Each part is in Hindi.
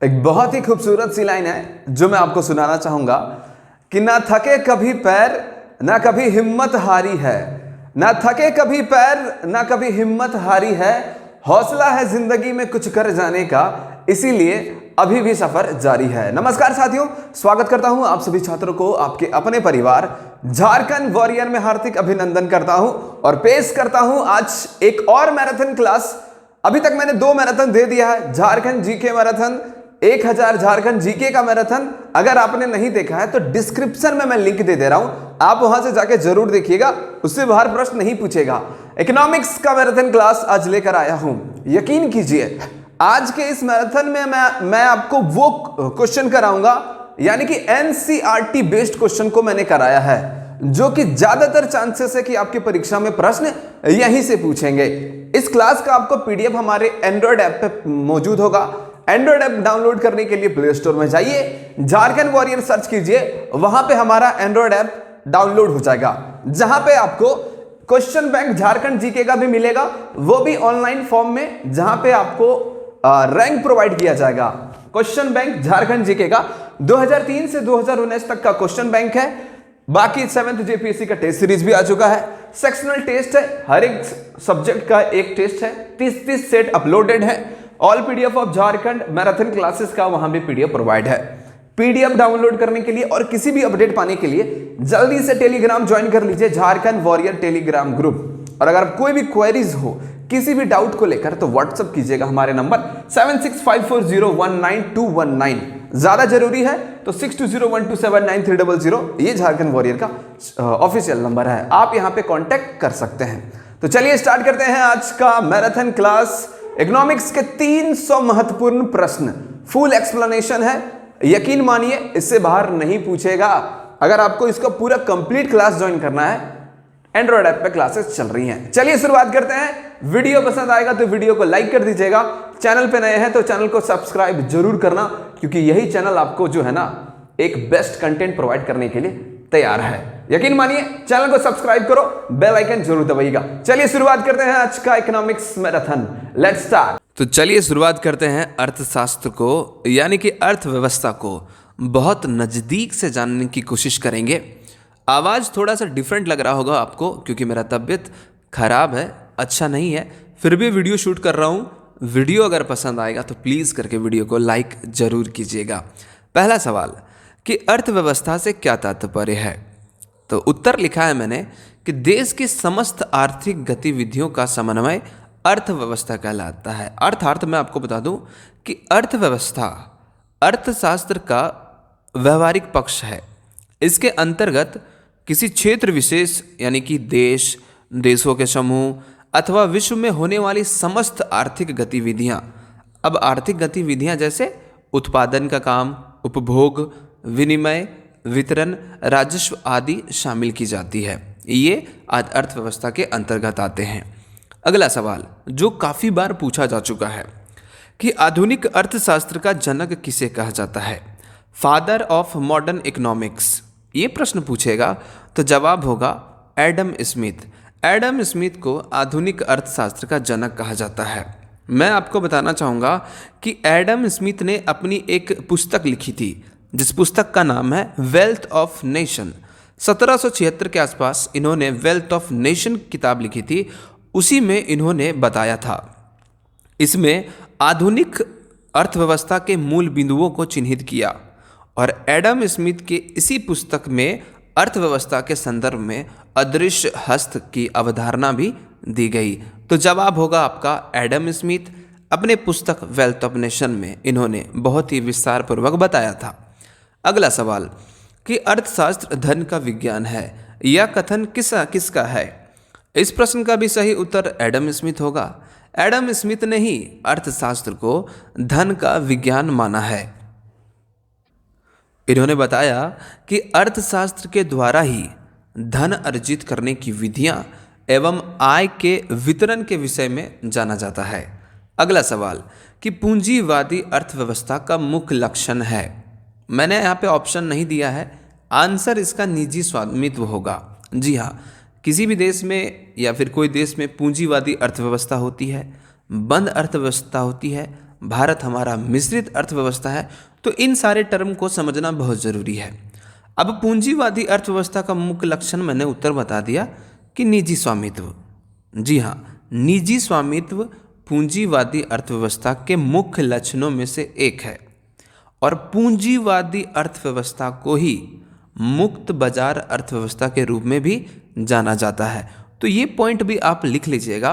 एक बहुत ही खूबसूरत सी लाइन है जो मैं आपको सुनाना चाहूंगा कि ना थके कभी पैर, ना कभी हिम्मत हारी है। ना थके कभी पैर, ना कभी हिम्मत हारी है। हौसला है जिंदगी में कुछ कर जाने का, इसीलिए अभी भी सफर जारी है। नमस्कार साथियों, स्वागत करता हूं आप सभी छात्रों को आपके अपने परिवार झारखंड वॉरियर में हार्दिक अभिनंदन करता हूं और पेश करता हूं आज एक और मैराथन क्लास। अभी तक मैंने 2 मैराथन दे दिया है, Jharkhand GK marathon, 1000 Jharkhand GK का मैराथन। अगर आपने नहीं देखा है तो डिस्क्रिप्शन में मैं लिंक दे रहा हूं, आप वहां से जाके जरूर देखिएगा, उससे बाहर प्रश्न नहीं पूछेगा। इकोनॉमिक्स का मैराथन क्लास आज लेकर आया हूं। यकीन कीजिए आज के इस मैराथन में मैं आपको वो क्वेश्चन कराऊंगा, यानी कि एनसीईआरटी बेस्ड क्वेश्चन को मैंने कराया है, जो कि ज्यादातर चांसेस है कि आपकी परीक्षा में प्रश्न यहीं से पूछेंगे। इस क्लास का आपको पीडीएफ हमारे एंड्रॉइड ऐप पे मौजूद होगा। एंड्रॉइड ऐप डाउनलोड करने के लिए प्ले स्टोर में जाइए, झारखंड वॉरियर सर्च कीजिए, वहां पे हमारा एंड्रॉइड ऐप डाउनलोड हो जाएगा, जहां पे आपको क्वेश्चन बैंक झारखंड जीके का भी मिलेगा, वो भी ऑनलाइन फॉर्म में, जहां पे आपको रैंक प्रोवाइड किया जाएगा। क्वेश्चन बैंक झारखंड जीके का 2003 से 2019 तक का क्वेश्चन बैंक है। बाकी 7th जेपीएससी का टेस्ट सीरीज भी आ चुका है। सेक्शनल टेस्ट है, हर एक सब्जेक्ट का एक टेस्ट है, 30 सेट अपलोडेड है। All PDF of Jharkhand marathon classes का वहां भी पीडीएफ प्रोवाइड है। पीडीएफ डाउनलोड करने के लिए और किसी भी अपडेट पाने के लिए जल्दी से टेलीग्राम ज्वाइन कर लीजिए, झारखंड वॉरियर टेलीग्राम ग्रुप। और अगर कोई भी क्वेरीज हो, किसी भी डाउट को लेकर, तो व्हाट्सएप कीजिएगा हमारे नंबर 7654019219। ज्यादा जरूरी है तो 6201279300, ये झारखंड वॉरियर का ऑफिशियल नंबर है, आप यहां पे कांटेक्ट कर सकते हैं। तो चलिए स्टार्ट करते हैं आज का मैराथन क्लास। इकोनॉमिक्स के 300 महत्वपूर्ण प्रश्न, फुल एक्सप्लेनेशन है, यकीन मानिए इससे बाहर नहीं पूछेगा। अगर आपको इसका पूरा कंप्लीट क्लास ज्वाइन करना है, एंड्रॉइड ऐप पे क्लासेस चल रही हैं। चलिए शुरुआत करते हैं। वीडियो पसंद आएगा तो वीडियो को लाइक कर दीजिएगा, चैनल पे नए हैं तो चैनल को सब्सक्राइब जरूर करना, क्योंकि यही चैनल आपको जो है ना एक बेस्ट कंटेंट प्रोवाइड करने के लिए तैयार है। यकीन मानिए चैनल को सब्सक्राइब करो, बेल आइकन जरूर दबाइएगा। चलिए शुरुआत करते हैं आज का इकोनॉमिक्स मैराथन। Let's start. तो चलिए शुरुआत करते हैं अर्थशास्त्र को, यानी कि अर्थव्यवस्था को बहुत नज़दीक से जानने की कोशिश करेंगे। आवाज़ थोड़ा सा डिफरेंट लग रहा होगा आपको, क्योंकि मेरा तबीयत खराब है, अच्छा नहीं है, फिर भी वीडियो शूट कर रहा हूँ। वीडियो अगर पसंद आएगा तो प्लीज़ करके वीडियो को लाइक ज़रूर कीजिएगा। पहला सवाल कि अर्थव्यवस्था से क्या तात्पर्य है, तो उत्तर लिखा है मैंने कि देश की समस्त आर्थिक गतिविधियों का समन्वय अर्थव्यवस्था कहलाता है। अर्थात मैं आपको बता दूं कि अर्थव्यवस्था अर्थशास्त्र का व्यवहारिक पक्ष है। इसके अंतर्गत किसी क्षेत्र विशेष, यानी कि देश, देशों के समूह अथवा विश्व में होने वाली समस्त आर्थिक गतिविधियां, अब आर्थिक गतिविधियां जैसे उत्पादन का काम, उपभोग, विनिमय, वितरण, राजस्व आदि शामिल की जाती है, ये आज अर्थव्यवस्था के अंतर्गत आते हैं। अगला सवाल जो काफ़ी बार पूछा जा चुका है कि आधुनिक अर्थशास्त्र का जनक किसे कहा जाता है, फादर ऑफ मॉडर्न इकोनॉमिक्स, ये प्रश्न पूछेगा तो जवाब होगा एडम स्मिथ। एडम स्मिथ को आधुनिक अर्थशास्त्र का जनक कहा जाता है। मैं आपको बताना चाहूँगा कि एडम स्मिथ ने अपनी एक पुस्तक लिखी थी, जिस पुस्तक का नाम है वेल्थ ऑफ नेशन। 1776 के आसपास इन्होंने वेल्थ ऑफ नेशन किताब लिखी थी। उसी में इन्होंने बताया था, इसमें आधुनिक अर्थव्यवस्था के मूल बिंदुओं को चिन्हित किया, और एडम स्मिथ के इसी पुस्तक में अर्थव्यवस्था के संदर्भ में अदृश्य हस्त की अवधारणा भी दी गई। तो जवाब होगा आपका एडम स्मिथ। अपने पुस्तक वेल्थ ऑफ नेशन में इन्होंने बहुत ही विस्तार पूर्वक बताया था। अगला सवाल कि अर्थशास्त्र धन का विज्ञान है, यह कथन किसका है। इस प्रश्न का भी सही उत्तर एडम स्मिथ होगा। एडम स्मिथ ने ही अर्थशास्त्र को धन का विज्ञान माना है। इन्होंने बताया कि अर्थशास्त्र के द्वारा ही धन अर्जित करने की विधियां एवं आय के वितरण के विषय में जाना जाता है। अगला सवाल कि पूंजीवादी अर्थव्यवस्था का मुख्य लक्षण है। मैंने यहाँ पे ऑप्शन नहीं दिया है, आंसर इसका निजी स्वामित्व होगा। जी हाँ, किसी भी देश में या फिर कोई देश में पूंजीवादी अर्थव्यवस्था होती है, बंद अर्थव्यवस्था होती है, भारत हमारा मिश्रित अर्थव्यवस्था है। तो इन सारे टर्म को समझना बहुत ज़रूरी है। अब पूंजीवादी अर्थव्यवस्था का मुख्य लक्षण मैंने उत्तर बता दिया कि निजी स्वामित्व। जी हाँ, निजी स्वामित्व पूंजीवादी अर्थव्यवस्था के मुख्य लक्षणों में से एक है और पूंजीवादी अर्थव्यवस्था को ही मुक्त बाजार अर्थव्यवस्था के रूप में भी जाना जाता है। तो ये पॉइंट भी आप लिख लीजिएगा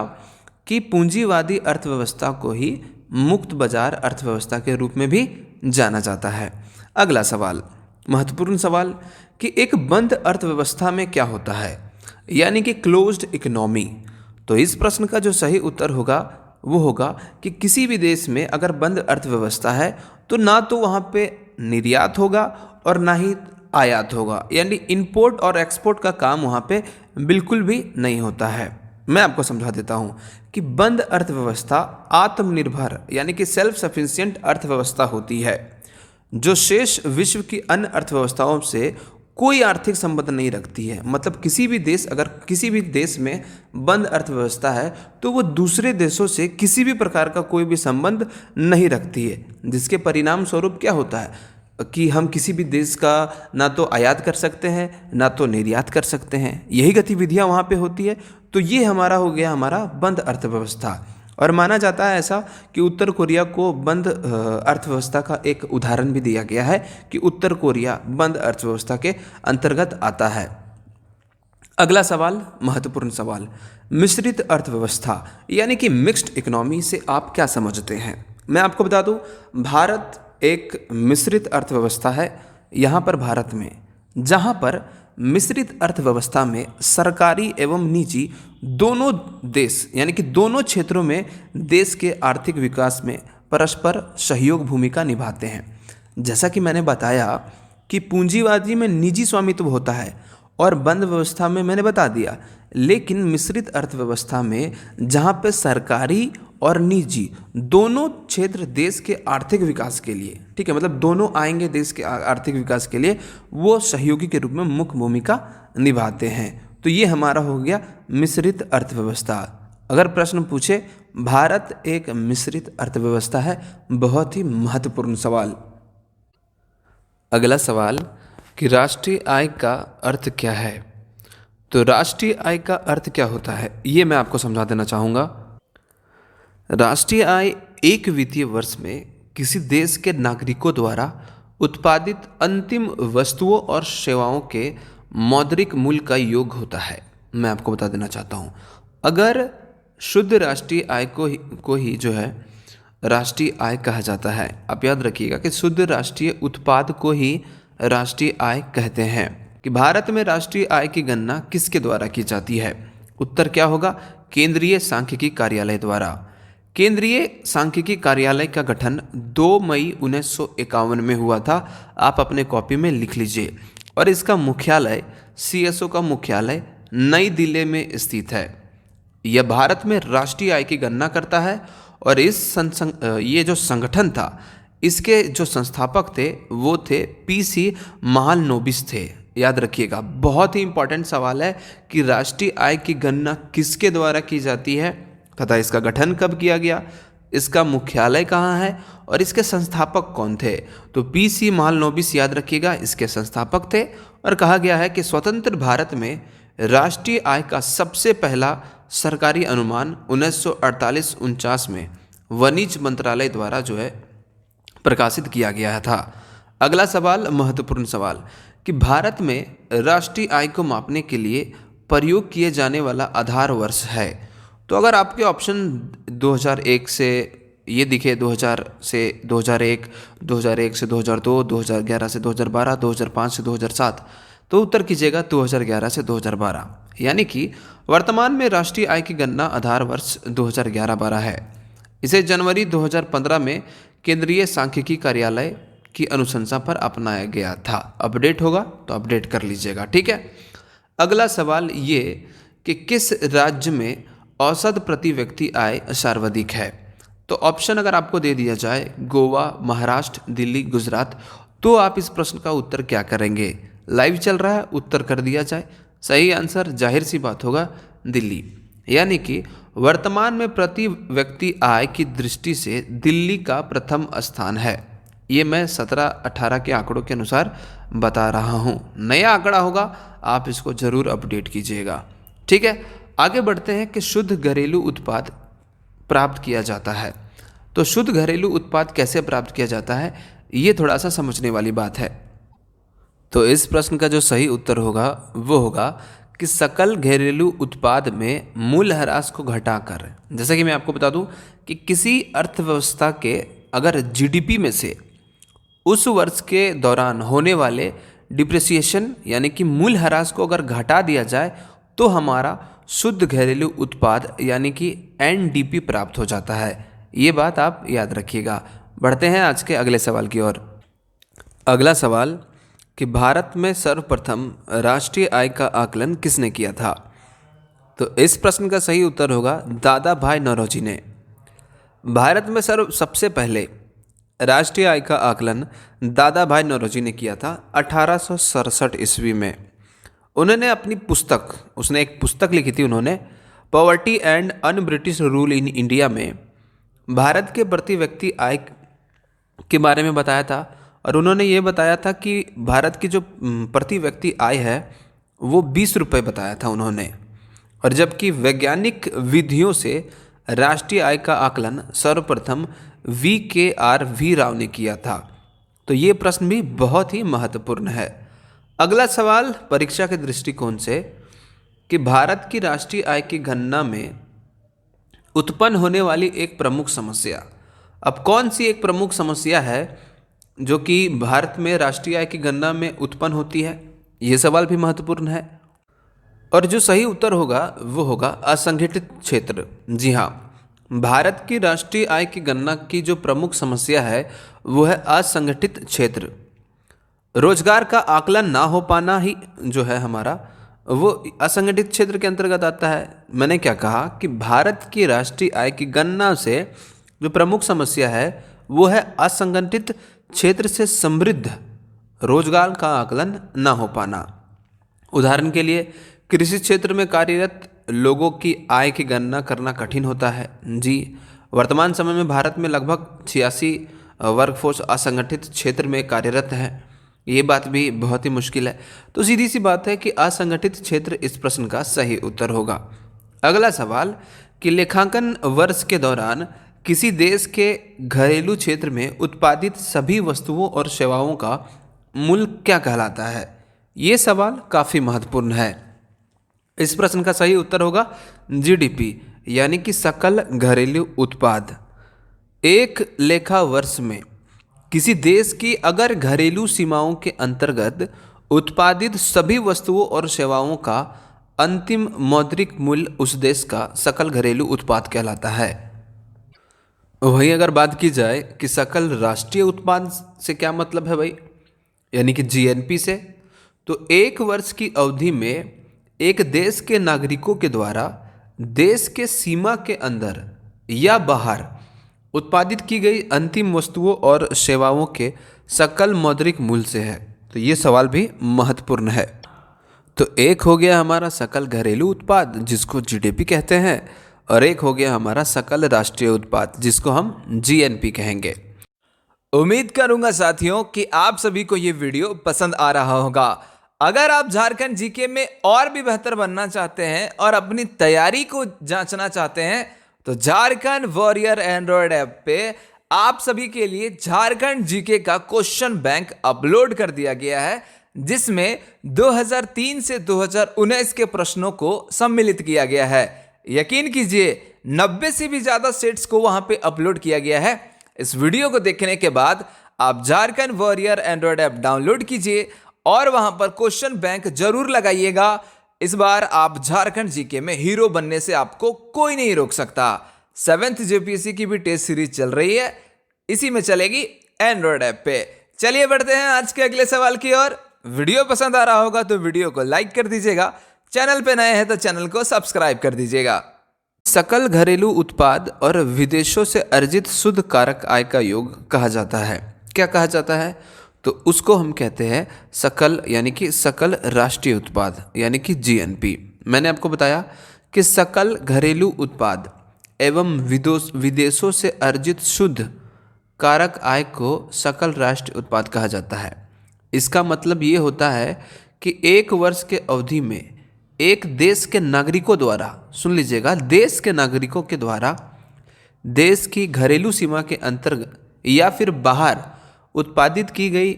कि पूंजीवादी अर्थव्यवस्था को ही मुक्त बाजार अर्थव्यवस्था के रूप में भी जाना जाता है। अगला सवाल, महत्वपूर्ण सवाल कि एक बंद अर्थव्यवस्था में क्या होता है, यानी कि क्लोज्ड इकोनॉमी। तो इस प्रश्न का जो सही उत्तर होगा वो होगा कि किसी भी देश में अगर बंद अर्थव्यवस्था है तो ना तो वहाँ पे निर्यात होगा और ना ही आयात होगा, यानी इंपोर्ट और एक्सपोर्ट का काम वहाँ पे बिल्कुल भी नहीं होता है। मैं आपको समझा देता हूँ कि बंद अर्थव्यवस्था आत्मनिर्भर यानी कि सेल्फ सफिशिएंट अर्थव्यवस्था होती है जो शेष विश्व की अन्य अर्थव्यवस्थाओं से कोई आर्थिक संबंध नहीं रखती है। मतलब किसी भी देश अगर किसी भी देश में बंद अर्थव्यवस्था है तो वो दूसरे देशों से किसी भी प्रकार का कोई भी संबंध नहीं रखती है, जिसके परिणाम स्वरूप क्या होता है कि हम किसी भी देश का ना तो आयात कर सकते हैं ना तो निर्यात कर सकते हैं, यही गतिविधियां वहाँ पे होती है। तो ये हमारा हो गया हमारा बंद अर्थव्यवस्था। और माना जाता है ऐसा कि उत्तर कोरिया को बंद अर्थव्यवस्था का एक उदाहरण भी दिया गया है कि उत्तर कोरिया बंद अर्थव्यवस्था के अंतर्गत आता है। अगला सवाल, महत्वपूर्ण सवाल, मिश्रित अर्थव्यवस्था यानी कि मिक्स्ड इकोनॉमी से आप क्या समझते हैं। मैं आपको बता दूं, भारत एक मिश्रित अर्थव्यवस्था है। यहाँ पर भारत में जहाँ पर मिश्रित अर्थव्यवस्था में सरकारी एवं निजी दोनों देश यानी कि दोनों क्षेत्रों में देश के आर्थिक विकास में परस्पर सहयोग भूमिका निभाते हैं। जैसा कि मैंने बताया कि पूंजीवादी में निजी स्वामित्व होता है और बंद व्यवस्था में मैंने बता दिया, लेकिन मिश्रित अर्थव्यवस्था में जहाँ पे सरकारी और निजी दोनों क्षेत्र देश के आर्थिक विकास के लिए, ठीक है, मतलब दोनों आएंगे देश के आर्थिक विकास के लिए, वो सहयोगी के रूप में मुख्य भूमिका निभाते हैं। तो ये हमारा हो गया मिश्रित अर्थव्यवस्था। अगर प्रश्न पूछे भारत एक मिश्रित अर्थव्यवस्था है, बहुत ही महत्वपूर्ण सवाल। अगला सवाल कि राष्ट्रीय आय का अर्थ क्या है। तो राष्ट्रीय आय का अर्थ क्या होता है ये मैं आपको समझा देना चाहूँगा। राष्ट्रीय आय एक वित्तीय वर्ष में किसी देश के नागरिकों द्वारा उत्पादित अंतिम वस्तुओं और सेवाओं के मौद्रिक मूल्य का योग होता है। मैं आपको बता देना चाहता हूँ, अगर शुद्ध राष्ट्रीय आय को ही जो है राष्ट्रीय आय कहा जाता है। आप याद रखिएगा कि शुद्ध राष्ट्रीय उत्पाद को ही राष्ट्रीय आय कहते हैं। कि भारत में राष्ट्रीय आय की गणना किसके द्वारा की जाती है। उत्तर क्या होगा, केंद्रीय सांख्यिकी कार्यालय द्वारा। केंद्रीय सांख्यिकी कार्यालय का गठन 2 मई 1951 में हुआ था। आप अपने कॉपी में लिख लीजिए। और इसका मुख्यालय CSO का मुख्यालय नई दिल्ली में स्थित है। यह भारत में राष्ट्रीय आय की गणना करता है और ये जो संगठन था इसके जो संस्थापक थे वो थे PC महालनोबिस थे। याद रखिएगा, बहुत ही इंपॉर्टेंट सवाल है कि राष्ट्रीय आय की गणना किसके द्वारा की जाती है तथा इसका गठन कब किया गया, इसका मुख्यालय कहाँ है और इसके संस्थापक कौन थे। तो PC महालनोबिस याद रखिएगा इसके संस्थापक थे। और कहा गया है कि स्वतंत्र भारत में राष्ट्रीय आय का सबसे पहला सरकारी अनुमान 1948-49 में वाणिज्य मंत्रालय द्वारा जो है प्रकाशित किया गया था। अगला सवाल, महत्वपूर्ण सवाल कि भारत में राष्ट्रीय आय को मापने के लिए प्रयोग किए जाने वाला आधार वर्ष है। तो अगर आपके ऑप्शन 2001 से ये दिखे 2000 से 2001, 2001 से 2002, 2011 से 2012, 2005 से 2007, तो उत्तर कीजिएगा 2011 से 2012। यानी कि वर्तमान में राष्ट्रीय आय की गणना आधार वर्ष 2011-12 है। इसे जनवरी 2015 में केंद्रीय सांख्यिकी कार्यालय की अनुशंसा पर अपनाया गया था। अपडेट होगा तो अपडेट कर लीजिएगा, ठीक है। अगला सवाल ये कि किस राज्य में औसत प्रति व्यक्ति आय सर्वाधिक है। तो ऑप्शन अगर आपको दे दिया जाए गोवा, महाराष्ट्र, दिल्ली, गुजरात, तो आप इस प्रश्न का उत्तर क्या करेंगे। लाइव चल रहा है, उत्तर कर दिया जाए। सही आंसर जाहिर सी बात होगा दिल्ली। यानी कि वर्तमान में प्रति व्यक्ति आय की दृष्टि से दिल्ली का प्रथम स्थान है। ये मैं 17-18 के आंकड़ों के अनुसार बता रहा हूँ। नया आंकड़ा होगा, आप इसको ज़रूर अपडेट कीजिएगा। ठीक है, आगे बढ़ते हैं कि शुद्ध घरेलू उत्पाद प्राप्त किया जाता है। तो शुद्ध घरेलू उत्पाद कैसे प्राप्त किया जाता है, ये थोड़ा सा समझने वाली बात है। तो इस प्रश्न का जो सही उत्तर होगा वो होगा कि सकल घरेलू उत्पाद में मूल्यह्रास को घटाकर, जैसा कि मैं आपको बता दूं कि किसी अर्थव्यवस्था के अगर जीडीपी में से उस वर्ष के दौरान होने वाले डिप्रिसिएशन यानी कि मूल्यह्रास को अगर घटा दिया जाए तो हमारा शुद्ध घरेलू उत्पाद यानी कि एनडीपी प्राप्त हो जाता है। ये बात आप याद रखिएगा। बढ़ते हैं आज के अगले सवाल की ओर। अगला सवाल कि भारत में सर्वप्रथम राष्ट्रीय आय का आकलन किसने किया था। तो इस प्रश्न का सही उत्तर होगा दादा भाई नौरोजी ने। भारत में सबसे पहले राष्ट्रीय आय का आकलन दादा भाई नौरोजी ने किया था 1867 ईस्वी में। उन्होंने अपनी पुस्तक, उसने एक पुस्तक लिखी थी उन्होंने, poverty and un British rule in India में भारत के प्रति व्यक्ति आय के बारे में बताया था। और उन्होंने ये बताया था कि भारत की जो प्रति व्यक्ति आय है वो 20 रुपये बताया था उन्होंने। और जबकि वैज्ञानिक विधियों से राष्ट्रीय आय का आकलन सर्वप्रथम VKR राव ने किया था। तो ये प्रश्न भी बहुत ही महत्वपूर्ण है। अगला सवाल परीक्षा के दृष्टिकोण से कि भारत की राष्ट्रीय आय की गणना में उत्पन्न होने वाली एक प्रमुख समस्या। अब कौन सी एक प्रमुख समस्या है जो कि भारत में राष्ट्रीय आय की गणना में उत्पन्न होती है, ये सवाल भी महत्वपूर्ण है। और जो सही उत्तर होगा वो होगा असंगठित क्षेत्र। जी हाँ, भारत की राष्ट्रीय आय की गणना की जो प्रमुख समस्या है वो है असंगठित क्षेत्र। रोजगार का आकलन ना हो पाना ही जो है हमारा वो असंगठित क्षेत्र के अंतर्गत आता है। मैंने क्या कहा कि भारत की राष्ट्रीय आय की गणना से जो प्रमुख समस्या है वो है असंगठित क्षेत्र से समृद्ध रोजगार का आकलन ना हो पाना। उदाहरण के लिए कृषि क्षेत्र में कार्यरत लोगों की आय की गणना करना कठिन होता है। जी, वर्तमान समय में भारत में लगभग 86 वर्कफोर्स असंगठित क्षेत्र में कार्यरत है। ये बात भी बहुत ही मुश्किल है। तो सीधी सी बात है कि असंगठित क्षेत्र इस प्रश्न का सही उत्तर होगा। अगला सवाल कि लेखांकन वर्ष के दौरान किसी देश के घरेलू क्षेत्र में उत्पादित सभी वस्तुओं और सेवाओं का मूल्य क्या कहलाता है। ये सवाल काफ़ी महत्वपूर्ण है। इस प्रश्न का सही उत्तर होगा जीडीपी यानी कि सकल घरेलू उत्पाद। एक लेखा वर्ष में किसी देश की अगर घरेलू सीमाओं के अंतर्गत उत्पादित सभी वस्तुओं और सेवाओं का अंतिम मौद्रिक मूल्य उस देश का सकल घरेलू उत्पाद कहलाता है। वहीं अगर बात की जाए कि सकल राष्ट्रीय उत्पाद से क्या मतलब है भाई, यानी कि जीएनपी से, तो एक वर्ष की अवधि में एक देश के नागरिकों के द्वारा देश के सीमा के अंदर या बाहर उत्पादित की गई अंतिम वस्तुओं और सेवाओं के सकल मौद्रिक मूल्य से है। तो ये सवाल भी महत्वपूर्ण है। तो एक हो गया हमारा सकल घरेलू उत्पाद जिसको जीडीपी कहते हैं, और एक हो गया हमारा सकल राष्ट्रीय उत्पाद जिसको हम जीएनपी कहेंगे। उम्मीद करूंगा साथियों कि आप सभी को ये वीडियो पसंद आ रहा होगा। अगर आप झारखंड जीके में और भी बेहतर बनना चाहते हैं और अपनी तैयारी को जांचना चाहते हैं तो झारखंड वॉरियर एंड्रॉयड ऐप पे आप सभी के लिए झारखंड जीके का क्वेश्चन बैंक अपलोड कर दिया गया है, जिसमें 2003 से 2019 के प्रश्नों को सम्मिलित किया गया है। यकीन कीजिए 90 से भी ज्यादा सेट्स को वहां पे अपलोड किया गया है। इस वीडियो को देखने के बाद आप Jharkhand warrior Android app download कीजिए और वहां पर क्वेश्चन बैंक जरूर लगाइएगा। इस बार आप झारखंड जीके में हीरो बनने से आपको कोई नहीं रोक सकता। 7th जेपीएससी की भी टेस्ट सीरीज चल रही है, इसी में चलेगी एंड्रॉयड ऐप पे। चलिए बढ़ते हैं आज के अगले सवाल की ओर। वीडियो पसंद आ रहा होगा तो वीडियो को लाइक कर दीजिएगा, चैनल पे नए हैं तो चैनल को सब्सक्राइब कर दीजिएगा। सकल घरेलू उत्पाद और विदेशों से अर्जित शुद्ध कारक आय का योग कहा जाता है। क्या कहा जाता है? तो उसको हम कहते हैं सकल यानी कि सकल राष्ट्रीय उत्पाद यानी कि जीएनपी। मैंने आपको बताया कि सकल घरेलू उत्पाद एवं विदेशों से अर्जित शुद्ध कारक आय को सकल राष्ट्रीय उत्पाद कहा जाता है। इसका मतलब ये होता है कि एक वर्ष के अवधि में एक देश के नागरिकों द्वारा, सुन लीजिएगा, देश के नागरिकों के द्वारा देश की घरेलू सीमा के अंतर्गत या फिर बाहर उत्पादित की गई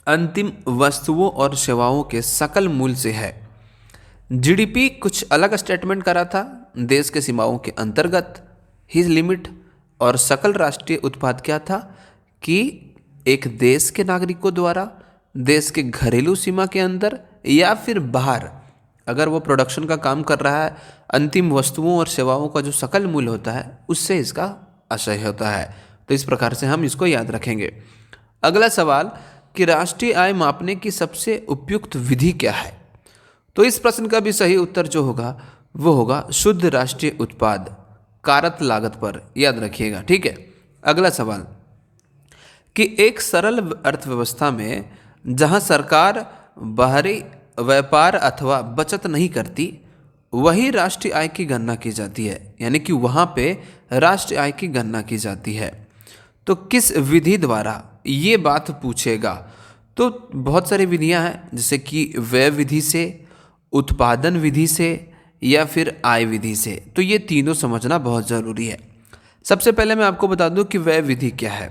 अंतिम वस्तुओं और सेवाओं के सकल मूल्य से है। जीडीपी कुछ अलग स्टेटमेंट करा था, देश के सीमाओं के अंतर्गत ही लिमिट, और सकल राष्ट्रीय उत्पाद क्या था कि एक देश के नागरिकों द्वारा देश के घरेलू सीमा के अंदर या फिर बाहर अगर वो प्रोडक्शन का काम कर रहा है, अंतिम वस्तुओं और सेवाओं का जो सकल मूल्य होता है उससे इसका आशय होता है। तो इस प्रकार से हम इसको याद रखेंगे। अगला सवाल कि राष्ट्रीय आय मापने की सबसे उपयुक्त विधि क्या है? तो इस प्रश्न का भी सही उत्तर जो होगा वो होगा शुद्ध राष्ट्रीय उत्पाद कारक लागत पर, याद रखिएगा, ठीक है। अगला सवाल कि एक सरल अर्थव्यवस्था में जहां सरकार बाहरी व्यापार अथवा बचत नहीं करती वही राष्ट्रीय आय की गणना की जाती है, यानी कि वहाँ पे राष्ट्रीय आय की गणना की जाती है। तो किस विधि द्वारा ये बात पूछेगा? तो बहुत सारी विधियाँ हैं, जैसे कि व्यय विधि से, उत्पादन विधि से या फिर आय विधि से। तो ये तीनों समझना बहुत ज़रूरी है। सबसे पहले मैं आपको बता दूं कि व्यय विधि क्या है।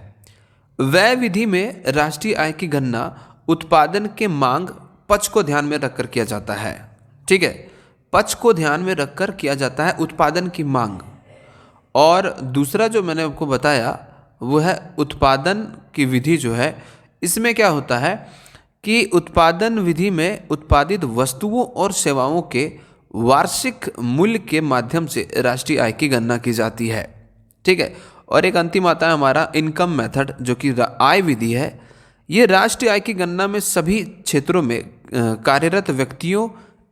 व्यय विधि में राष्ट्रीय आय की गणना उत्पादन के मांग पक्ष को ध्यान में रखकर किया जाता है, ठीक है। पक्ष को ध्यान में रखकर किया जाता है उत्पादन की मांग। और दूसरा जो मैंने आपको बताया वो है उत्पादन की विधि जो है, इसमें क्या होता है कि उत्पादन विधि में उत्पादित वस्तुओं और सेवाओं के वार्षिक मूल्य के माध्यम से राष्ट्रीय आय की गणना की जाती है, ठीक है। और एक अंतिम आता है हमारा इनकम मेथड, जो कि आय विधि है। ये राष्ट्रीय आय की गणना में सभी क्षेत्रों में कार्यरत व्यक्तियों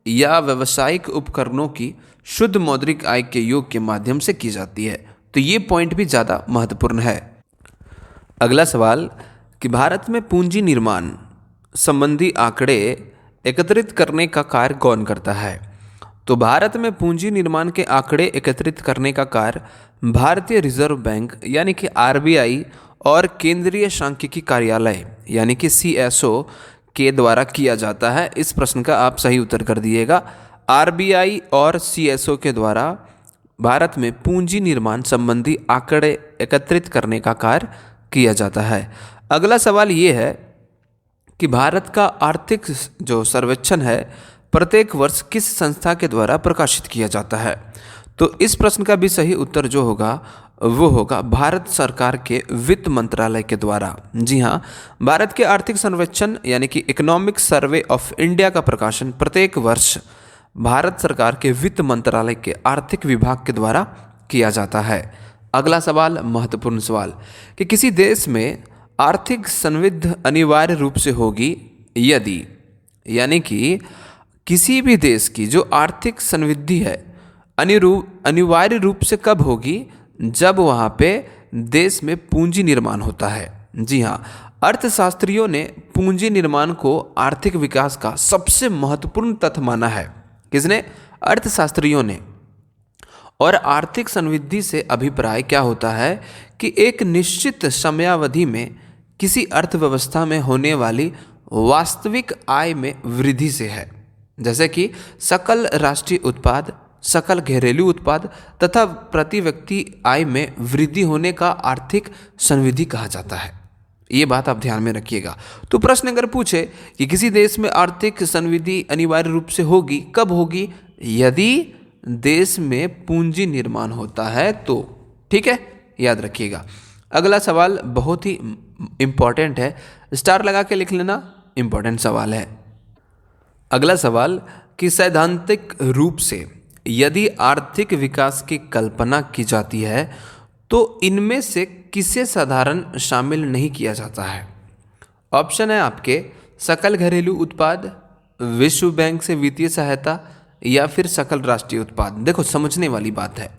या व्यावसायिक उपकरणों की शुद्ध मौद्रिक आय के योग के माध्यम से की जाती है। तो ये पॉइंट भी ज़्यादा महत्वपूर्ण है। अगला सवाल कि भारत में पूंजी निर्माण संबंधी आंकड़े एकत्रित करने का कार्य कौन करता है? तो भारत में पूंजी निर्माण के आंकड़े एकत्रित करने का कार्य भारतीय रिजर्व बैंक यानी कि आरबीआई और केंद्रीय सांख्यिकी कार्यालय यानी कि सीएसओ के द्वारा किया जाता है। इस प्रश्न का आप सही उत्तर कर दिएगा। आरबीआई और सीएसओ के द्वारा भारत में पूंजी निर्माण संबंधी आंकड़े एकत्रित करने का कार्य किया जाता है। अगला सवाल ये है कि भारत का आर्थिक जो सर्वेक्षण है प्रत्येक वर्ष किस संस्था के द्वारा प्रकाशित किया जाता है? तो इस प्रश्न का भी सही उत्तर जो होगा वो होगा भारत सरकार के वित्त मंत्रालय के द्वारा। जी हाँ, भारत के आर्थिक सर्वेक्षण यानी कि इकोनॉमिक सर्वे ऑफ इंडिया का प्रकाशन प्रत्येक वर्ष भारत सरकार के वित्त मंत्रालय के आर्थिक विभाग के द्वारा किया जाता है। अगला सवाल महत्वपूर्ण सवाल कि किसी देश में आर्थिक संवृद्धि अनिवार्य रूप से होगी यदि, यानी कि किसी भी देश की जो आर्थिक समृद्धि है अनिवार्य रूप से कब होगी? जब वहाँ पे देश में पूंजी निर्माण होता है। जी हाँ, अर्थशास्त्रियों ने पूंजी निर्माण को आर्थिक विकास का सबसे महत्वपूर्ण तथ्य माना है। किसने? अर्थशास्त्रियों ने। और आर्थिक समृद्धि से अभिप्राय क्या होता है कि एक निश्चित समयावधि में किसी अर्थव्यवस्था में होने वाली वास्तविक आय में वृद्धि से है, जैसे कि सकल राष्ट्रीय उत्पाद, सकल घरेलू उत्पाद तथा प्रति व्यक्ति आय में वृद्धि होने का आर्थिक समृद्धि कहा जाता है। ये बात आप ध्यान में रखिएगा। तो प्रश्न अगर पूछे कि किसी देश में आर्थिक समृद्धि अनिवार्य रूप से होगी, कब होगी? यदि देश में पूंजी निर्माण होता है तो, ठीक है, याद रखिएगा। अगला सवाल बहुत ही इम्पॉर्टेंट है, स्टार लगा के लिख लेना, इम्पॉर्टेंट सवाल है। अगला सवाल कि सैद्धांतिक रूप से यदि आर्थिक विकास की कल्पना की जाती है तो इनमें से किसे साधारण शामिल नहीं किया जाता है? ऑप्शन है आपके सकल घरेलू उत्पाद, विश्व बैंक से वित्तीय सहायता या फिर सकल राष्ट्रीय उत्पाद। देखो, समझने वाली बात है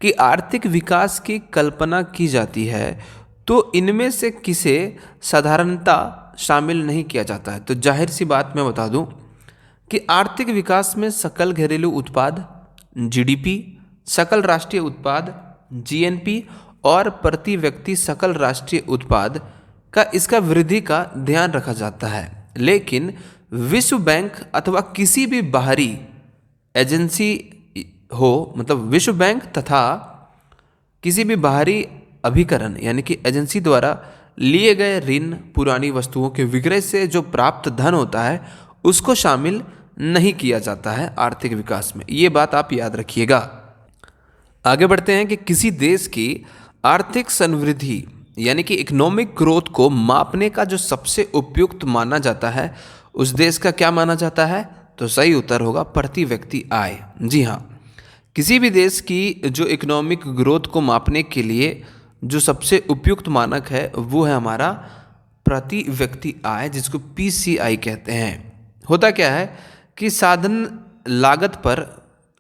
कि आर्थिक विकास की कल्पना की जाती है तो इनमें से किसे साधारणता शामिल नहीं किया जाता है। तो जाहिर सी बात मैं बता दूं कि आर्थिक विकास में सकल घरेलू उत्पाद, जीडीपी, सकल राष्ट्रीय उत्पाद जीएनपी और प्रति व्यक्ति सकल राष्ट्रीय उत्पाद का इसका वृद्धि का ध्यान रखा जाता है। लेकिन विश्व बैंक अथवा किसी भी बाहरी एजेंसी हो, मतलब विश्व बैंक तथा किसी भी बाहरी अभिकरण यानी कि एजेंसी द्वारा लिए गए ऋण पुरानी वस्तुओं के विक्रय से जो प्राप्त धन होता है उसको शामिल नहीं किया जाता है आर्थिक विकास में। ये बात आप याद रखिएगा। आगे बढ़ते हैं कि किसी देश की आर्थिक समृद्धि यानी कि इकोनॉमिक ग्रोथ को मापने का जो सबसे उपयुक्त माना जाता है उस देश का क्या माना जाता है? तो सही उत्तर होगा प्रति व्यक्ति आय। जी हाँ, किसी भी देश की जो इकोनॉमिक ग्रोथ को मापने के लिए जो सबसे उपयुक्त मानक है वो है हमारा प्रति व्यक्ति आय, जिसको पीसीआई कहते हैं। होता क्या है कि साधन लागत पर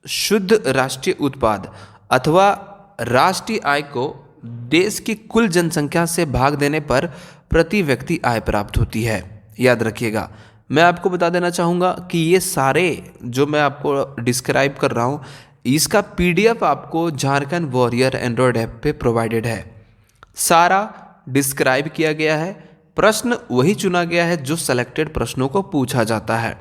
शुद्ध राष्ट्रीय उत्पाद अथवा राष्ट्रीय आय को देश की कुल जनसंख्या से भाग देने पर प्रति व्यक्ति आय प्राप्त होती है। याद रखिएगा। मैं आपको बता देना चाहूँगा कि ये सारे जो मैं आपको डिस्क्राइब कर रहा हूँ इसका पीडीएफ आपको झारखंड वॉरियर एंड्रॉयड ऐप पे प्रोवाइडेड है। सारा डिस्क्राइब किया गया है, प्रश्न वही चुना गया है जो सेलेक्टेड प्रश्नों को पूछा जाता है।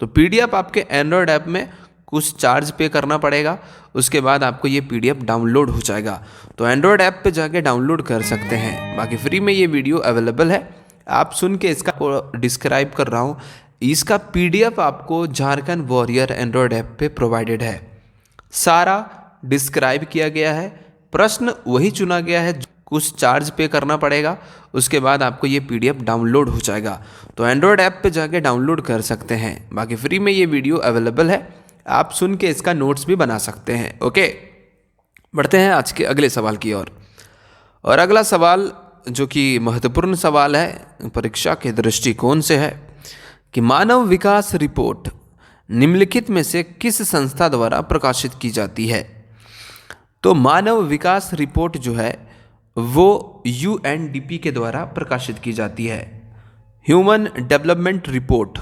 तो पीडीएफ आपके एंड्रॉयड ऐप में कुछ चार्ज पे करना पड़ेगा, उसके बाद आपको ये पीडीएफ डाउनलोड हो जाएगा। तो एंड्रॉयड ऐप पे जाके डाउनलोड कर सकते हैं। बाकी फ्री में ये वीडियो अवेलेबल है। आप सुन के इसका डिस्क्राइब कर रहा हूँ, इसका पीडीएफ आपको झारखंड वॉरियर एंड्रॉयड ऐप पे प्रोवाइडेड है। सारा डिस्क्राइब किया गया है, प्रश्न वही चुना गया है, कुछ चार्ज पे करना पड़ेगा, उसके बाद आपको ये पीडीएफ डाउनलोड हो जाएगा। तो एंड्रॉयड ऐप पे जाके डाउनलोड कर सकते हैं। बाकी फ्री में ये वीडियो अवेलेबल है, आप सुन के इसका नोट्स भी बना सकते हैं। ओके, बढ़ते हैं आज के अगले सवाल की ओर। और अगला सवाल जो कि महत्वपूर्ण सवाल है परीक्षा के दृष्टिकोण से है कि मानव विकास रिपोर्ट निम्नलिखित में से किस संस्था द्वारा प्रकाशित की जाती है? तो मानव विकास रिपोर्ट जो है वो यूएनडीपी के द्वारा प्रकाशित की जाती है। ह्यूमन डेवलपमेंट रिपोर्ट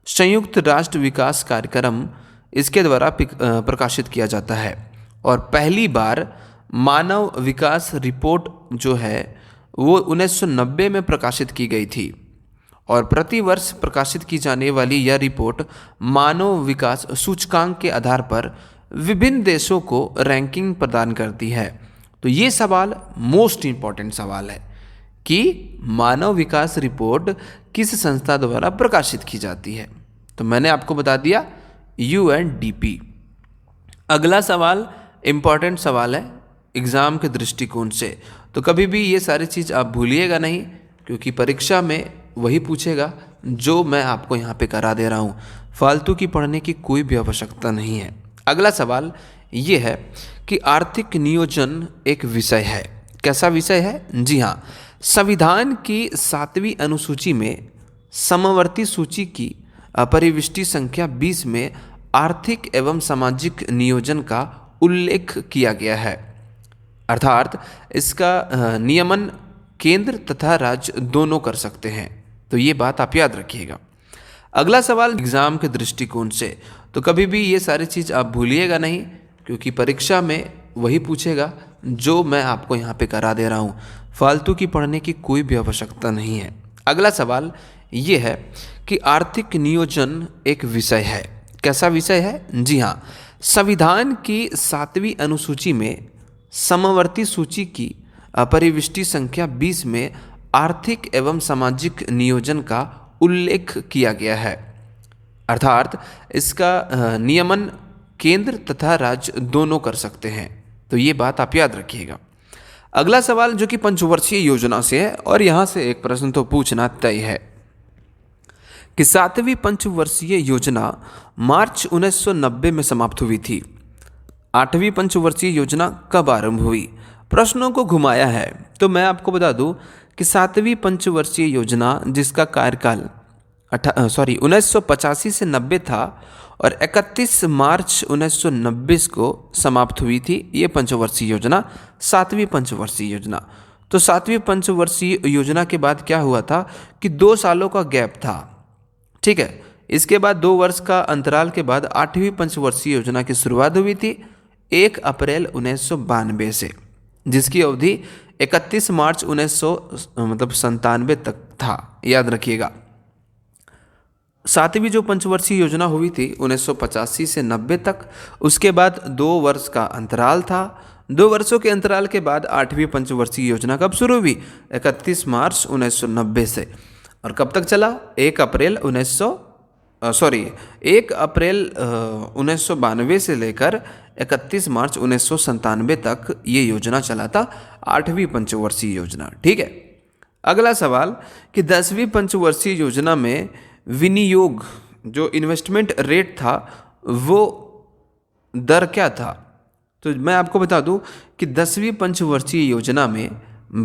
संयुक्त राष्ट्र विकास कार्यक्रम इसके द्वारा प्रकाशित किया जाता है। और पहली बार मानव विकास रिपोर्ट जो है वो 1990 में प्रकाशित की गई थी। और प्रतिवर्ष प्रकाशित की जाने वाली यह रिपोर्ट मानव विकास सूचकांक के आधार पर विभिन्न देशों को रैंकिंग प्रदान करती है। तो ये सवाल मोस्ट इम्पॉर्टेंट सवाल है कि मानव विकास रिपोर्ट किस संस्था द्वारा प्रकाशित की जाती है? तो मैंने आपको बता दिया यूएनडीपी। अगला सवाल इम्पॉर्टेंट सवाल है एग्ज़ाम के दृष्टिकोण से। तो कभी भी ये सारी चीज़ आप भूलिएगा नहीं, क्योंकि परीक्षा में वही पूछेगा जो मैं आपको यहाँ पे करा दे रहा हूँ। फालतू की पढ़ने की कोई भी आवश्यकता नहीं है। अगला सवाल ये है कि आर्थिक नियोजन एक विषय है। कैसा विषय है? जी हाँ, संविधान की 7वीं अनुसूची में समवर्ती सूची की परिविष्टि संख्या 20 में आर्थिक एवं सामाजिक नियोजन का उल्लेख किया गया है। अर्थात इसका नियमन केंद्र तथा राज्य दोनों कर सकते हैं। तो ये बात आप याद रखिएगा। अगला सवाल एग्ज़ाम के दृष्टिकोण से। तो कभी भी ये सारी चीज़ आप भूलिएगा नहीं, क्योंकि परीक्षा में वही पूछेगा जो मैं आपको यहाँ पे करा दे रहा हूँ। फालतू की पढ़ने की कोई भी आवश्यकता नहीं है। अगला सवाल ये है कि आर्थिक नियोजन एक विषय है। कैसा विषय है? जी हाँ, संविधान की 7वीं अनुसूची में समवर्ती सूची की परिविष्टि संख्या 20 में आर्थिक एवं सामाजिक नियोजन का उल्लेख किया गया है। अर्थात इसका नियमन केंद्र तथा राज्य दोनों कर सकते हैं। तो ये बात आप याद रखिएगा। अगला सवाल जो कि पंचवर्षीय योजना से है, और यहाँ से एक प्रश्न तो पूछना तय है कि 7वीं पंचवर्षीय योजना मार्च 1990 में समाप्त हुई थी। 8वीं पंचवर्षीय योजना कब आरंभ हुई? प्रश्नों को घुमाया है। तो मैं आपको बता दूं कि 7वीं पंचवर्षीय योजना जिसका कार्यकाल 1985 से 90 था और 31 मार्च 1990 को समाप्त हुई थी ये पंचवर्षीय योजना, 7वीं पंचवर्षीय योजना। तो 7वीं पंचवर्षीय योजना के बाद क्या हुआ था कि 2 सालों का गैप था। ठीक है, इसके बाद 2 वर्ष का अंतराल के बाद 8वीं पंचवर्षीय योजना की शुरुआत हुई थी 1 अप्रैल 1992 से, जिसकी अवधि 31 मार्च 1997 तक था, याद रखिएगा। 7वीं जो पंचवर्षीय योजना हुई थी 1985 से 90 तक, उसके बाद 2 वर्ष का अंतराल था। 2 वर्षों के अंतराल के बाद 8वीं पंचवर्षीय योजना कब शुरू हुई? 31 मार्च 1990 से, और कब तक चला? 1 अप्रैल 1992 से लेकर 31 मार्च 1997 तक ये योजना चला था, 8वीं पंचवर्षीय योजना। ठीक है। अगला सवाल कि 10वीं पंचवर्षीय योजना में विनियोग जो इन्वेस्टमेंट रेट था वो दर क्या था? तो मैं आपको बता दूं कि 10वीं पंचवर्षीय योजना में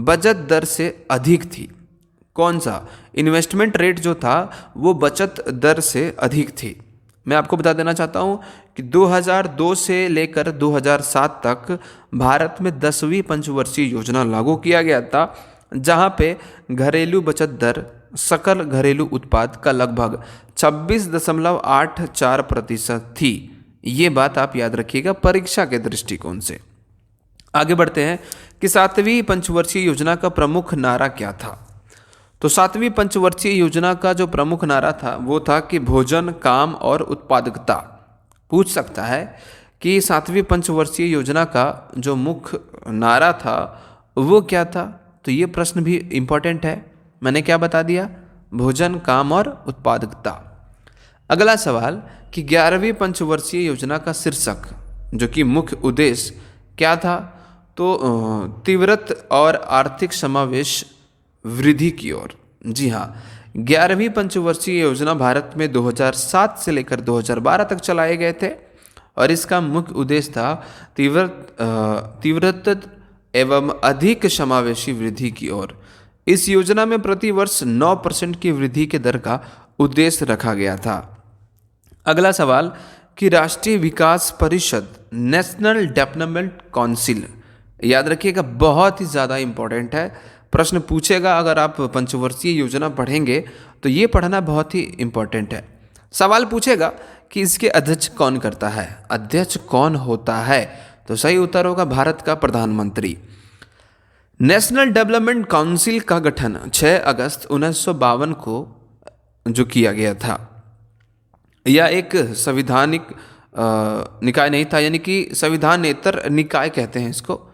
बचत दर से अधिक थी। कौन सा? इन्वेस्टमेंट रेट जो था वो बचत दर से अधिक थी। मैं आपको बता देना चाहता हूं कि 2002 से लेकर 2007 तक भारत में 10वीं पंचवर्षीय योजना लागू किया गया था, जहां पे घरेलू बचत दर सकल घरेलू उत्पाद का लगभग 26.84% थी। ये बात आप याद रखिएगा परीक्षा के दृष्टिकोण से। आगे बढ़ते हैं कि 7वीं पंचवर्षीय योजना का प्रमुख नारा क्या था? तो 7वीं पंचवर्षीय योजना का जो प्रमुख नारा था वो था कि भोजन, काम और उत्पादकता। पूछ सकता है कि 7वीं पंचवर्षीय योजना का जो मुख्य नारा था वो क्या था? तो ये प्रश्न भी इम्पोर्टेंट है। मैंने क्या बता दिया? भोजन, काम और उत्पादकता। अगला सवाल कि 11वीं पंचवर्षीय योजना का शीर्षक जो कि मुख्य उद्देश्य क्या था? तो तीव्रत और आर्थिक समावेश वृद्धि की ओर। जी हाँ, 11वीं पंचवर्षीय योजना भारत में 2007 से लेकर 2012 तक चलाए गए थे और इसका मुख्य उद्देश्य था तीव्रत एवं अधिक समावेशी वृद्धि की ओर। इस योजना में प्रति वर्ष 9% की वृद्धि के दर का उद्देश्य रखा गया था। अगला सवाल कि राष्ट्रीय विकास परिषद, नेशनल डेवलपमेंट काउंसिल, याद रखिएगा बहुत ही ज़्यादा इंपॉर्टेंट है। प्रश्न पूछेगा, अगर आप पंचवर्षीय योजना पढ़ेंगे तो ये पढ़ना बहुत ही इंपॉर्टेंट है। सवाल पूछेगा कि इसके अध्यक्ष कौन करता है, अध्यक्ष कौन होता है? तो सही उत्तर होगा भारत का प्रधानमंत्री। नेशनल डेवलपमेंट काउंसिल का गठन 6 अगस्त 1952 को जो किया गया था, यह एक संवैधानिक निकाय नहीं था, यानी कि संविधानेतर निकाय कहते हैं इसको,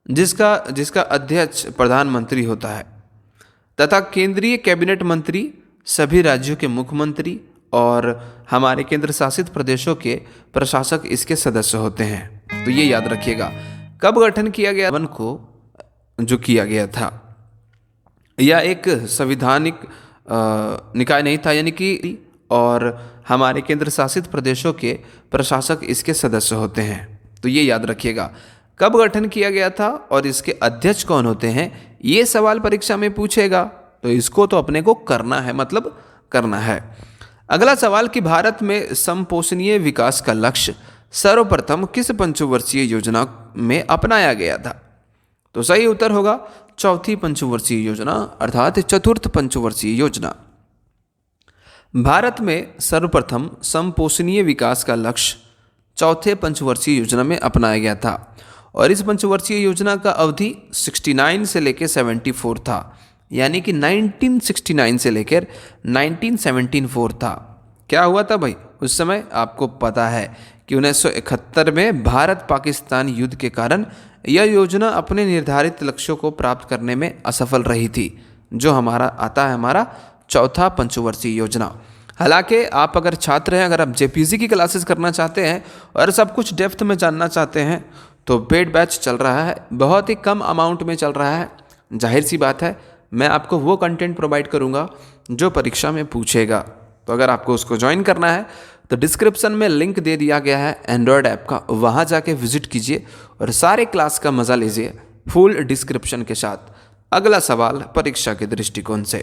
जिसका अध्यक्ष प्रधानमंत्री होता है तथा केंद्रीय कैबिनेट मंत्री, सभी राज्यों के मुख्यमंत्री और हमारे केंद्र शासित प्रदेशों के प्रशासक इसके सदस्य होते हैं। तो ये याद रखिएगा। कब गठन किया गया? वन को जो किया गया था, यह एक संवैधानिक निकाय नहीं था, यानी कि और हमारे केंद्र शासित प्रदेशों के प्रशासक इसके सदस्य होते हैं। तो ये याद रखिएगा कब गठन किया गया था और इसके अध्यक्ष कौन होते हैं। ये सवाल परीक्षा में पूछेगा, तो इसको तो अपने को करना है, मतलब करना है। अगला सवाल कि भारत में समपोषणीय विकास का लक्ष्य सर्वप्रथम किस पंचवर्षीय योजना में अपनाया गया था? तो सही उत्तर होगा चौथी पंचवर्षीय योजना, अर्थात चतुर्थ पंचवर्षीय योजना। भारत में सर्वप्रथम समपोषणीय विकास का लक्ष्य चौथे पंचवर्षीय योजना में अपनाया गया था और इस पंचवर्षीय योजना का अवधि 69 से लेकर 74 था, यानी कि 1969 से लेकर 1974 था। क्या हुआ था भाई उस समय? आपको पता है कि 1971 में भारत पाकिस्तान युद्ध के कारण यह योजना अपने निर्धारित लक्ष्यों को प्राप्त करने में असफल रही थी, जो हमारा चौथा पंचवर्षीय योजना। हालांकि आप अगर छात्र हैं, अगर आप जेपीसी की क्लासेस करना चाहते हैं और सब कुछ डेप्थ में जानना चाहते हैं तो पेड बैच चल रहा है, बहुत ही कम अमाउंट में चल रहा है। जाहिर सी बात है मैं आपको वो कंटेंट प्रोवाइड करूंगा जो परीक्षा में पूछेगा। तो अगर आपको उसको ज्वाइन करना है तो डिस्क्रिप्शन में लिंक दे दिया गया है एंड्रॉयड ऐप का, वहाँ जाके विजिट कीजिए और सारे क्लास का मज़ा लीजिए फुल डिस्क्रिप्शन के साथ। अगला सवाल परीक्षा के दृष्टिकोण से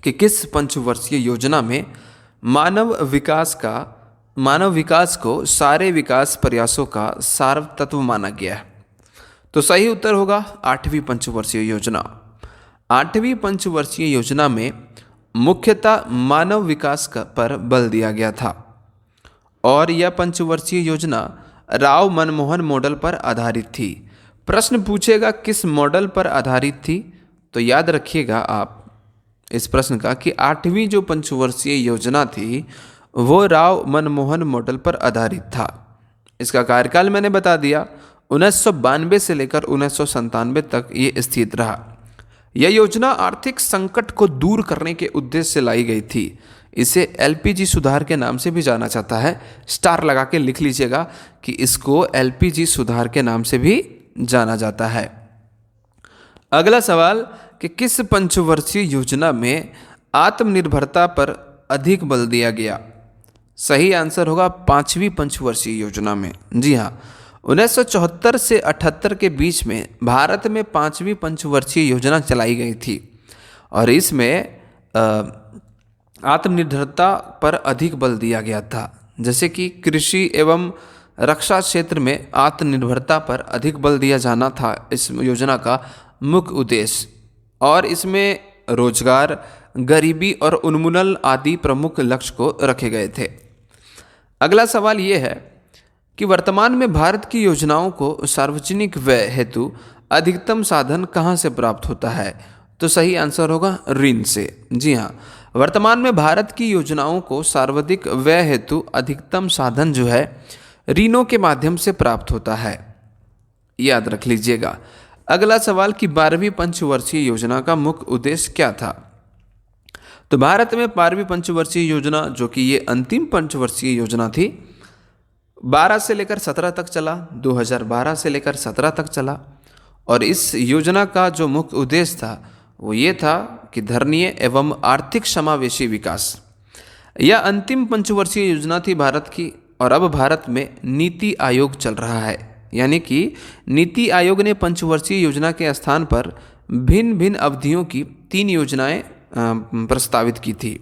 कि किस पंचवर्षीय योजना में मानव विकास को सारे विकास प्रयासों का सार तत्व माना गया है? तो सही उत्तर होगा 8वीं पंचवर्षीय योजना। 8वीं पंचवर्षीय योजना में मुख्यतः मानव विकास पर बल दिया गया था और यह पंचवर्षीय योजना राव मनमोहन मॉडल पर आधारित थी। प्रश्न पूछेगा किस मॉडल पर आधारित थी, तो याद रखिएगा आप इस प्रश्न का कि 8वीं जो पंचवर्षीय योजना थी वो राव मनमोहन मॉडल पर आधारित था। इसका कार्यकाल मैंने बता दिया, 1992 से लेकर 1997 तक ये स्थित रहा। यह योजना आर्थिक संकट को दूर करने के उद्देश्य से लाई गई थी। इसे एलपीजी सुधार के नाम से भी जाना जाता है। स्टार लगा के लिख लीजिएगा कि इसको एलपीजी सुधार के नाम से भी जाना जाता है। अगला सवाल कि किस पंचवर्षीय योजना में आत्मनिर्भरता पर अधिक बल दिया गया? सही आंसर होगा 5वीं पंचवर्षीय योजना में। जी हाँ, 1974 से 78 के बीच में भारत में 5वीं पंचवर्षीय योजना चलाई गई थी और इसमें आत्मनिर्भरता पर अधिक बल दिया गया था। जैसे कि कृषि एवं रक्षा क्षेत्र में आत्मनिर्भरता पर अधिक बल दिया जाना था इस योजना का मुख्य उद्देश्य, और इसमें रोजगार, गरीबी और उन्मूलन आदि प्रमुख लक्ष्य को रखे गए थे। अगला सवाल ये है कि वर्तमान में भारत की योजनाओं को सार्वजनिक व्यय हेतु अधिकतम साधन कहाँ से प्राप्त होता है? तो सही आंसर होगा ऋण से। जी हाँ, वर्तमान में भारत की योजनाओं को सार्वजनिक व्यय हेतु अधिकतम साधन जो है ऋणों के माध्यम से प्राप्त होता है, याद रख लीजिएगा। अगला सवाल कि 12वीं पंचवर्षीय योजना का मुख्य उद्देश्य क्या था? तो भारत में 12वीं पंचवर्षीय योजना, जो कि ये अंतिम पंचवर्षीय योजना थी, 12 से लेकर 17 तक चला, 2012 से लेकर 17 तक चला। और इस योजना का जो मुख्य उद्देश्य था वो ये था कि धर्मीय एवं आर्थिक समावेशी विकास। यह अंतिम पंचवर्षीय योजना थी भारत की, और अब भारत में नीति आयोग चल रहा है, यानी कि नीति आयोग ने पंचवर्षीय योजना के स्थान पर भिन्न भिन्न अवधियों की 3 योजनाएं प्रस्तावित की थी।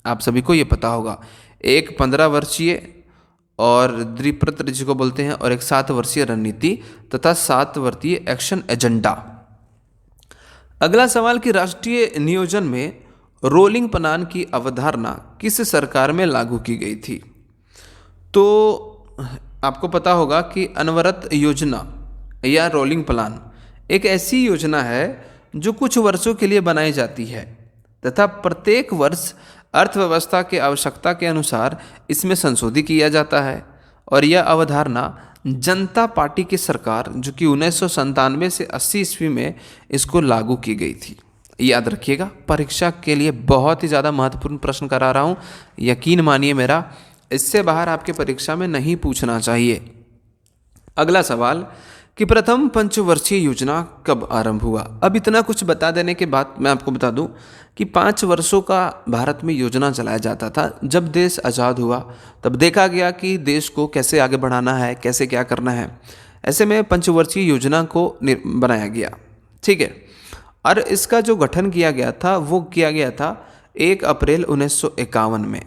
आप सभी को ये पता होगा, एक 15 वर्षीय और द्विपत्र जिसको बोलते हैं, और एक 7 वर्षीय रणनीति तथा 7 वर्षीय एक्शन एजेंडा। अगला सवाल कि राष्ट्रीय नियोजन में रोलिंग प्लान की अवधारणा किस सरकार में लागू की गई थी? तो आपको पता होगा कि अनवरत योजना या रोलिंग प्लान एक ऐसी योजना है जो कुछ वर्षों के लिए बनाई जाती है तथा प्रत्येक वर्ष अर्थव्यवस्था के आवश्यकता के अनुसार इसमें संशोधित किया जाता है। और यह अवधारणा जनता पार्टी की सरकार, जो कि 1997 से 80 ईस्वी में इसको लागू की गई थी। याद रखिएगा, परीक्षा के लिए बहुत ही ज़्यादा महत्वपूर्ण प्रश्न करा रहा हूँ, यकीन मानिए मेरा, इससे बाहर आपके परीक्षा में नहीं पूछना चाहिए। अगला सवाल कि प्रथम पंचवर्षीय योजना कब आरंभ हुआ? अब इतना कुछ बता देने के बाद मैं आपको बता दूं कि 5 वर्षों का भारत में योजना चलाया जाता था। जब देश आज़ाद हुआ तब देखा गया कि देश को कैसे आगे बढ़ाना है, कैसे क्या करना है। ऐसे में पंचवर्षीय योजना को बनाया गया, ठीक है। और इसका जो गठन किया गया था वो किया गया था 1 अप्रैल 1951 में।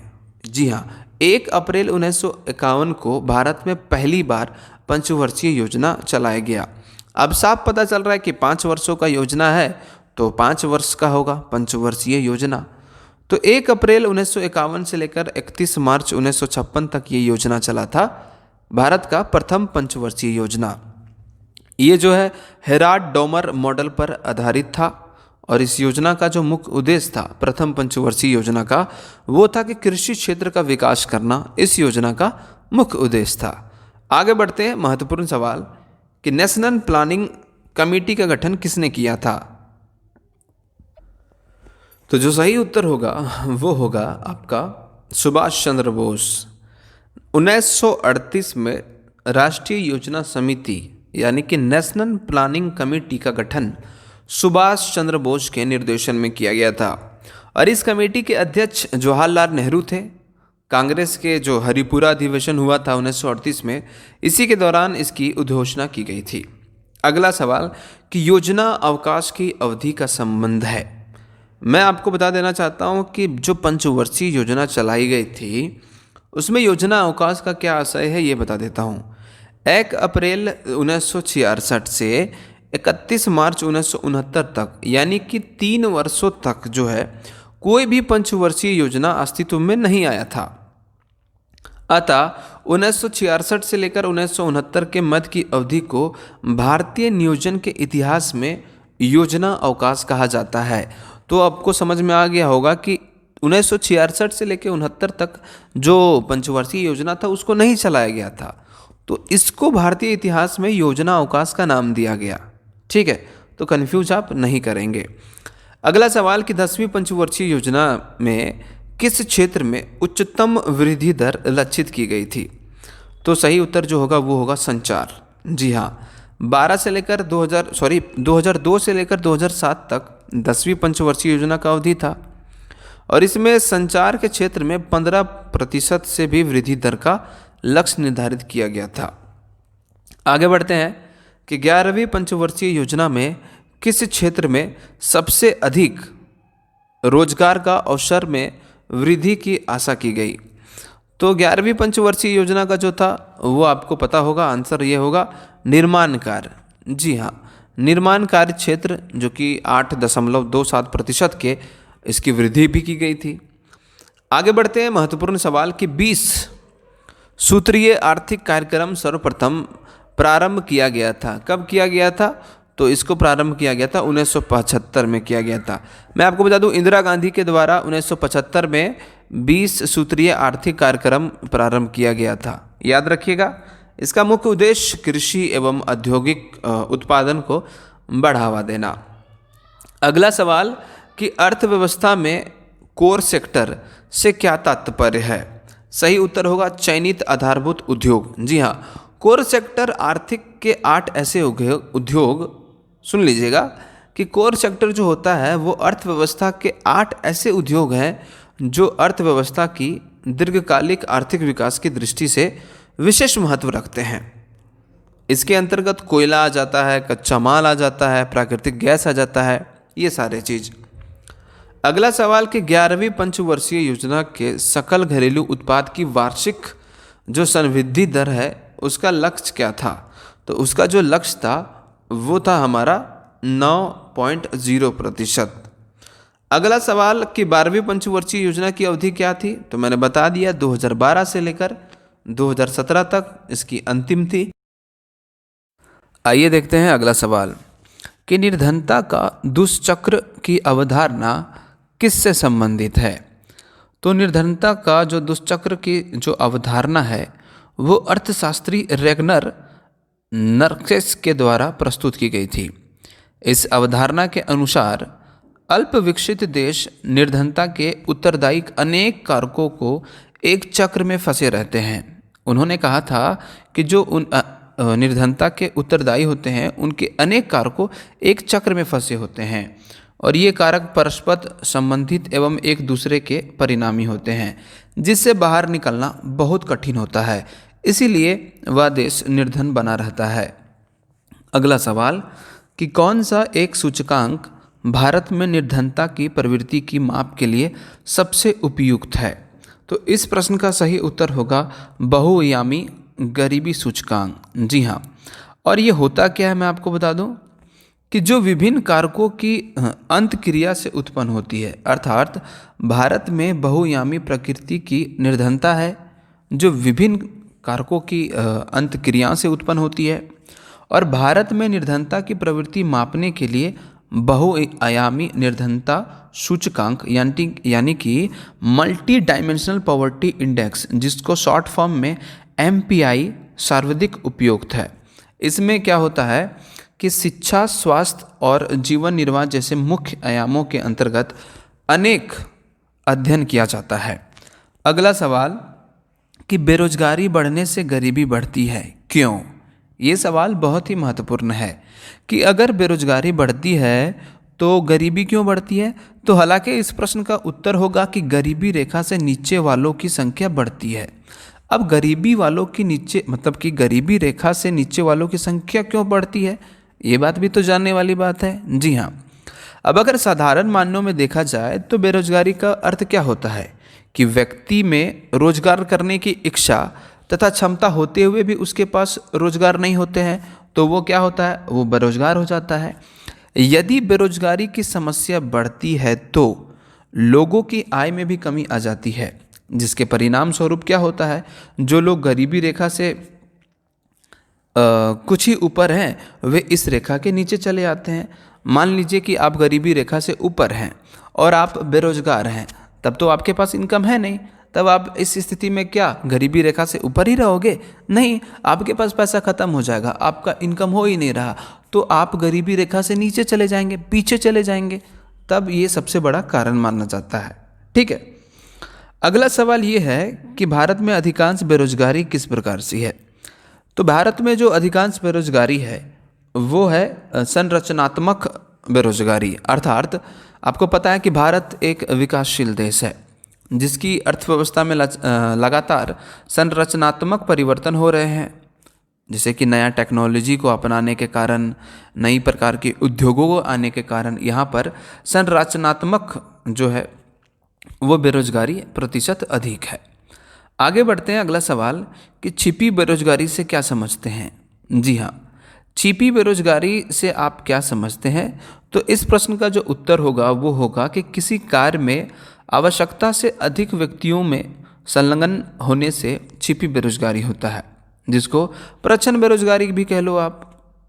जी हाँ, 1 अप्रैल 1951 को भारत में पहली बार पंचवर्षीय योजना चलाया गया। अब साफ पता चल रहा है कि 5 वर्षों का योजना है तो 5 वर्ष का होगा पंचवर्षीय योजना। तो 1 अप्रैल 1951 से लेकर 31 मार्च 1956 तक ये योजना चला था, भारत का प्रथम पंचवर्षीय योजना। ये जो है हेराल्ड डोमर मॉडल पर आधारित था। और इस योजना का जो मुख्य उद्देश्य था प्रथम पंचवर्षीय योजना का, वो था कि कृषि क्षेत्र का विकास करना इस योजना का मुख्य उद्देश्य था। आगे बढ़ते हैं, महत्वपूर्ण सवाल कि नेशनल प्लानिंग कमेटी का गठन किसने किया था? तो जो सही उत्तर होगा वो होगा आपका सुभाष चंद्र बोस। 1938 में राष्ट्रीय योजना समिति यानी कि नेशनल प्लानिंग कमेटी का गठन सुभाष चंद्र बोस के निर्देशन में किया गया था। और इस कमेटी के अध्यक्ष जवाहरलाल नेहरू थे। कांग्रेस के जो हरिपुरा अधिवेशन हुआ था 1938 में, इसी के दौरान इसकी उद्घोषणा की गई थी। अगला सवाल कि योजना अवकाश की अवधि का संबंध है। मैं आपको बता देना चाहता हूं कि जो पंचवर्षीय योजना चलाई गई थी उसमें योजना अवकाश का क्या आशय है ये बता देता हूं। 1 अप्रैल 1966 से 31 मार्च 1969 तक, यानी कि 3 वर्षों तक जो है कोई भी पंचवर्षीय योजना अस्तित्व में नहीं आया था। अतः 1966 से लेकर 1969 के मध्य की अवधि को भारतीय नियोजन के इतिहास में योजना अवकाश कहा जाता है। तो आपको समझ में आ गया होगा कि 1966 से लेकर 69 तक जो पंचवर्षीय योजना था उसको नहीं चलाया गया था, तो इसको भारतीय इतिहास में योजना अवकाश का नाम दिया गया। ठीक है, तो कन्फ्यूज आप नहीं करेंगे। अगला सवाल कि 10वीं पंचवर्षीय योजना में किस क्षेत्र में उच्चतम वृद्धि दर लक्षित की गई थी? तो सही उत्तर जो होगा वो होगा संचार। जी हाँ, 2002 से लेकर 2007 तक 10वीं पंचवर्षीय योजना का अवधि था और इसमें संचार के क्षेत्र में 15% से भी वृद्धि दर का लक्ष्य निर्धारित किया गया था। आगे बढ़ते हैं कि 11वीं पंचवर्षीय योजना में किस क्षेत्र में सबसे अधिक रोजगार का अवसर में वृद्धि की आशा की गई? तो 11वीं पंचवर्षीय योजना का जो था वो आपको पता होगा, आंसर ये होगा निर्माण कार्य। जी हाँ, निर्माण कार्य क्षेत्र जो कि 8.27% के इसकी वृद्धि भी की गई थी। आगे बढ़ते हैं, महत्वपूर्ण सवाल कि 20 सूत्रीय आर्थिक कार्यक्रम सर्वप्रथम प्रारंभ किया गया था। कब किया गया था? तो इसको प्रारंभ किया गया था 1975 में किया गया था। मैं आपको बता दूं, इंदिरा गांधी के द्वारा 1975 में 20 सूत्रीय आर्थिक कार्यक्रम प्रारंभ किया गया था। याद रखिएगा, इसका मुख्य उद्देश्य कृषि एवं औद्योगिक उत्पादन को बढ़ावा देना। अगला सवाल कि अर्थव्यवस्था में कोर सेक्टर से क्या तात्पर्य है? सही उत्तर होगा चयनित आधारभूत उद्योग। जी हाँ, कोर सेक्टर आर्थिक के 8 ऐसे उद्योग, सुन लीजिएगा कि कोर सेक्टर जो होता है वो अर्थव्यवस्था के 8 ऐसे उद्योग हैं जो अर्थव्यवस्था की दीर्घकालिक आर्थिक विकास की दृष्टि से विशेष महत्व रखते हैं। इसके अंतर्गत कोयला आ जाता है, कच्चा माल आ जाता है, प्राकृतिक गैस आ जाता है, ये सारे चीज़। अगला सवाल कि 11वीं पंचवर्षीय योजना के सकल घरेलू उत्पाद की वार्षिक जो संवृद्धि दर है उसका लक्ष्य क्या था? तो उसका जो लक्ष्य था वो था हमारा 9.0%। अगला सवाल कि 12वीं पंचवर्षीय योजना की अवधि क्या थी? तो मैंने बता दिया 2012 से लेकर 2017 तक इसकी अंतिम थी। आइए देखते हैं अगला सवाल कि निर्धनता का दुष्चक्र की अवधारणा किससे संबंधित है? तो निर्धनता का जो दुष्चक्र की जो अवधारणा है वो अर्थशास्त्री रेगनर नर्केस के द्वारा प्रस्तुत की गई थी। इस अवधारणा के अनुसार अल्प विकसित देश निर्धनता के उत्तरदायी अनेक कारकों को एक चक्र में फंसे रहते हैं। उन्होंने कहा था कि जो निर्धनता के उत्तरदायी होते हैं उनके अनेक कारकों एक चक्र में फंसे होते हैं और ये कारक परस्पर संबंधित एवं एक दूसरे के परिणामी होते हैं, जिससे बाहर निकलना बहुत कठिन होता है। इसीलिए वह देश निर्धन बना रहता है। अगला सवाल कि कौन सा एक सूचकांक भारत में निर्धनता की प्रवृत्ति की माप के लिए सबसे उपयुक्त है? तो इस प्रश्न का सही उत्तर होगा बहुआयामी गरीबी सूचकांक। जी हाँ, और ये होता क्या है मैं आपको बता दूं कि जो विभिन्न कारकों की अंत क्रिया से उत्पन्न होती है, अर्थात भारत में बहुआयामी प्रकृति की निर्धनता है जो विभिन्न कारकों की अंत क्रिया से उत्पन्न होती है, और भारत में निर्धनता की प्रवृत्ति मापने के लिए बहुआयामी निर्धनता सूचकांक यानी कि मल्टी डायमेंशनल पॉवर्टी इंडेक्स, जिसको शॉर्ट फॉर्म में MPI सर्वाधिक उपयुक्त है। इसमें क्या होता है कि शिक्षा, स्वास्थ्य और जीवन निर्वाह जैसे मुख्य आयामों के अंतर्गत अनेक अध्ययन किया जाता है। अगला सवाल कि बेरोजगारी बढ़ने से गरीबी बढ़ती है, क्यों? ये सवाल बहुत ही महत्वपूर्ण है कि अगर बेरोजगारी बढ़ती है तो गरीबी क्यों बढ़ती है? तो हालांकि इस प्रश्न का उत्तर होगा कि गरीबी रेखा से नीचे वालों की संख्या बढ़ती है। अब गरीबी वालों की नीचे मतलब कि गरीबी रेखा से नीचे वालों की संख्या क्यों बढ़ती है, ये बात भी तो जानने वाली बात है। जी हाँ, अब अगर साधारण मानों में देखा जाए तो बेरोजगारी का अर्थ क्या होता है कि व्यक्ति में रोजगार करने की इच्छा तथा क्षमता होते हुए भी उसके पास रोजगार नहीं होते हैं, तो वो क्या होता है, वो बेरोजगार हो जाता है। यदि बेरोजगारी की समस्या बढ़ती है तो लोगों की आय में भी कमी आ जाती है, जिसके परिणाम स्वरूप क्या होता है, जो लोग गरीबी रेखा से कुछ ही ऊपर हैं वे इस रेखा के नीचे चले आते हैं। मान लीजिए कि आप गरीबी रेखा से ऊपर हैं और आप बेरोजगार हैं, तब तो आपके पास इनकम है नहीं, तब आप इस स्थिति में क्या गरीबी रेखा से ऊपर ही रहोगे? नहीं, आपके पास पैसा खत्म हो जाएगा, आपका इनकम हो ही नहीं रहा, तो आप गरीबी रेखा से नीचे चले जाएंगे, पीछे चले जाएंगे। तब ये सबसे बड़ा कारण माना जाता है। ठीक है, अगला सवाल ये है कि भारत में अधिकांश बेरोजगारी किस प्रकार से है? तो भारत में जो अधिकांश बेरोजगारी है वो है संरचनात्मक बेरोजगारी, अर्थात आपको पता है कि भारत एक विकासशील देश है जिसकी अर्थव्यवस्था में लगातार संरचनात्मक परिवर्तन हो रहे हैं, जैसे कि नया टेक्नोलॉजी को अपनाने के कारण, नई प्रकार के उद्योगों को आने के कारण यहाँ पर संरचनात्मक जो है वो बेरोजगारी प्रतिशत अधिक है। आगे बढ़ते हैं, अगला सवाल कि छिपी बेरोजगारी से क्या समझते हैं? जी हाँ, छिपी बेरोजगारी से आप क्या समझते हैं? तो इस प्रश्न का जो उत्तर होगा वो होगा कि किसी कार्य में आवश्यकता से अधिक व्यक्तियों में संलग्न होने से छिपी बेरोजगारी होता है, जिसको प्रच्छन्न बेरोजगारी भी कह लो आप।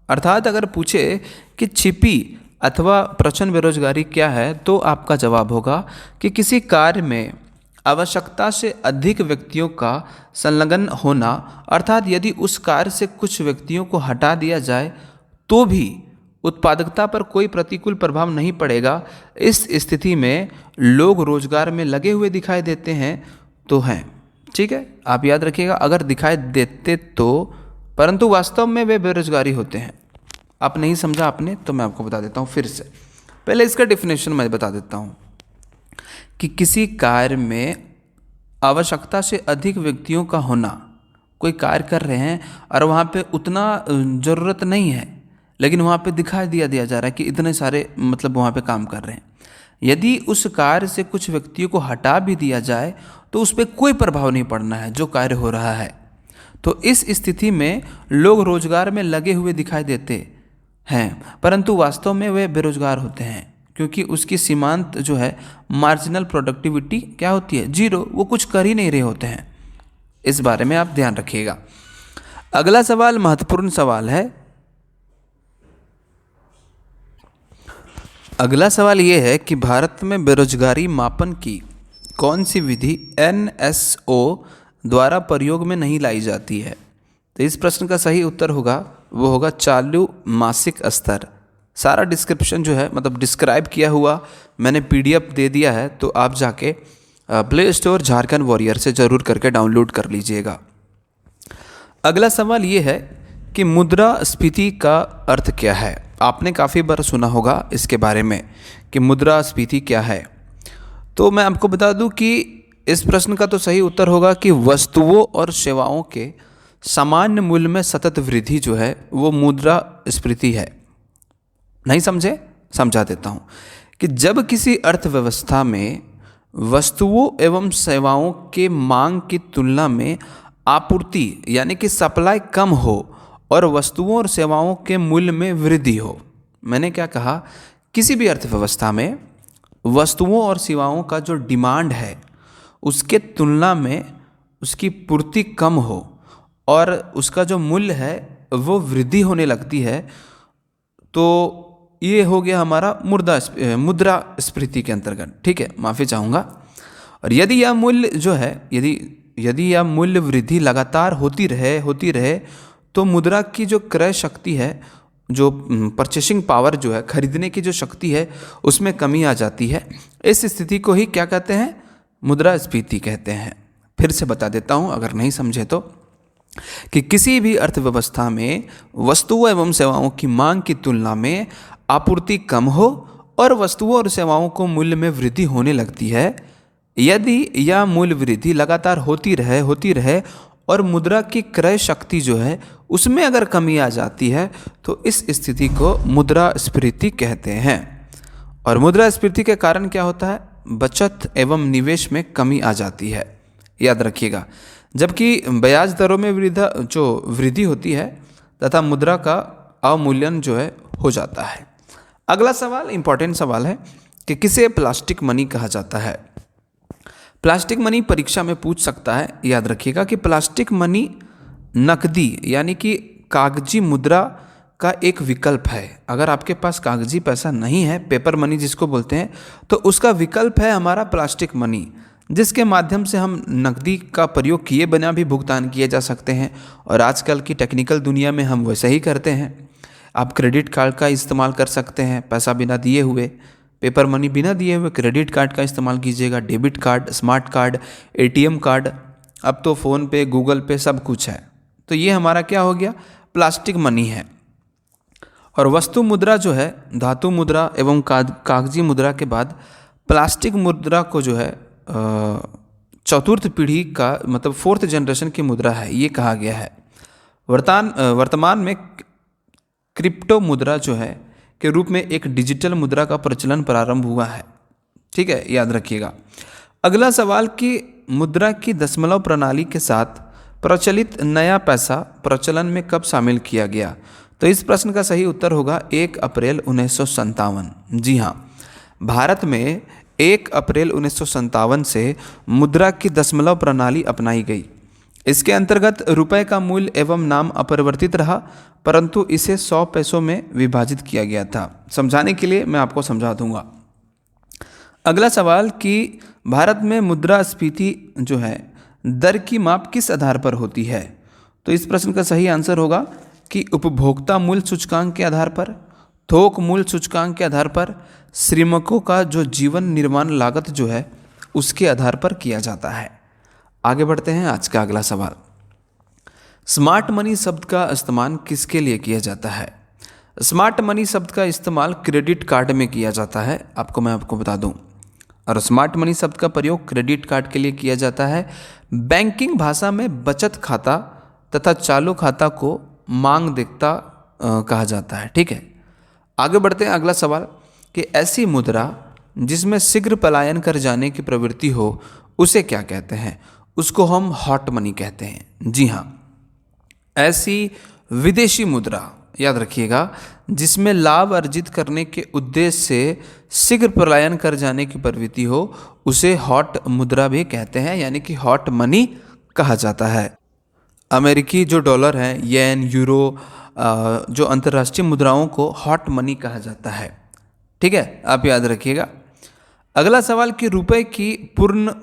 अर्थात अगर पूछे कि छिपी अथवा प्रच्छन्न बेरोजगारी क्या है, तो आपका जवाब होगा कि किसी कार्य में आवश्यकता से अधिक व्यक्तियों का संलग्न होना, अर्थात यदि उस कार्य से कुछ व्यक्तियों को हटा दिया जाए तो भी उत्पादकता पर कोई प्रतिकूल प्रभाव नहीं पड़ेगा। इस स्थिति में लोग रोजगार में लगे हुए दिखाई देते हैं तो हैं। ठीक है, आप याद रखिएगा, अगर दिखाई देते तो, परंतु वास्तव में वे बेरोजगारी होते हैं। आप नहीं समझा आपने, तो मैं आपको बता देता हूँ फिर से। पहले इसका डेफिनेशन मैं बता देता हूँ कि किसी कार्य में आवश्यकता से अधिक व्यक्तियों का होना, कोई कार्य कर रहे हैं और वहाँ पे उतना ज़रूरत नहीं है, लेकिन वहाँ पे दिखाई दिया जा रहा है कि इतने सारे मतलब वहाँ पे काम कर रहे हैं। यदि उस कार्य से कुछ व्यक्तियों को हटा भी दिया जाए तो उस पर कोई प्रभाव नहीं पड़ना है जो कार्य हो रहा है। तो इस स्थिति में लोग रोजगार में लगे हुए दिखाई देते हैं, परंतु वास्तव में वे बेरोजगार होते हैं, क्योंकि उसकी सीमांत जो है मार्जिनल प्रोडक्टिविटी क्या होती है? जीरो, वो कुछ कर ही नहीं रहे होते हैं। इस बारे में आप ध्यान रखिएगा। अगला सवाल महत्वपूर्ण सवाल है। अगला सवाल ये है कि भारत में बेरोजगारी मापन की कौन सी विधि NSO द्वारा प्रयोग में नहीं लाई जाती है? तो इस प्रश्न का सही उत्तर होगा वो होगा चालू मासिक स्तर। सारा डिस्क्रिप्शन जो है मतलब डिस्क्राइब किया हुआ मैंने PDF दे दिया है, तो आप जाके प्ले स्टोर झारखंड वॉरियर से ज़रूर करके डाउनलोड कर लीजिएगा। अगला सवाल ये है कि मुद्रास्फीति का अर्थ क्या है? आपने काफ़ी बार सुना होगा इसके बारे में कि मुद्रास्फीति क्या है। तो मैं आपको बता दूं कि इस प्रश्न का तो सही उत्तर होगा कि वस्तुओं और सेवाओं के सामान्य मूल्य में सतत वृद्धि जो है वो मुद्रास्फीति है। नहीं समझे? समझा देता हूँ कि जब किसी अर्थव्यवस्था में वस्तुओं एवं सेवाओं के मांग की तुलना में आपूर्ति यानी कि सप्लाई कम हो और वस्तुओं और सेवाओं के मूल्य में वृद्धि हो। मैंने क्या कहा? किसी भी अर्थव्यवस्था में वस्तुओं और सेवाओं का जो डिमांड है उसके तुलना में उसकी पूर्ति कम हो और उसका जो मूल्य है वो वृद्धि होने लगती है, तो ये हो गया हमारा मुद्रास्फीति के अंतर्गत। ठीक है, माफ़ी चाहूँगा। और यदि यह मूल्य जो है यदि यह मूल्य वृद्धि लगातार होती रहे तो मुद्रा की जो क्रय शक्ति है, जो परचेसिंग पावर जो है, खरीदने की जो शक्ति है, उसमें कमी आ जाती है। इस स्थिति को ही क्या कहते हैं? मुद्रास्फीति कहते हैं। फिर से बता देता हूँ अगर नहीं समझे तो, कि किसी भी अर्थव्यवस्था में वस्तुओं एवं सेवाओं की मांग की तुलना में आपूर्ति कम हो और वस्तुओं और सेवाओं को मूल्य में वृद्धि होने लगती है। यदि यह मूल्य वृद्धि लगातार होती रहे और मुद्रा की क्रय शक्ति जो है उसमें अगर कमी आ जाती है तो इस स्थिति को मुद्रास्फीति कहते हैं। और मुद्रास्फीति के कारण क्या होता है? बचत एवं निवेश में कमी आ जाती है, याद रखिएगा। जबकि ब्याज दरों में वृद्धि होती है तथा मुद्रा का अवमूल्यन जो है हो जाता है। अगला सवाल इंपॉर्टेंट सवाल है कि किसे प्लास्टिक मनी कहा जाता है। प्लास्टिक मनी परीक्षा में पूछ सकता है। याद रखिएगा कि प्लास्टिक मनी नकदी यानी कि कागजी मुद्रा का एक विकल्प है। अगर आपके पास कागजी पैसा नहीं है, पेपर मनी जिसको बोलते हैं, तो उसका विकल्प है हमारा प्लास्टिक मनी, जिसके माध्यम से हम नकदी का प्रयोग किए बिना भी भुगतान किए जा सकते हैं। और आजकल की टेक्निकल दुनिया में हम वैसे ही करते हैं। आप क्रेडिट कार्ड का इस्तेमाल कर सकते हैं पैसा बिना दिए हुए, पेपर मनी बिना दिए हुए क्रेडिट कार्ड का इस्तेमाल कीजिएगा, debit card, smart card, ATM card, अब तो फ़ोन पे, गूगल पे सब कुछ है। तो ये हमारा क्या हो गया, प्लास्टिक मनी है। और वस्तु मुद्रा जो है, धातु मुद्रा एवं कागजी मुद्रा के बाद प्लास्टिक मुद्रा को जो है चतुर्थ पीढ़ी का मतलब 4th जनरेशन की मुद्रा है, ये कहा गया है। वर्तमान में क्रिप्टो मुद्रा जो है के रूप में एक डिजिटल मुद्रा का प्रचलन प्रारंभ हुआ है। ठीक है, याद रखिएगा। अगला सवाल कि मुद्रा की दशमलव प्रणाली के साथ प्रचलित नया पैसा प्रचलन में कब शामिल किया गया। तो इस प्रश्न का सही उत्तर होगा 1 अप्रैल 1957। जी हाँ, भारत में 1 अप्रैल 1957 से मुद्रा की दशमलव प्रणाली अपनाई गई। इसके अंतर्गत रुपए का मूल्य एवं नाम अपरिवर्तित रहा, परंतु इसे 100 पैसों में विभाजित किया गया था। समझाने के लिए मैं आपको समझा दूंगा। अगला सवाल कि भारत में मुद्रास्फीति जो है दर की माप किस आधार पर होती है। तो इस प्रश्न का सही आंसर होगा कि उपभोक्ता मूल्य सूचकांक के आधार पर, थोक मूल्य सूचकांक के आधार पर, श्रमिकों का जो जीवन निर्माण लागत जो है उसके आधार पर किया जाता है। आगे बढ़ते हैं। आज का अगला सवाल, स्मार्ट मनी शब्द का इस्तेमाल किसके लिए किया जाता है। स्मार्ट मनी शब्द का इस्तेमाल क्रेडिट कार्ड में किया जाता है, मैं आपको बता दूं। और स्मार्ट मनी शब्द का प्रयोग क्रेडिट कार्ड के लिए किया जाता है। बैंकिंग भाषा में बचत खाता तथा चालू खाता को मांग देखता कहा जाता है। ठीक है, आगे बढ़ते हैं। अगला सवाल कि ऐसी मुद्रा जिसमें शीघ्र पलायन कर जाने की प्रवृत्ति हो उसे क्या कहते हैं। उसको हम हॉट मनी कहते हैं। जी हाँ, ऐसी विदेशी मुद्रा, याद रखिएगा, जिसमें लाभ अर्जित करने के उद्देश्य से शीघ्र पलायन कर जाने की प्रवृत्ति हो उसे हॉट मुद्रा भी कहते हैं, यानी कि हॉट मनी कहा जाता है। अमेरिकी जो डॉलर है, येन, यूरो, जो अंतर्राष्ट्रीय मुद्राओं को हॉट मनी कहा जाता है। ठीक है, आप याद रखिएगा। अगला सवाल कि रुपए की पूर्ण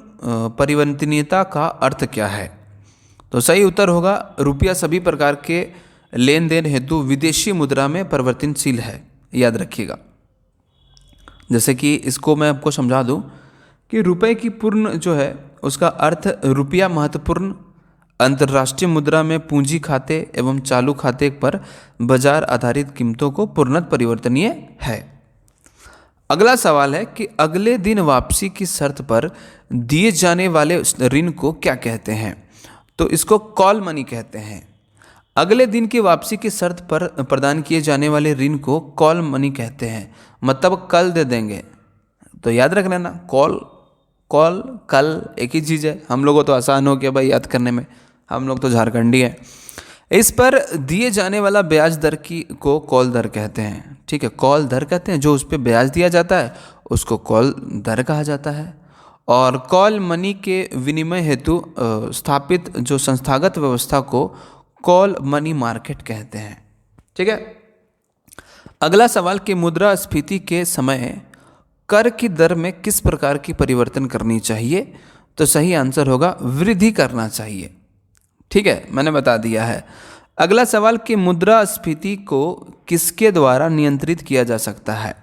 परिवर्तनीयता का अर्थ क्या है। तो सही उत्तर होगा रुपया सभी प्रकार के लेन देन हेतु विदेशी मुद्रा में परिवर्तनशील है। याद रखिएगा। जैसे कि इसको मैं आपको समझा दूं कि रुपए की पूर्ण जो है उसका अर्थ रुपया महत्वपूर्ण अंतर्राष्ट्रीय मुद्रा में पूंजी खाते एवं चालू खाते पर बाजार आधारित कीमतों को पूर्णतः परिवर्तनीय है। अगला सवाल है कि अगले दिन वापसी की शर्त पर दिए जाने वाले ऋण को क्या कहते हैं। तो इसको कॉल मनी कहते हैं। अगले दिन की वापसी की शर्त पर प्रदान किए जाने वाले ऋण को कॉल मनी कहते हैं, मतलब कल दे देंगे। तो याद रख लेना, कॉल कल एक ही चीज़ है। हम लोगों तो आसान हो गया भाई याद करने में, हम लोग तो झारखंडी हैं। इस पर दिए जाने वाला ब्याज दर को कॉल दर कहते हैं। ठीक है, कॉल दर कहते हैं, जो उस पर ब्याज दिया जाता है उसको कॉल दर कहा जाता है। और कॉल मनी के विनिमय हेतु स्थापित जो संस्थागत व्यवस्था को कॉल मनी मार्केट कहते हैं। ठीक है, अगला सवाल कि मुद्रास्फीति के समय कर की दर में किस प्रकार की परिवर्तन करनी चाहिए। तो सही आंसर होगा वृद्धि करना चाहिए। ठीक है, मैंने बता दिया है। अगला सवाल कि मुद्रास्फीति को किसके द्वारा नियंत्रित किया जा सकता है।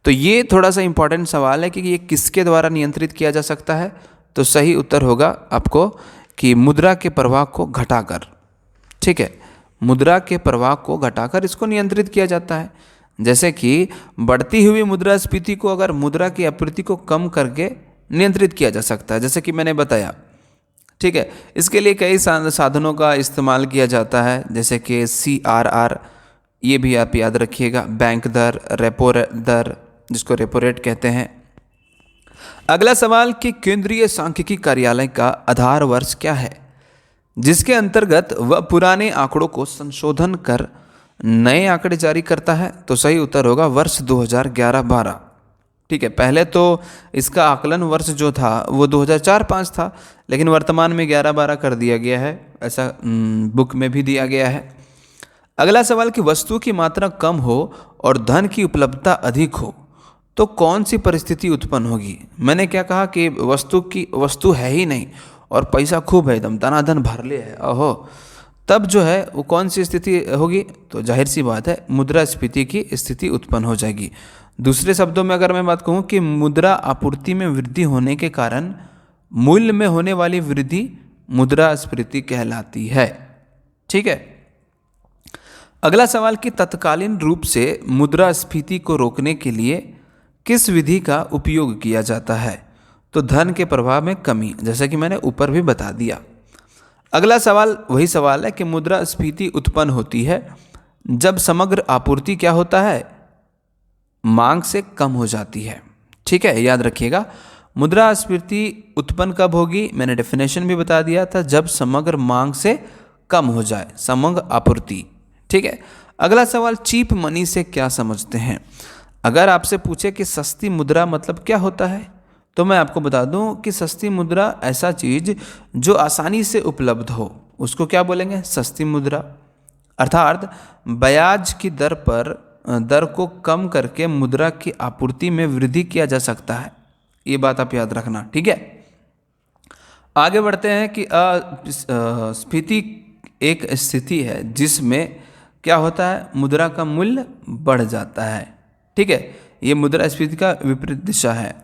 तो ये थोड़ा सा इंपॉर्टेंट सवाल है कि ये किसके द्वारा नियंत्रित किया जा सकता है। तो सही उत्तर होगा आपको कि मुद्रा के प्रवाह को घटाकर। ठीक है, मुद्रा के प्रवाह को घटाकर इसको नियंत्रित किया जाता है। जैसे कि बढ़ती हुई मुद्रास्फीति को अगर मुद्रा की आपूर्ति को कम करके नियंत्रित किया जा सकता है, जैसे कि मैंने बताया। ठीक है, इसके लिए कई साधनों का इस्तेमाल किया जाता है, जैसे कि CRR, ये भी आप याद रखिएगा, बैंक दर, रेपो दर, जिसको रेपो रेट कहते हैं। अगला सवाल कि केंद्रीय सांख्यिकी कार्यालय का आधार वर्ष क्या है, जिसके अंतर्गत वह पुराने आंकड़ों को संशोधन कर नए आंकड़े जारी करता है। तो सही उत्तर होगा वर्ष 2011-12। ठीक है, पहले तो इसका आकलन वर्ष जो था वो 2004-5 था, लेकिन वर्तमान में 11-12 कर दिया गया है, ऐसा बुक में भी दिया गया है। अगला सवाल कि वस्तु की मात्रा कम हो और धन की उपलब्धता अधिक हो तो कौन सी परिस्थिति उत्पन्न होगी। मैंने क्या कहा कि वस्तु है ही नहीं और पैसा खूब है, एकदम धनाधन भर ले है, ओहो, तब जो है वो कौन सी स्थिति होगी, तो जाहिर सी बात है मुद्रास्फीति की स्थिति उत्पन्न हो जाएगी। दूसरे शब्दों में अगर मैं बात कहूँ कि मुद्रा आपूर्ति में वृद्धि होने के कारण मूल्य में होने वाली वृद्धि मुद्रास्फीति कहलाती है। ठीक है, अगला सवाल कि तत्कालीन रूप से मुद्रास्फीति को रोकने के लिए किस विधि का उपयोग किया जाता है, तो धन के प्रभाव में कमी, जैसा कि मैंने ऊपर भी बता दिया। अगला सवाल वही सवाल है कि मुद्रास्फीति उत्पन्न होती है जब समग्र आपूर्ति क्या होता है, मांग से कम हो जाती है। ठीक है, याद रखिएगा, मुद्रास्फीति उत्पन्न कब होगी, मैंने डेफिनेशन भी बता दिया था, जब समग्र मांग से कम हो जाए, समग्र आपूर्ति। ठीक है, अगला सवाल चीप मनी से क्या समझते हैं। अगर आपसे पूछे कि सस्ती मुद्रा मतलब क्या होता है, तो मैं आपको बता दूं कि सस्ती मुद्रा ऐसा चीज जो आसानी से उपलब्ध हो, उसको क्या बोलेंगे, सस्ती मुद्रा। अर्थात ब्याज की दर को कम करके मुद्रा की आपूर्ति में वृद्धि किया जा सकता है, ये बात आप याद रखना। ठीक है, आगे बढ़ते हैं कि स्फीति एक स्थिति है जिसमें क्या होता है, मुद्रा का मूल्य बढ़ जाता है। ठीक है, ये मुद्रास्फीति का विपरीत दिशा है।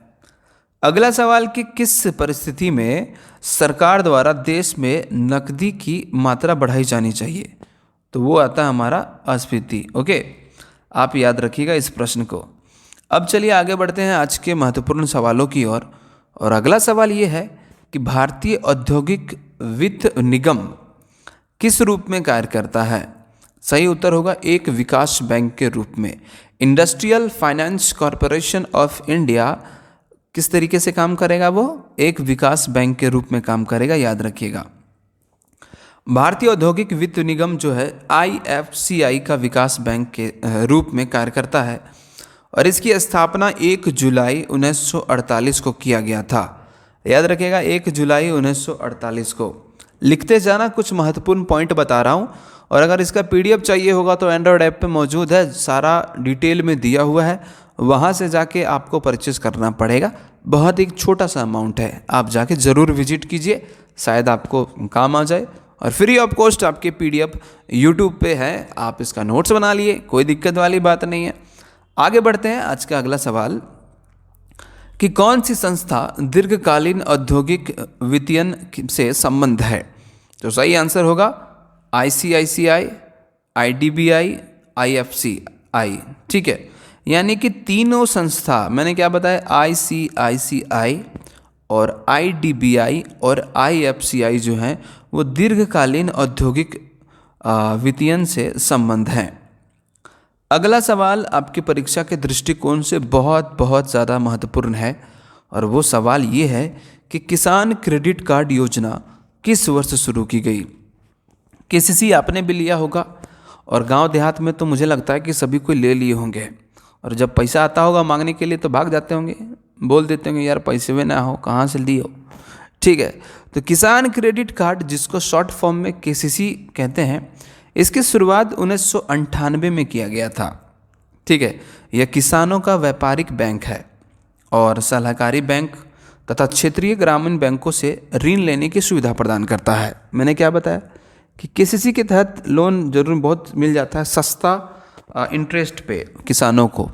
अगला सवाल कि किस परिस्थिति में सरकार द्वारा देश में नकदी की मात्रा बढ़ाई जानी चाहिए, तो वो आता है हमारा अस्फीति। ओके, आप याद रखिएगा इस प्रश्न को। अब चलिए आगे बढ़ते हैं आज के महत्वपूर्ण सवालों की ओर। और अगला सवाल ये है कि भारतीय औद्योगिक वित्त निगम किस रूप में कार्य करता है। सही उत्तर होगा एक विकास बैंक के रूप में। Industrial finance corporation of India किस तरीके से काम करेगा, वो एक विकास बैंक के रूप में काम करेगा, याद रखिएगा। भारतीय औद्योगिक वित्त निगम जो है IFCI का विकास बैंक के रूप में कार्य करता है और इसकी स्थापना 1 जुलाई 1948 को किया गया था। याद रखिएगा 1 जुलाई 1948 को। लिखते जाना, कुछ महत्वपूर्ण पॉइंट बता रहा हूँ, और अगर इसका PDF चाहिए होगा तो एंड्रॉयड ऐप पे मौजूद है, सारा डिटेल में दिया हुआ है, वहाँ से जाके आपको परचेस करना पड़ेगा। बहुत एक छोटा सा अमाउंट है, आप जाके ज़रूर विजिट कीजिए, शायद आपको काम आ जाए। और फ्री ऑफ कॉस्ट आपके PDF YouTube पे है, आप इसका नोट्स बना लिए, कोई दिक्कत वाली बात नहीं है। आगे बढ़ते हैं आज का अगला सवाल कि कौन सी संस्था दीर्घकालीन औद्योगिक वित्तीयन से संबंध है, तो सही आंसर होगा ICICI, IDBI, IFCI। ठीक है, यानी कि तीनों संस्था, मैंने क्या बताया, ICICI और IDBI और IFCI जो हैं वो दीर्घकालीन औद्योगिक वित्तीयन से संबंध हैं। अगला सवाल आपकी परीक्षा के दृष्टिकोण से बहुत बहुत ज़्यादा महत्वपूर्ण है, और वो सवाल ये है कि किसान क्रेडिट कार्ड योजना किस वर्ष शुरू की गई। KCC आपने भी लिया होगा, और गांव देहात में तो मुझे लगता है कि सभी कोई ले लिए होंगे, और जब पैसा आता होगा मांगने के लिए तो भाग जाते होंगे, बोल देते होंगे यार पैसे में ना हो, कहाँ से लिए हो। ठीक है, तो किसान क्रेडिट कार्ड जिसको शॉर्ट फॉर्म में KCC कहते हैं, इसकी शुरुआत 1998 में किया गया था। ठीक है, यह किसानों का व्यापारिक बैंक है और सहकारी बैंक तथा क्षेत्रीय ग्रामीण बैंकों से ऋण लेने की सुविधा प्रदान करता है। मैंने क्या बताया कि KCC के तहत लोन जरूर बहुत मिल जाता है, सस्ता इंटरेस्ट पे किसानों को।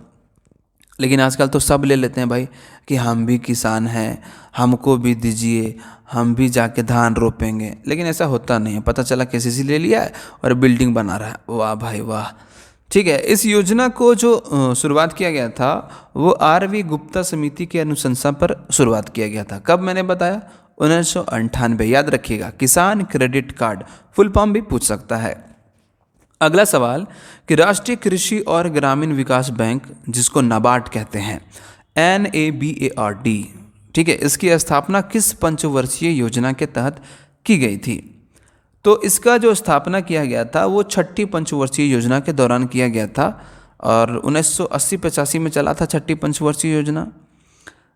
लेकिन आजकल तो सब ले लेते हैं भाई कि हम भी किसान हैं, हमको भी दीजिए, हम भी जाके धान रोपेंगे, लेकिन ऐसा होता नहीं है। पता चला KCC ले लिया है और बिल्डिंग बना रहा है, वाह भाई वाह। ठीक है, इस योजना को जो शुरुआत किया गया था वो RV गुप्ता समिति की अनुशंसा पर शुरुआत किया गया था। कब मैंने बताया, 1998। याद रखिएगा, किसान क्रेडिट कार्ड फुल फॉर्म भी पूछ सकता है। अगला सवाल कि राष्ट्रीय कृषि और ग्रामीण विकास बैंक जिसको नाबार्ड कहते हैं, NABARD, ठीक है, इसकी स्थापना किस पंचवर्षीय योजना के तहत की गई थी। तो इसका जो स्थापना किया गया था वो 6ठी पंचवर्षीय योजना के दौरान किया गया था, और 1980-85 में चला था छठी पंचवर्षीय योजना,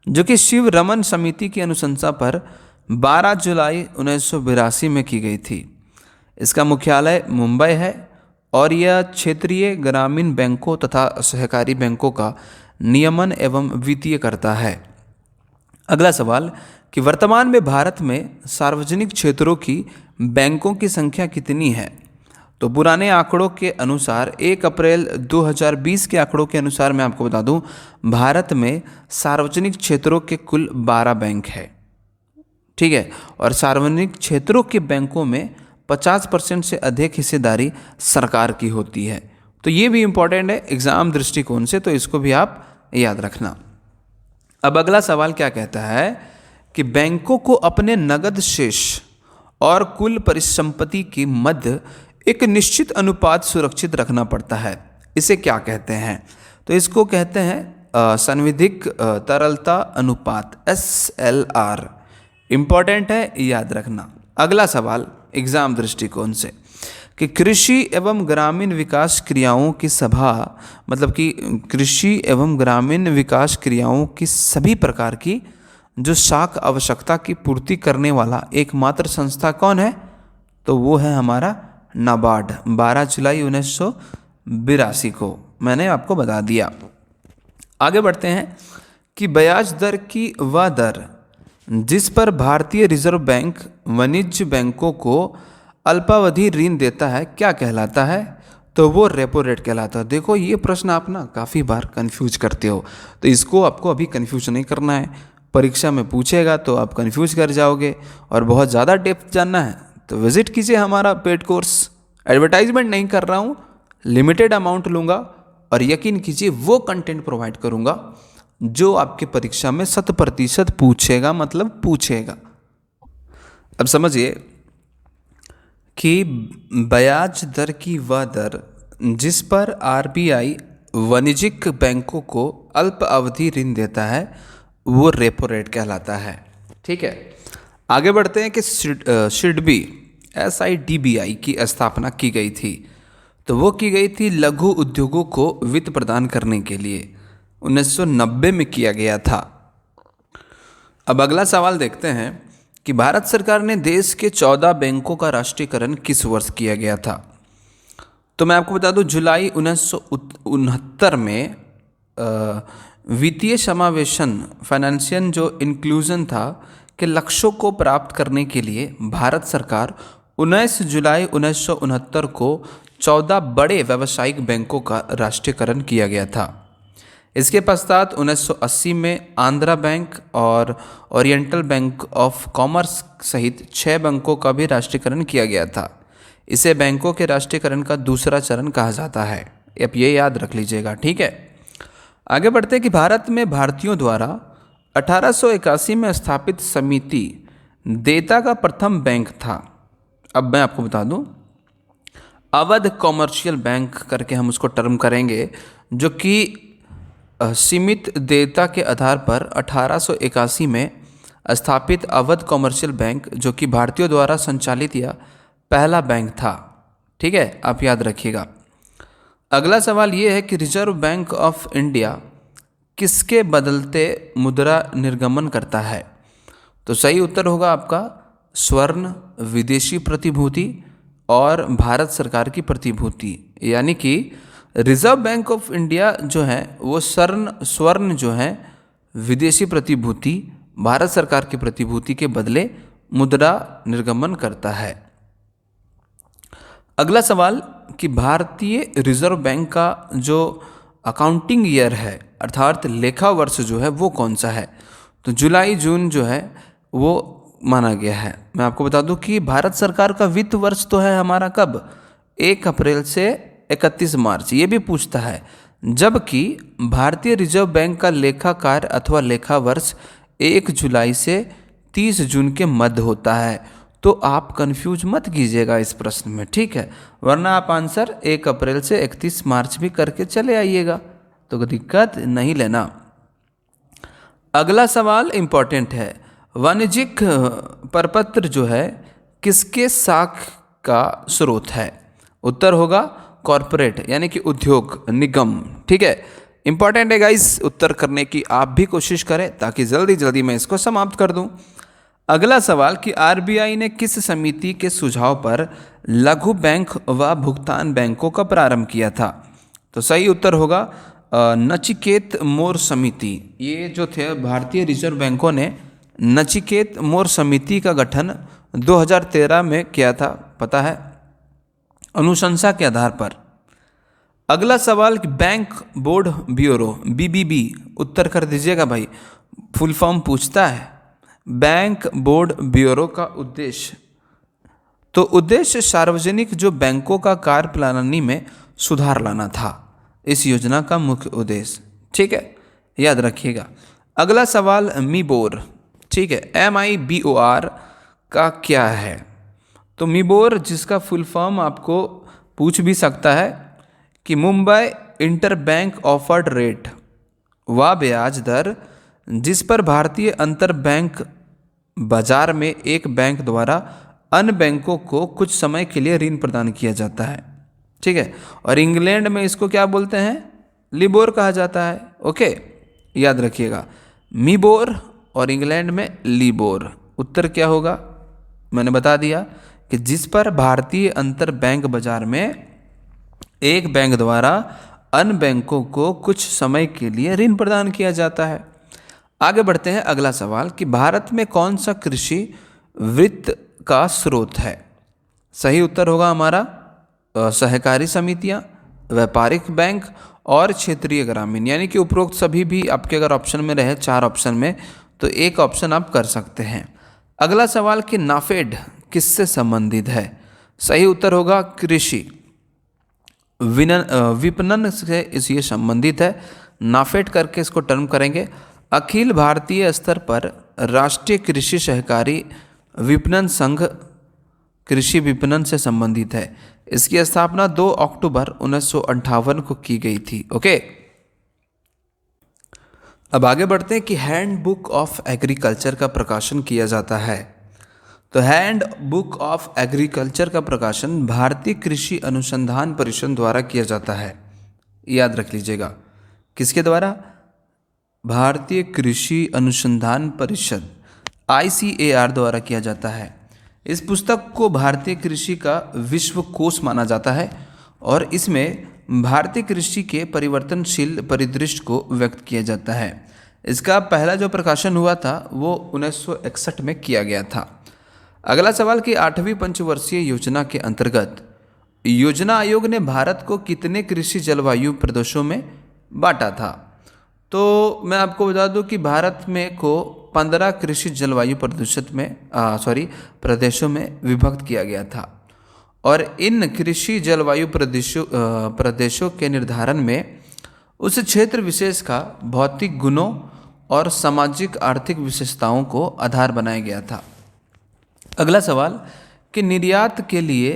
जो कि शिव रमन समिति की अनुशंसा पर 12 जुलाई 1982 में की गई थी। इसका मुख्यालय मुंबई है और यह क्षेत्रीय ग्रामीण बैंकों तथा सहकारी बैंकों का नियमन एवं वित्तीय करता है। अगला सवाल कि वर्तमान में भारत में सार्वजनिक क्षेत्रों की बैंकों की संख्या कितनी है? तो पुराने आंकड़ों के अनुसार 1 अप्रैल 2020 के आंकड़ों के अनुसार मैं आपको बता दूं, भारत में सार्वजनिक क्षेत्रों के कुल 12 बैंक है। ठीक है, और सार्वजनिक क्षेत्रों के बैंकों में 50% से अधिक हिस्सेदारी सरकार की होती है। तो ये भी इम्पोर्टेंट है एग्जाम दृष्टिकोण से, तो इसको भी आप याद रखना। अब अगला सवाल क्या कहता है कि बैंकों को अपने नगद शेष और कुल परिसंपत्ति के मध्य एक निश्चित अनुपात सुरक्षित रखना पड़ता है। इसे क्या कहते हैं? तो इसको कहते हैं संविधिक तरलता अनुपात, SLR। इम्पॉर्टेंट है, याद रखना। अगला सवाल एग्जाम दृष्टिकोण से कि कृषि एवं ग्रामीण विकास क्रियाओं की सभा, मतलब कि कृषि एवं ग्रामीण विकास क्रियाओं की सभी प्रकार की जो साख आवश्यकता की पूर्ति करने वाला एकमात्र संस्था कौन है? तो वो है हमारा नाबार्ड। 12 जुलाई 1982 को मैंने आपको बता दिया। आगे बढ़ते हैं कि ब्याज दर की वह दर जिस पर भारतीय रिजर्व बैंक वाणिज्य बैंकों को अल्पावधि ऋण देता है क्या कहलाता है? तो वो रेपो रेट कहलाता है। देखो ये प्रश्न आप ना काफ़ी बार कंफ्यूज करते हो, तो इसको आपको अभी कंफ्यूज नहीं करना है। परीक्षा में पूछेगा तो आप कंफ्यूज कर जाओगे। और बहुत ज़्यादा डेप्थ जानना है तो विजिट कीजिए हमारा पेड कोर्स। एडवर्टाइजमेंट नहीं कर रहा हूँ, लिमिटेड अमाउंट लूँगा और यकीन कीजिए वो कंटेंट प्रोवाइड करूँगा जो आपके परीक्षा में 100% पूछेगा, मतलब पूछेगा। अब समझिए कि ब्याज दर की वह दर जिस पर RBI वाणिज्यिक बैंकों को अल्प अवधि ऋण देता है वो रेपो रेट कहलाता है। ठीक है, आगे बढ़ते हैं कि सिडबी SIDBI की स्थापना की गई थी। तो वो की गई थी लघु उद्योगों को वित्त प्रदान करने के लिए, 1990 में किया गया था। अब अगला सवाल देखते हैं कि भारत सरकार ने देश के 14 बैंकों का राष्ट्रीयकरण किस वर्ष किया गया था? तो मैं आपको बता दूं, जुलाई 1969 में वित्तीय समावेशन, फाइनेंशियल जो इंक्लूजन था के लक्ष्यों को प्राप्त करने के लिए भारत सरकार 19 जुलाई 1969 को 14 बड़े व्यावसायिक बैंकों का राष्ट्रीयकरण किया गया था। इसके पश्चात 1980 में आंध्रा बैंक और ओरिएंटल बैंक ऑफ कॉमर्स सहित 6 बैंकों का भी राष्ट्रीयकरण किया गया था। इसे बैंकों के राष्ट्रीयकरण का दूसरा चरण कहा जाता है। अब ये याद रख लीजिएगा, ठीक है। आगे बढ़ते हैं कि भारत में भारतीयों द्वारा 1881 में स्थापित समिति देता का प्रथम बैंक था। अब मैं आपको बता दूं, अवध कॉमर्शियल बैंक करके हम उसको टर्म करेंगे, जो कि सीमित देयता के आधार पर 1881 में स्थापित अवध कॉमर्शियल बैंक, जो कि भारतीयों द्वारा संचालित या पहला बैंक था। ठीक है, आप याद रखिएगा। अगला सवाल ये है कि रिजर्व बैंक ऑफ इंडिया किसके बदलते मुद्रा निर्गमन करता है? तो सही उत्तर होगा आपका स्वर्ण, विदेशी प्रतिभूति और भारत सरकार की प्रतिभूति। यानी कि रिजर्व बैंक ऑफ इंडिया जो है वो स्वर्ण जो है विदेशी प्रतिभूति, भारत सरकार की प्रतिभूति के बदले मुद्रा निर्गमन करता है। अगला सवाल कि भारतीय रिजर्व बैंक का जो अकाउंटिंग ईयर है अर्थात लेखा वर्ष जो है वो कौन सा है? तो जुलाई जून जो है वो माना गया है। मैं आपको बता दूं कि भारत सरकार का वित्त वर्ष तो है हमारा कब? 1 अप्रैल से 31 मार्च, ये भी पूछता है। जबकि भारतीय रिजर्व बैंक का लेखा कार्य अथवा लेखा वर्ष 1 जुलाई से 30 जून के मध्य होता है। तो आप कंफ्यूज मत कीजिएगा इस प्रश्न में, ठीक है, वरना आप आंसर 1 अप्रैल से 31 मार्च भी करके चले आइएगा, तो दिक्कत नहीं लेना। अगला सवाल इम्पॉर्टेंट है, वाणिज्यिक प्रपत्र जो है किसके साख का स्रोत है? उत्तर होगा कॉरपोरेट यानी कि उद्योग निगम। ठीक है, इंपॉर्टेंट है गाइस, उत्तर करने की आप भी कोशिश करें ताकि जल्दी जल्दी मैं इसको समाप्त कर दूं। अगला सवाल कि आरबीआई ने किस समिति के सुझाव पर लघु बैंक व भुगतान बैंकों का प्रारंभ किया था? तो सही उत्तर होगा नचिकेत मोर समिति। ये जो थे भारतीय रिजर्व बैंकों ने नचिकेत मोर समिति का गठन 2013 में किया था, पता है, अनुशंसा के आधार पर। अगला सवाल कि बैंक बोर्ड ब्यूरो बीबीबी, उत्तर कर दीजिएगा भाई, फुल फॉर्म पूछता है। बैंक बोर्ड ब्यूरो का उद्देश्य, तो उद्देश्य सार्वजनिक जो बैंकों का कार्य प्रणाली में सुधार लाना था, इस योजना का मुख्य उद्देश्य। ठीक है, याद रखिएगा। अगला सवाल मीबोर, ठीक है, MIBOR का क्या है? तो मीबोर जिसका फुल फॉर्म आपको पूछ भी सकता है कि Mumbai inter bank offered rate, वह ब्याज दर जिस पर भारतीय अंतर बैंक बाजार में एक बैंक द्वारा अन्य बैंकों को कुछ समय के लिए ऋण प्रदान किया जाता है। ठीक है, और इंग्लैंड में इसको क्या बोलते हैं? लिबोर कहा जाता है। ओके, याद रखिएगा, मीबोर और इंग्लैंड में लिबोर। उत्तर क्या होगा? मैंने बता दिया कि जिस पर भारतीय अंतर बैंक बाजार में एक बैंक द्वारा अन्य बैंकों को कुछ समय के लिए ऋण प्रदान किया जाता है। आगे बढ़ते हैं। अगला सवाल कि भारत में कौन सा कृषि वित्त का स्रोत है? सही उत्तर होगा हमारा सहकारी समितियां, व्यापारिक बैंक और क्षेत्रीय ग्रामीण, यानी कि उपरोक्त सभी भी आपके अगर ऑप्शन में रहे, 4 ऑप्शन में, तो एक ऑप्शन आप कर सकते हैं। अगला सवाल कि नाफेड किससे संबंधित है? सही उत्तर होगा कृषि विपणन से ये संबंधित है। नाफेड करके इसको टर्म करेंगे। अखिल भारतीय स्तर पर राष्ट्रीय कृषि सहकारी विपणन संघ कृषि विपणन से संबंधित है। इसकी स्थापना 2 अक्टूबर 1958 को की गई थी। ओके, अब आगे बढ़ते हैं कि हैंड बुक ऑफ एग्रीकल्चर का प्रकाशन किया जाता है। तो हैंड बुक ऑफ एग्रीकल्चर का प्रकाशन भारतीय कृषि अनुसंधान परिषद द्वारा किया जाता है। याद रख लीजिएगा, किसके द्वारा? भारतीय कृषि अनुसंधान परिषद ICAR द्वारा किया जाता है। इस पुस्तक को भारतीय कृषि का विश्व कोश माना जाता है और इसमें भारतीय कृषि के परिवर्तनशील परिदृश्य को व्यक्त किया जाता है। इसका पहला जो प्रकाशन हुआ था वो 1961 में किया गया था। अगला सवाल कि 8वीं पंचवर्षीय योजना के अंतर्गत योजना आयोग ने भारत को कितने कृषि जलवायु प्रदेशों में बांटा था? तो मैं आपको बता दूं कि भारत में को 15 कृषि जलवायु प्रदेशों में विभक्त किया गया था और इन कृषि जलवायु प्रदेशों के निर्धारण में उस क्षेत्र विशेष का भौतिक गुणों और सामाजिक आर्थिक विशेषताओं को आधार बनाया गया था। अगला सवाल कि निर्यात के लिए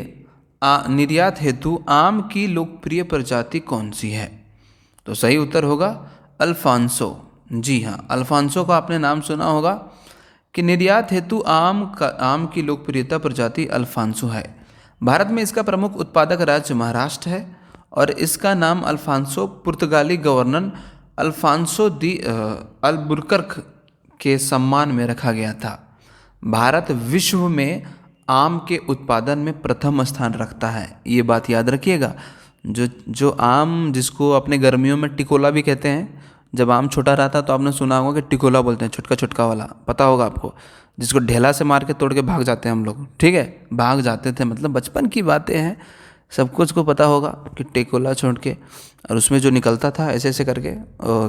निर्यात हेतु आम की लोकप्रिय प्रजाति कौन सी है? तो सही उत्तर होगा अल्फांसो। जी हाँ, अल्फांसो का आपने नाम सुना होगा कि निर्यात हेतु आम की लोकप्रियता प्रजाति अल्फांसो है। भारत में इसका प्रमुख उत्पादक राज्य महाराष्ट्र है और इसका नाम अल्फांसो पुर्तगाली गवर्नर अल्फांसो दी अल्बुकर्क के सम्मान में रखा गया था। भारत विश्व में आम के उत्पादन में प्रथम स्थान रखता है, ये बात याद रखिएगा। जो आम जिसको अपने गर्मियों में टिकोला भी कहते हैं, जब आम छोटा रहता तो आपने सुना होगा कि टिकोला बोलते हैं, छोटका छोटका वाला, पता होगा आपको, जिसको ढेला से मार के तोड़ के भाग जाते हैं हम लोग। ठीक है, भाग जाते थे, मतलब बचपन की बातें हैं, सब कुछ को पता होगा कि टिकोला छोड़ के, और उसमें जो निकलता था ऐसे ऐसे करके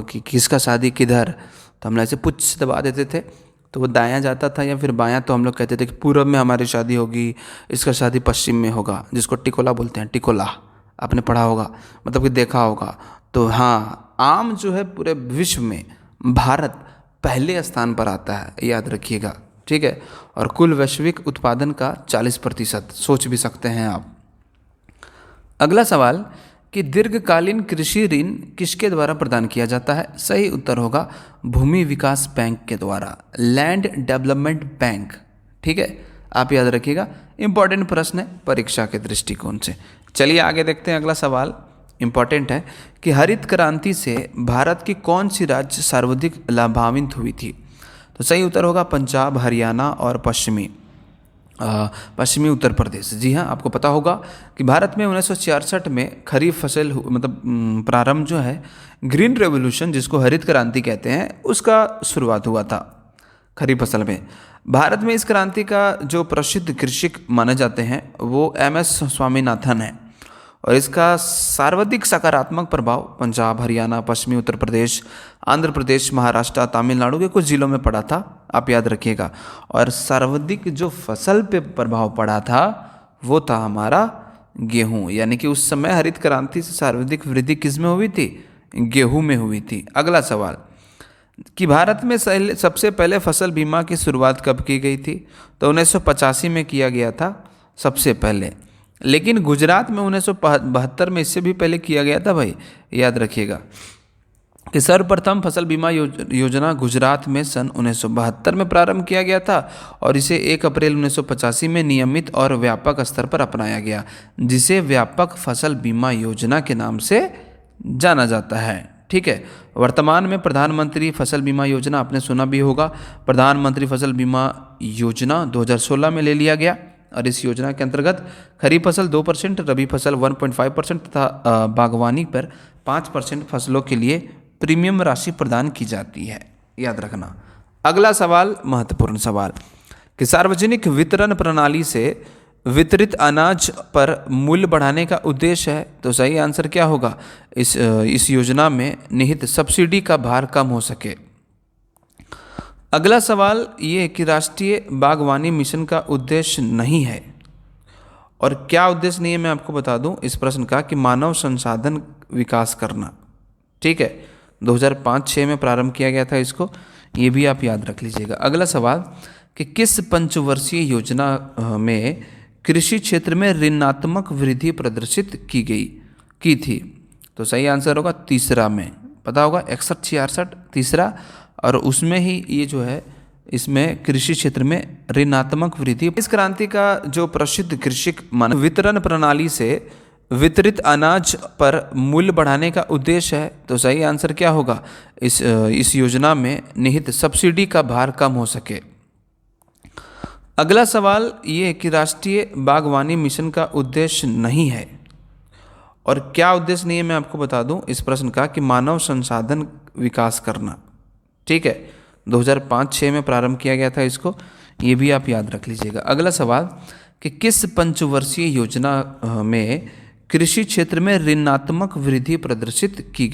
कि किसका शादी किधर, तो हम ऐसे पुछ से दबा देते थे तो वो दायां जाता था या फिर बायां, तो हम लोग कहते थे कि पूर्व में हमारी शादी होगी, इसका शादी पश्चिम में होगा, जिसको टिकोला बोलते हैं। टिकोला आपने पढ़ा होगा, मतलब कि देखा होगा। तो हाँ, आम जो है पूरे विश्व में भारत पहले स्थान पर आता है, याद रखिएगा। ठीक है, और कुल वैश्विक उत्पादन का 40%, सोच भी सकते हैं आप। अगला सवाल कि दीर्घकालीन कृषि ऋण किसके द्वारा प्रदान किया जाता है? सही उत्तर होगा भूमि विकास बैंक के द्वारा, लैंड डेवलपमेंट बैंक। ठीक है, आप याद रखिएगा, इंपॉर्टेंट प्रश्न है परीक्षा के दृष्टिकोण से। चलिए आगे देखते हैं। अगला सवाल इंपॉर्टेंट है कि हरित क्रांति से भारत की कौन सी राज्य सर्वाधिक लाभान्वित हुई थी? तो सही उत्तर होगा पंजाब, हरियाणा और पश्चिमी उत्तर प्रदेश। जी हाँ, आपको पता होगा कि भारत में 1966 में खरीफ फसल प्रारंभ जो है ग्रीन रेवोल्यूशन, जिसको हरित क्रांति कहते हैं, उसका शुरुआत हुआ था खरीफ फसल में। भारत में इस क्रांति का जो प्रसिद्ध कृषक माने जाते हैं वो MS स्वामीनाथन है, और इसका सर्वाधिक सकारात्मक प्रभाव पंजाब, हरियाणा, पश्चिमी उत्तर प्रदेश, आंध्र प्रदेश, महाराष्ट्र, तमिलनाडु के कुछ जिलों में पड़ा था, आप याद रखिएगा। और सर्वाधिक जो फसल पे प्रभाव पड़ा था वो था हमारा गेहूं, यानी कि उस समय हरित क्रांति से सर्वाधिक वृद्धि किस में हुई थी? गेहूं में हुई थी। अगला सवाल कि भारत में सबसे पहले फसल बीमा की शुरुआत कब की गई थी? तो 1985 में किया गया था सबसे पहले, लेकिन गुजरात में 1972 में इससे भी पहले किया गया था भाई, याद रखिएगा कि सर्वप्रथम फसल बीमा योजना गुजरात में सन 1972 में प्रारंभ किया गया था, और इसे 1 अप्रैल 1985 में नियमित और व्यापक स्तर पर अपनाया गया, जिसे व्यापक फसल बीमा योजना के नाम से जाना जाता है। ठीक है। वर्तमान में प्रधानमंत्री फसल बीमा योजना आपने सुना भी होगा, प्रधानमंत्री फसल बीमा योजना 2016 में ले लिया गया, और इस योजना के अंतर्गत खरीफ फसल 2%, रबी फसल 1.5% तथा बागवानी पर 5% फसलों के लिए प्रीमियम राशि प्रदान की जाती है, याद रखना। अगला सवाल महत्वपूर्ण सवाल कि सार्वजनिक वितरण प्रणाली से वितरित अनाज पर मूल्य बढ़ाने का उद्देश्य है। तो सही आंसर क्या होगा? इस योजना में निहित सब्सिडी का भार कम हो सके। अगला सवाल ये है कि राष्ट्रीय बागवानी मिशन का उद्देश्य नहीं है, और क्या उद्देश्य नहीं है मैं आपको बता दूं इस प्रश्न का, कि मानव संसाधन विकास करना। ठीक है, 2005-06 में प्रारंभ किया गया था इसको, ये भी आप याद रख लीजिएगा। अगला सवाल कि किस पंचवर्षीय योजना में कृषि क्षेत्र में ऋणात्मक वृद्धि प्रदर्शित की थी? तो सही आंसर होगा तीसरा में, पता होगा 61-66 तीसरा, और उसमें ही ये जो है इसमें कृषि क्षेत्र में ऋणात्मक वृद्धि। इस क्रांति का जो प्रसिद्ध कृषक वितरण प्रणाली से वितरित अनाज पर मूल्य बढ़ाने का उद्देश्य है। तो सही आंसर क्या होगा? इस योजना में निहित सब्सिडी का भार कम हो सके। अगला सवाल ये है कि राष्ट्रीय बागवानी मिशन का उद्देश्य नहीं है, और क्या उद्देश्य नहीं है मैं आपको बता दूं इस प्रश्न का, कि मानव संसाधन विकास करना। ठीक है, 2005-06 में प्रारंभ किया गया था इसको, ये भी आप याद रख लीजिएगा। अगला सवाल कि किस पंचवर्षीय योजना में कृषि क्षेत्र में ऋणात्मक वृद्धि प्रदर्शित की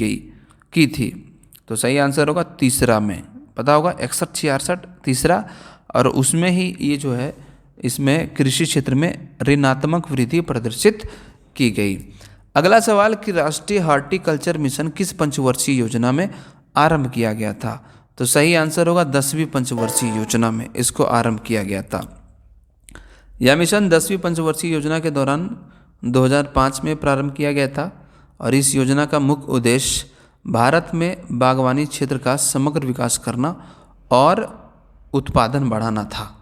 थी? तो सही आंसर होगा तीसरा में, पता होगा 61-66 तीसरा, और उसमें ही ये जो है इसमें कृषि क्षेत्र में ऋणात्मक वृद्धि प्रदर्शित की गई। अगला सवाल कि राष्ट्रीय हॉर्टिकल्चर मिशन किस पंचवर्षीय योजना में आरंभ किया गया था? तो सही आंसर होगा 10वीं पंचवर्षीय योजना में इसको आरंभ किया गया था। यह मिशन 10वीं पंचवर्षीय योजना के दौरान 2005 में प्रारंभ किया गया था, और इस योजना का मुख्य उद्देश्य भारत में बागवानी क्षेत्र का समग्र विकास करना और उत्पादन बढ़ाना था।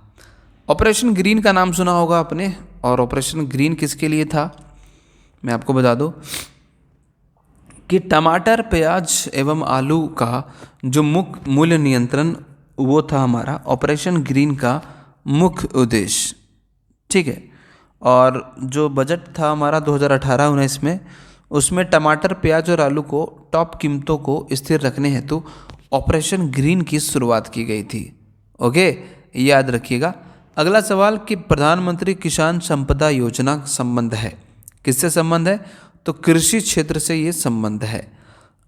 ऑपरेशन ग्रीन का नाम सुना होगा आपने, और ऑपरेशन ग्रीन किसके लिए था मैं आपको बता दूं कि टमाटर, प्याज एवं आलू का जो मुख्य मूल्य नियंत्रण वो था हमारा ऑपरेशन ग्रीन का मुख्य उद्देश्य। ठीक है, और जो बजट था हमारा 2018-19 में, उसमें टमाटर, प्याज और आलू को टॉप कीमतों को स्थिर रखने हेतु ऑपरेशन ग्रीन की शुरुआत की गई थी। ओके, याद रखिएगा। अगला सवाल कि प्रधानमंत्री किसान संपदा योजना संबंध है, किससे संबंध है? तो कृषि क्षेत्र से ये संबंध है।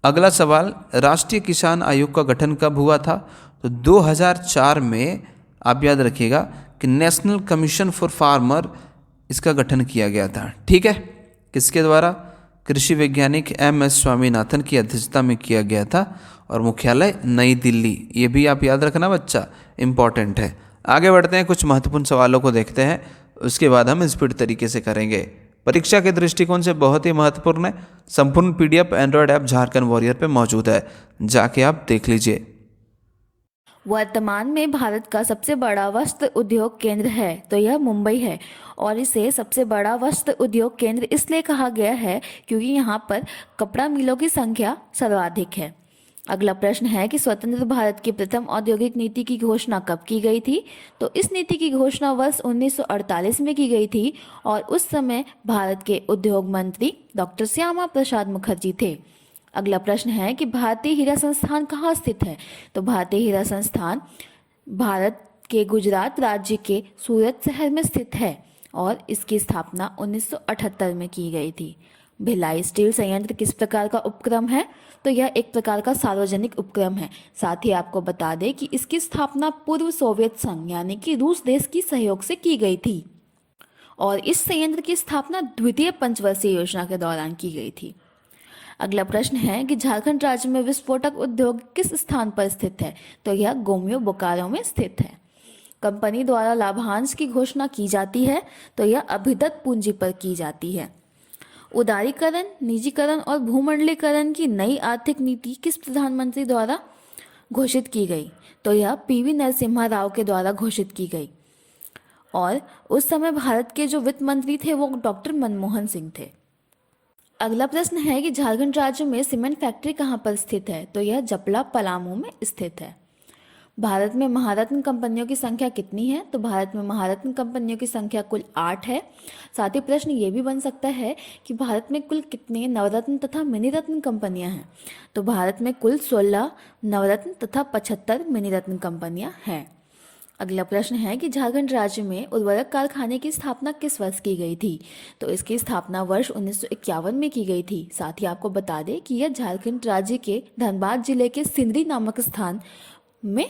अगला सवाल राष्ट्रीय किसान आयोग का गठन कब हुआ था? तो 2004 में आप याद रखिएगा कि नेशनल कमीशन फॉर फार्मर इसका गठन किया गया था। ठीक है, किसके द्वारा? कृषि वैज्ञानिक MS स्वामीनाथन की अध्यक्षता में किया गया था, और मुख्यालय नई दिल्ली। ये भी आप याद रखना बच्चा, इंपॉर्टेंट है। आगे बढ़ते हैं, कुछ महत्वपूर्ण सवालों को देखते हैं, उसके बाद हम स्पीड तरीके से करेंगे। परीक्षा के दृष्टिकोण से बहुत ही महत्वपूर्ण है। संपूर्ण PDF Android app Jharkhand warrior पे मौजूद है, जाके आप देख लीजिए। वर्तमान में भारत का सबसे बड़ा वस्त्र उद्योग केंद्र है तो यह मुंबई है और इसे सबसे बड़ा वस्त्र उद्योग केंद्र इसलिए कहा गया है क्योंकि यहाँ पर कपड़ा मिलों की संख्या सर्वाधिक है। अगला प्रश्न है कि स्वतंत्र भारत की प्रथम औद्योगिक नीति की घोषणा कब की गई थी? तो इस नीति की घोषणा वर्ष 1948 में की गई थी और उस समय भारत के उद्योग मंत्री डॉक्टर श्यामा प्रसाद मुखर्जी थे। अगला प्रश्न है कि भारतीय हीरा संस्थान कहाँ स्थित है? तो भारतीय हीरा संस्थान भारत के गुजरात राज्य के सूरत शहर में स्थित है और इसकी स्थापना 1978 में की गई थी। भिलाई स्टील संयंत्र किस प्रकार का उपक्रम है? तो यह एक प्रकार का सार्वजनिक उपक्रम है। साथ ही आपको बता दें कि इसकी स्थापना पूर्व सोवियत संघ यानी कि रूस देश की सहयोग से की गई थी और इस संयंत्र की स्थापना द्वितीय पंचवर्षीय योजना के दौरान की गई थी। अगला प्रश्न है कि झारखंड राज्य में विस्फोटक उद्योग किस स्थान पर स्थित है? तो यह गोमियो बोकारो में स्थित है। कंपनी द्वारा लाभांश की घोषणा की जाती है तो यह अभिदत्त पूंजी पर की जाती है। उदारीकरण, निजीकरण और भूमंडलीकरण की नई आर्थिक नीति किस प्रधानमंत्री द्वारा घोषित की गई? तो यह पीवी नरसिम्हा राव के द्वारा घोषित की गई और उस समय भारत के जो वित्त मंत्री थे वो डॉक्टर मनमोहन सिंह थे। अगला प्रश्न है कि झारखंड राज्य में सीमेंट फैक्ट्री कहाँ पर स्थित है? तो यह जपला पलामू में स्थित है। भारत में महारत्न कंपनियों की संख्या कितनी है? तो भारत में महारत्न कंपनियों की संख्या कुल 8 है। साथ ही प्रश्न ये भी बन सकता है कि भारत में कुल कितने नवरत्न तथा मिनी रत्न कंपनियां हैं? तो भारत में कुल 16 नवरत्न तथा 75 मिनी रत्न कंपनियां हैं। अगला प्रश्न है कि झारखंड राज्य में उर्वरक कारखाने की स्थापना किस वर्ष की गई थी? तो इसकी स्थापना वर्ष 1951 में की गई थी। साथ ही आपको बता दें कि यह झारखंड राज्य के धनबाद जिले के सिंदरी नामक स्थान में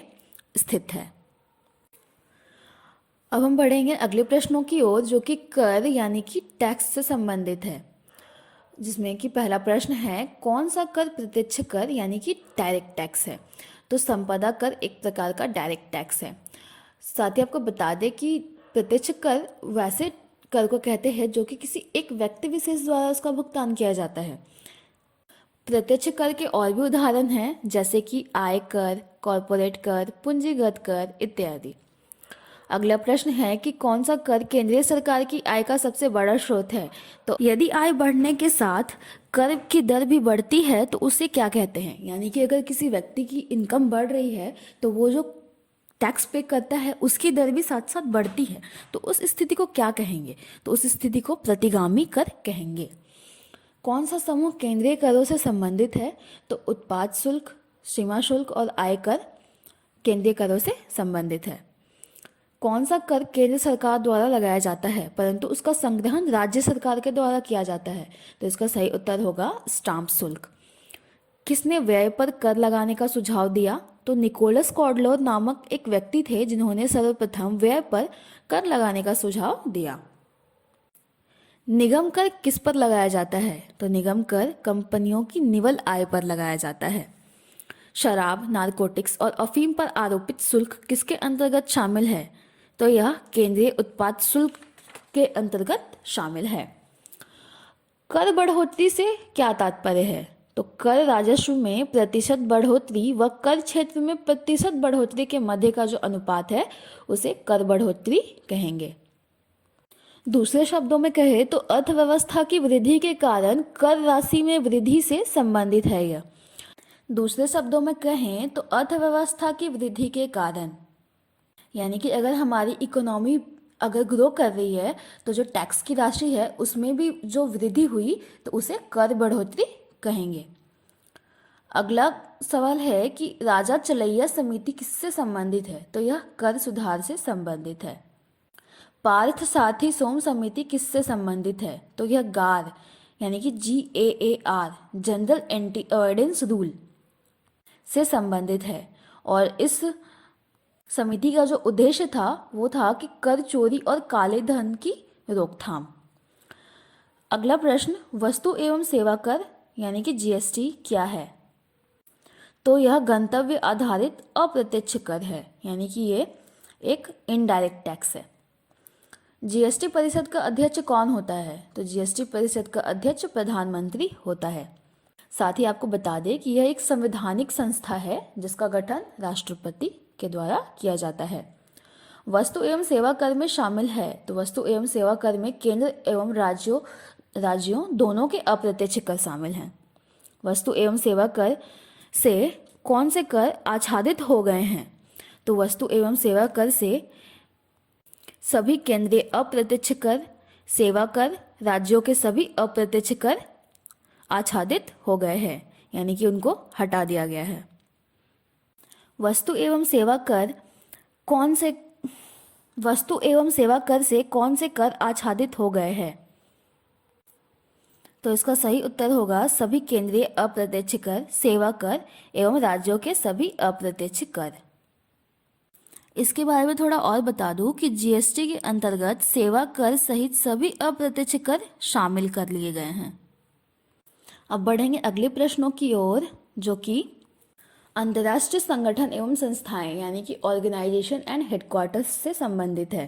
स्थित है। अब हम बढ़ेंगे अगले प्रश्नों की ओर जो कि कर यानी कि टैक्स से संबंधित है, जिसमें कि पहला प्रश्न है कौन सा कर प्रत्यक्ष कर यानी कि डायरेक्ट टैक्स है? तो संपदा कर एक प्रकार का डायरेक्ट टैक्स है। साथ ही आपको बता दें कि प्रत्यक्ष कर वैसे कर को कहते हैं जो कि किसी एक व्यक्ति विशेष द्वारा उसका भुगतान किया जाता है। प्रत्यक्ष कर के और भी उदाहरण हैं जैसे कि आय कर, कॉरपोरेट कर, पूंजीगत कर इत्यादि। अगला प्रश्न है कि कौन सा कर केंद्रीय सरकार की आय का सबसे बड़ा स्रोत है? तो यदि आय बढ़ने के साथ कर की दर भी बढ़ती है तो उसे क्या कहते हैं? यानी कि अगर किसी व्यक्ति की इनकम बढ़ रही है तो वो जो टैक्स पे करता है उसकी दर भी साथ साथ बढ़ती है, तो उस स्थिति को क्या कहेंगे? तो उस स्थिति को प्रतिगामी कर कहेंगे। कौन सा समूह केंद्रीय करों से संबंधित है? तो उत्पाद शुल्क, सीमा शुल्क और आयकर केंद्रीय करों से संबंधित है। कौन सा कर केंद्र सरकार द्वारा लगाया जाता है परंतु उसका संग्रहण राज्य सरकार के द्वारा किया जाता है? तो इसका सही उत्तर होगा स्टाम्प शुल्क। किसने व्यय पर कर लगाने का सुझाव दिया? तो निकोलस कॉडलोर नामक एक व्यक्ति थे जिन्होंने सर्वप्रथम व्यय पर कर लगाने का सुझाव दिया। निगम कर किस पर लगाया जाता है? तो निगम कर कंपनियों की निवल आय पर लगाया जाता है। शराब, नारकोटिक्स और अफीम पर आरोपित शुल्क किसके अंतर्गत शामिल है? तो यह केंद्रीय उत्पाद शुल्क के अंतर्गत शामिल है। कर बढ़ोतरी से क्या तात्पर्य है? तो कर राजस्व में प्रतिशत बढ़ोतरी व कर क्षेत्र में प्रतिशत बढ़ोतरी के मध्य का जो अनुपात है उसे कर बढ़ोतरी कहेंगे। दूसरे शब्दों में कहे तो अर्थव्यवस्था की वृद्धि के कारण कर राशि में वृद्धि से संबंधित है यह। दूसरे शब्दों में कहें तो अर्थव्यवस्था की वृद्धि के कारण, यानी कि अगर हमारी इकोनॉमी अगर ग्रो कर रही है तो जो टैक्स की राशि है उसमें भी जो वृद्धि हुई तो उसे कर बढ़ोतरी कहेंगे। अगला सवाल है कि राजा चलैया समिति किससे संबंधित है? तो यह कर सुधार से संबंधित है। पार्थ सारथी सोम समिति किससे संबंधित है? तो यह गार यानी कि GAAR general anti avoidance rule से संबंधित है और इस समिति का जो उद्देश्य था वो था कि कर चोरी और काले धन की रोकथाम। अगला प्रश्न वस्तु एवं सेवा कर यानी कि GST क्या है? तो यह गंतव्य आधारित अप्रत्यक्ष कर है, यानी कि ये एक इनडायरेक्ट टैक्स है। GST परिषद का अध्यक्ष कौन होता है? तो GST परिषद का अध्यक्ष प्रधानमंत्री होता है। साथ ही आपको बता दें कि यह एक संवैधानिक संस्था है जिसका गठन राष्ट्रपति के द्वारा किया जाता है। वस्तु एवं सेवा कर में शामिल है, तो वस्तु एवं सेवा कर में केंद्र एवं राज्यों दोनों के अप्रत्यक्ष कर शामिल हैं। वस्तु एवं सेवा कर से कौन से कर आच्छादित हो गए हैं? तो वस्तु एवं सेवा कर से सभी केंद्रीय अप्रत्यक्ष कर, सेवा कर, राज्यों के सभी अप्रत्यक्ष कर आच्छादित हो गए हैं, यानी कि उनको हटा दिया गया है। वस्तु एवं सेवा कर से कौन से कर आच्छादित हो गए हैं? तो इसका सही उत्तर होगा सभी केंद्रीय अप्रत्यक्ष कर, सेवा कर एवं राज्यों के सभी अप्रत्यक्ष कर। इसके बारे में थोड़ा और बता दूं कि जीएसटी के अंतर्गत सेवा कर सहित सभी अप्रत्यक्ष कर शामिल कर लिए गए हैं। अब बढ़ेंगे अगले प्रश्नों की ओर, जो कि अंतर्राष्ट्रीय संगठन एवं संस्थाएं यानी कि ऑर्गेनाइजेशन एंड हेडक्वार्टर्स से संबंधित है,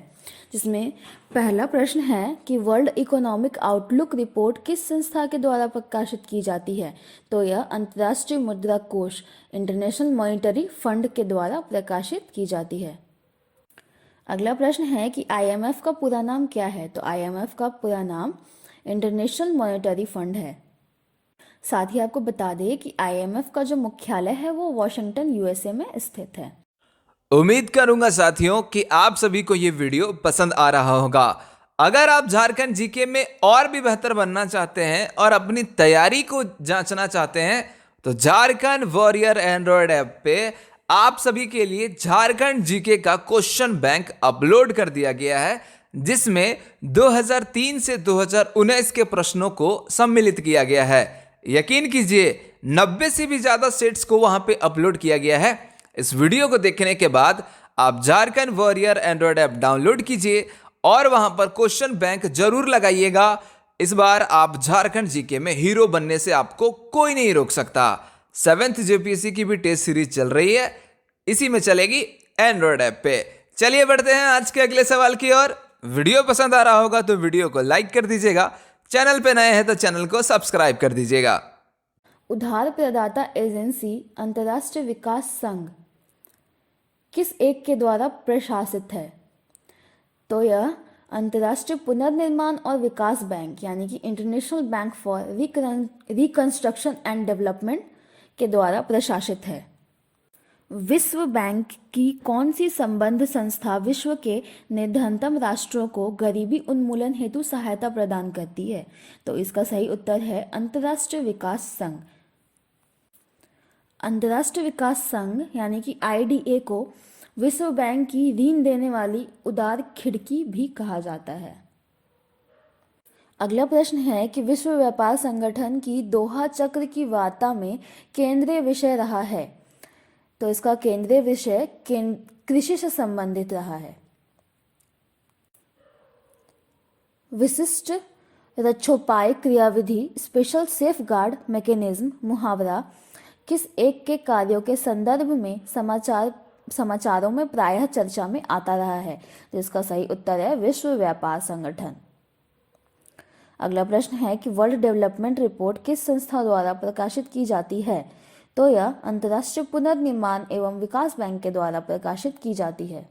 जिसमें पहला प्रश्न है कि वर्ल्ड इकोनॉमिक आउटलुक रिपोर्ट किस संस्था के द्वारा प्रकाशित की जाती है? तो यह अंतर्राष्ट्रीय मुद्रा कोष इंटरनेशनल मॉनिटरी फंड के द्वारा प्रकाशित की जाती है। अगला प्रश्न है कि आईएमएफ का पूरा नाम क्या है? तो आईएमएफ का पूरा नाम इंटरनेशनल मॉनिटरी फंड है। साथ ही आपको बता दें कि आईएमएफ का जो मुख्यालय है वो वॉशिंगटन यूएसए में स्थित है। उम्मीद करूंगा साथियों कि आप सभी को ये वीडियो पसंद आ रहा होगा। अगर आप झारखंड जीके में और भी बेहतर बनना चाहते हैं और अपनी तैयारी को जांचना चाहते हैं तो झारखंड वॉरियर एंड्रॉयड ऐप पे आप सभी के लिए झारखंड जीके का क्वेश्चन बैंक अपलोड कर दिया गया है, जिसमें 2003 से 2019 के प्रश्नों को सम्मिलित किया गया है। यकीन कीजिए 90 से भी ज्यादा सेट्स को वहां पे अपलोड किया गया है। इस वीडियो को देखने के बाद आप Jharkhand warrior Android app download कीजिए और वहां पर क्वेश्चन बैंक जरूर लगाइएगा। इस बार आप झारखंड जीके में हीरो बनने से आपको कोई नहीं रोक सकता। 7th जेपीएससी की भी टेस्ट सीरीज चल रही है, इसी में चलेगी एंड्रॉयड ऐप पे। चलिए बढ़ते हैं आज के अगले सवाल की ओर। वीडियो पसंद आ रहा होगा तो वीडियो को लाइक कर दीजिएगा, चैनल पे नए हैं तो चैनल को सब्सक्राइब कर दीजिएगा। उधार प्रदाता एजेंसी अंतर्राष्ट्रीय विकास संघ किस एक के द्वारा प्रशासित है? तो यह अंतर्राष्ट्रीय पुनर्निर्माण और विकास बैंक यानी कि international bank for reconstruction and development के द्वारा प्रशासित है। विश्व बैंक की कौन सी संबद्ध संस्था विश्व के निर्धनतम राष्ट्रों को गरीबी उन्मूलन हेतु सहायता प्रदान करती है? तो इसका सही उत्तर है अंतर्राष्ट्रीय विकास संघ। अंतर्राष्ट्रीय विकास संघ यानी कि आईडीए को विश्व बैंक की ऋण देने वाली उदार खिड़की भी कहा जाता है। अगला प्रश्न है कि विश्व व्यापार संगठन की दोहा चक्र की वार्ता में केंद्रीय विषय रहा है? तो इसका केंद्रीय विषय कृषि से संबंधित रहा है। विशिष्ट रक्षोपाय क्रियाविधि स्पेशल सेफगार्ड मैकेनिज्म मुहावरा किस एक के कार्यों के संदर्भ में समाचारों में प्रायः चर्चा में आता रहा है? जिसका सही उत्तर है विश्व व्यापार संगठन। अगला प्रश्न है कि वर्ल्ड डेवलपमेंट रिपोर्ट किस संस्था द्वारा प्रकाशित की जाती है? तो यह अंतर्राष्ट्रीय पुनर्निर्माण एवं विकास बैंक के द्वारा प्रकाशित की जाती है।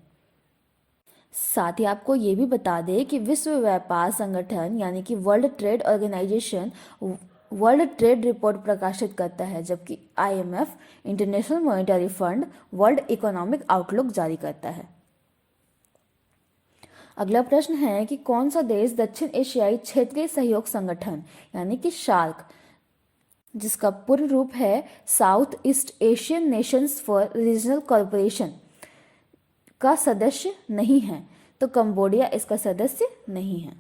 साथ ही आपको ये भी बता दें कि विश्व व्यापार संगठन यानी कि world trade organisation world trade report प्रकाशित करता है, जबकि IMF international monetary fund world economic outlook जारी करता है। अगला प्रश्न है कि कौन सा देश दक्षिण एशियाई क्षेत्रीय सहयोग संगठन यानी कि सार्क, जिसका पूर्ण रूप है south east Asian Nations for regional corporation, का सदस्य नहीं है? तो कंबोडिया इसका सदस्य नहीं है।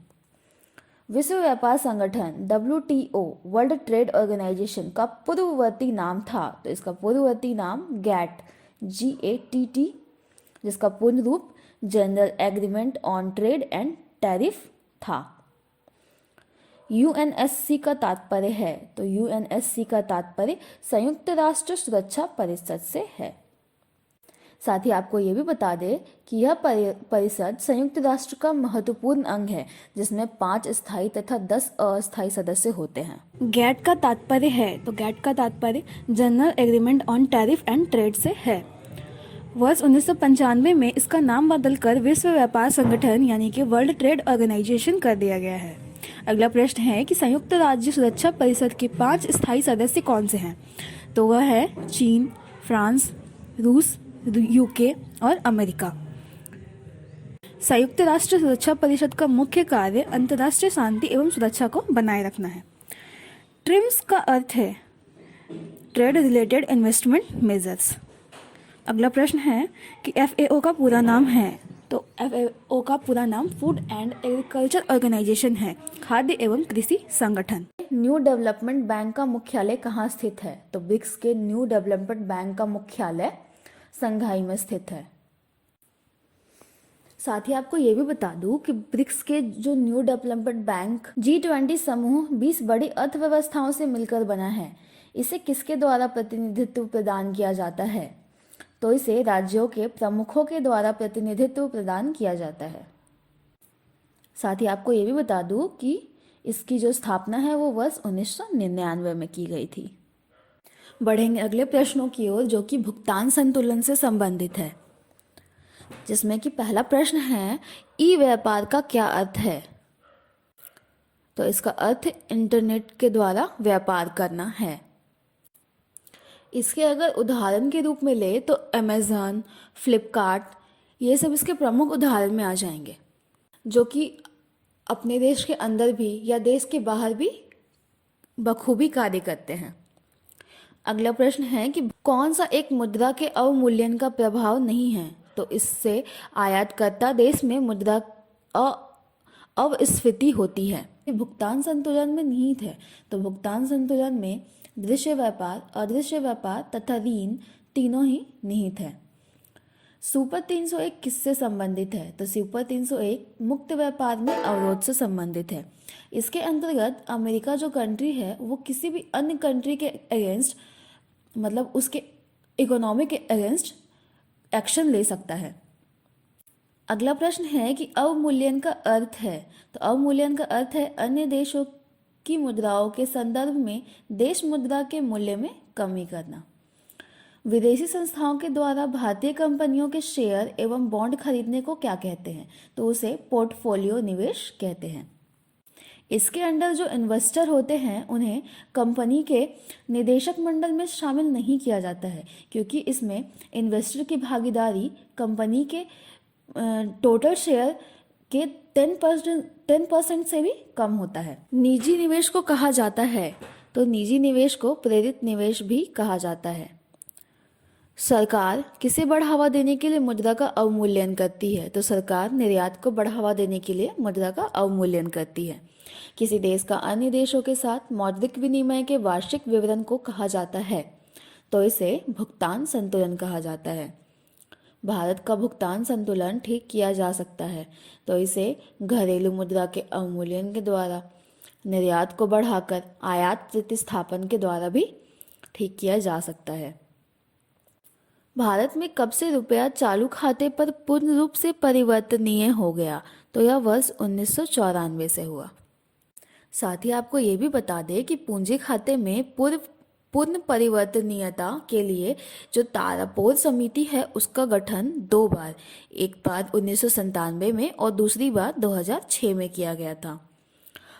विश्व व्यापार संगठन WTO वर्ल्ड ट्रेड ऑर्गेनाइजेशन का पूर्ववर्ती नाम था, तो इसका पूर्ववर्ती नाम GATT, जिसका पूर्ण रूप general agreement on trade and tariff था। UNSC का तात्पर्य है, तो UNSC का तात्पर्य संयुक्त राष्ट्र सुरक्षा परिषद से है। साथ ही आपको ये भी बता दें कि यह परिषद संयुक्त राष्ट्र का महत्वपूर्ण अंग है, जिसमें 5 स्थायी तथा 10 अस्थायी सदस्य होते हैं। गैट का तात्पर्य है, तो गैट का तात्पर्य general agreement on tariff and trade से है। वर्ष 1995 में इसका नाम बदलकर विश्व व्यापार संगठन यानी कि वर्ल्ड ट्रेड ऑर्गेनाइजेशन कर दिया गया है। अगला प्रश्न है कि संयुक्त राज्य सुरक्षा परिषद के 5 स्थायी सदस्य कौन से हैं? तो वह है चीन, फ्रांस, रूस, यूके और अमेरिका। संयुक्त राष्ट्र सुरक्षा परिषद का मुख्य कार्य अंतर्राष्ट्रीय शांति एवं सुरक्षा को बनाए रखना है। ट्रिम्स का अर्थ है ट्रेड रिलेटेड इन्वेस्टमेंट मेजर्स। अगला प्रश्न है कि FAO का पूरा नाम है, तो FAO का पूरा नाम फूड एंड एग्रीकल्चर ऑर्गेनाइजेशन है, खाद्य एवं कृषि संगठन। न्यू डेवलपमेंट बैंक का मुख्यालय कहाँ स्थित है? तो ब्रिक्स के न्यू डेवलपमेंट बैंक का मुख्यालय संघाई में स्थित है। साथ ही आपको ये भी बता दूं कि ब्रिक्स के जो न्यू डेवलपमेंट बैंक G20 समूह 20 बड़ी अर्थव्यवस्थाओं से मिलकर बना है। इसे किसके द्वारा प्रतिनिधित्व प्रदान किया जाता है? तो इसे राज्यों के प्रमुखों के द्वारा प्रतिनिधित्व प्रदान किया जाता है। साथ ही आपको ये भी बता दूं कि इसकी जो स्थापना है वो वर्ष 1999 में की गई थी। बढ़ेंगे अगले प्रश्नों की ओर, जो कि भुगतान संतुलन से संबंधित है, जिसमें कि पहला प्रश्न है ई व्यापार का क्या अर्थ है? तो इसका अर्थ इंटरनेट के द्वारा व्यापार करना है। इसके अगर उदाहरण के रूप में ले तो अमेज़न, फ्लिपकार्ट ये सब इसके प्रमुख उदाहरण में आ जाएंगे, जो कि अपने देश के अंदर भी या देश के बाहर भी बखूबी कार्य करते हैं। अगला प्रश्न है कि कौन सा एक मुद्रा के अवमूल्यन का प्रभाव नहीं है? तो इससे आयातकर्ता देश में मुद्रा अवस्फीति होती है। भुगतान संतुलन में निहित है, तो भुगतान संतुलन में दृश्य व्यापार, अदृश्य व्यापार तथा ऋण तीनों ही निहित है। सुपर 301 किससे संबंधित है? तो सुपर 301 मुक्त व्यापार में अवरोध से संबंधित है। इसके अंतर्गत अमेरिका जो कंट्री है वो किसी भी अन्य कंट्री के अगेंस्ट, मतलब उसके इकोनॉमी के अगेंस्ट एक्शन ले सकता है। अगला प्रश्न है कि अवमूल्यन का अर्थ है, तो अवमूल्यन का अर्थ है अन्य देशों की मुद्राओं के संदर्भ में देश मुद्रा के मूल्य में कमी करना। विदेशी संस्थाओं के द्वारा भारतीय कंपनियों के शेयर एवं बॉन्ड खरीदने को क्या कहते हैं? तो उसे पोर्टफोलियो निवेश कहते हैं। इसके अंडर जो इन्वेस्टर होते हैं उन्हें कंपनी के निदेशक मंडल में शामिल नहीं किया जाता है, क्योंकि इसमें इन्वेस्टर की भागीदारी कंपनी के टोटल शेयर के 10% से भी कम होता है। निजी निवेश को कहा जाता है, तो निजी निवेश को प्रेरित निवेश भी कहा जाता है। सरकार किसे बढ़ावा देने के लिए मुद्रा का अवमूल्यन करती है? तो सरकार निर्यात को बढ़ावा देने के लिए मुद्रा का अवमूल्यन करती है। किसी देश का अन्य देशों के साथ मौद्रिक विनिमय के वार्षिक विवरण को कहा जाता है, तो इसे भुगतान संतुलन कहा जाता है। भारत का भुगतान संतुलन ठीक किया जा सकता है, तो इसे घरेलू मुद्रा के अवमूल्यन के द्वारा, निर्यात को बढ़ाकर आयात प्रतिस्थापन के द्वारा भी ठीक किया जा सकता है। भारत में कब से रुपया चालू खाते पर पूर्ण रूप से परिवर्तनीय हो गया? तो यह वर्ष 1994 से हुआ। साथ ही आपको ये भी बता दें कि पूंजी खाते में पूर्ण परिवर्तनीयता के लिए जो तारापोर समिति है उसका गठन 2 बार, एक बार 1997 में और दूसरी बार 2006 में किया गया था।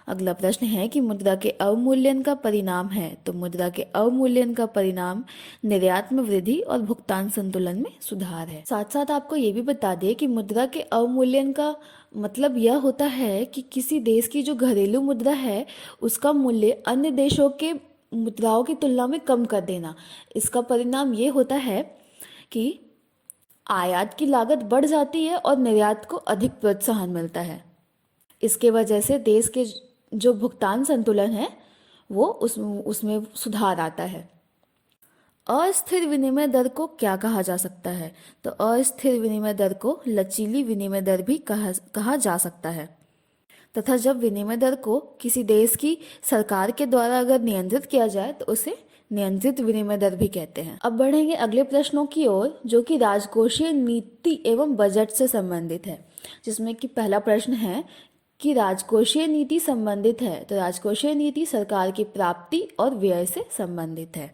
अगला प्रश्न है कि मुद्रा के अवमूल्यन का परिणाम है, तो मुद्रा के अवमूल्यन का परिणाम निर्यात में वृद्धि और भुगतान संतुलन में सुधार है। साथ साथ आपको ये भी बता दें कि मुद्रा के अवमूल्यन का मतलब यह होता है कि किसी देश की जो घरेलू मुद्रा है उसका मूल्य अन्य देशों के मुद्राओं की तुलना में कम कर देना। इसका परिणाम ये होता है कि आयात की लागत बढ़ जाती है और निर्यात को अधिक प्रोत्साहन मिलता है। इसके वजह से देश के जो भुगतान संतुलन है वो उसमें सुधार आता है। अस्थिर विनिमय दर को क्या कहा जा सकता है? तो अस्थिर विनिमय दर को लचीली विनिमय दर भी कहा जा सकता है। तथा जब विनिमय दर को किसी देश की सरकार के द्वारा अगर नियंत्रित किया जाए तो उसे नियंत्रित विनिमय दर भी कहते हैं। अब बढ़ेंगे अगले प्रश्नों की ओर, जो कि राजकोषीय नीति एवं बजट से संबंधित है, जिसमें कि पहला प्रश्न है कि राजकोषीय नीति संबंधित है, तो राजकोषीय नीति सरकार की प्राप्ति और व्यय से संबंधित है।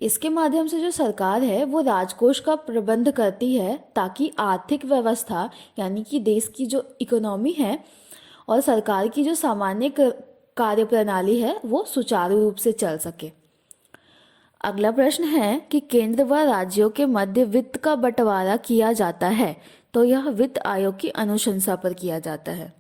इसके माध्यम से जो सरकार है वो राजकोष का प्रबंध करती है ताकि आर्थिक व्यवस्था यानी कि देश की जो इकोनॉमी है और सरकार की जो सामान्य कार्य प्रणाली है वो सुचारू रूप से चल सके। अगला प्रश्न है कि केंद्र व राज्यों के मध्य वित्त का बंटवारा किया जाता है, तो यह वित्त आयोग की अनुशंसा पर किया जाता है।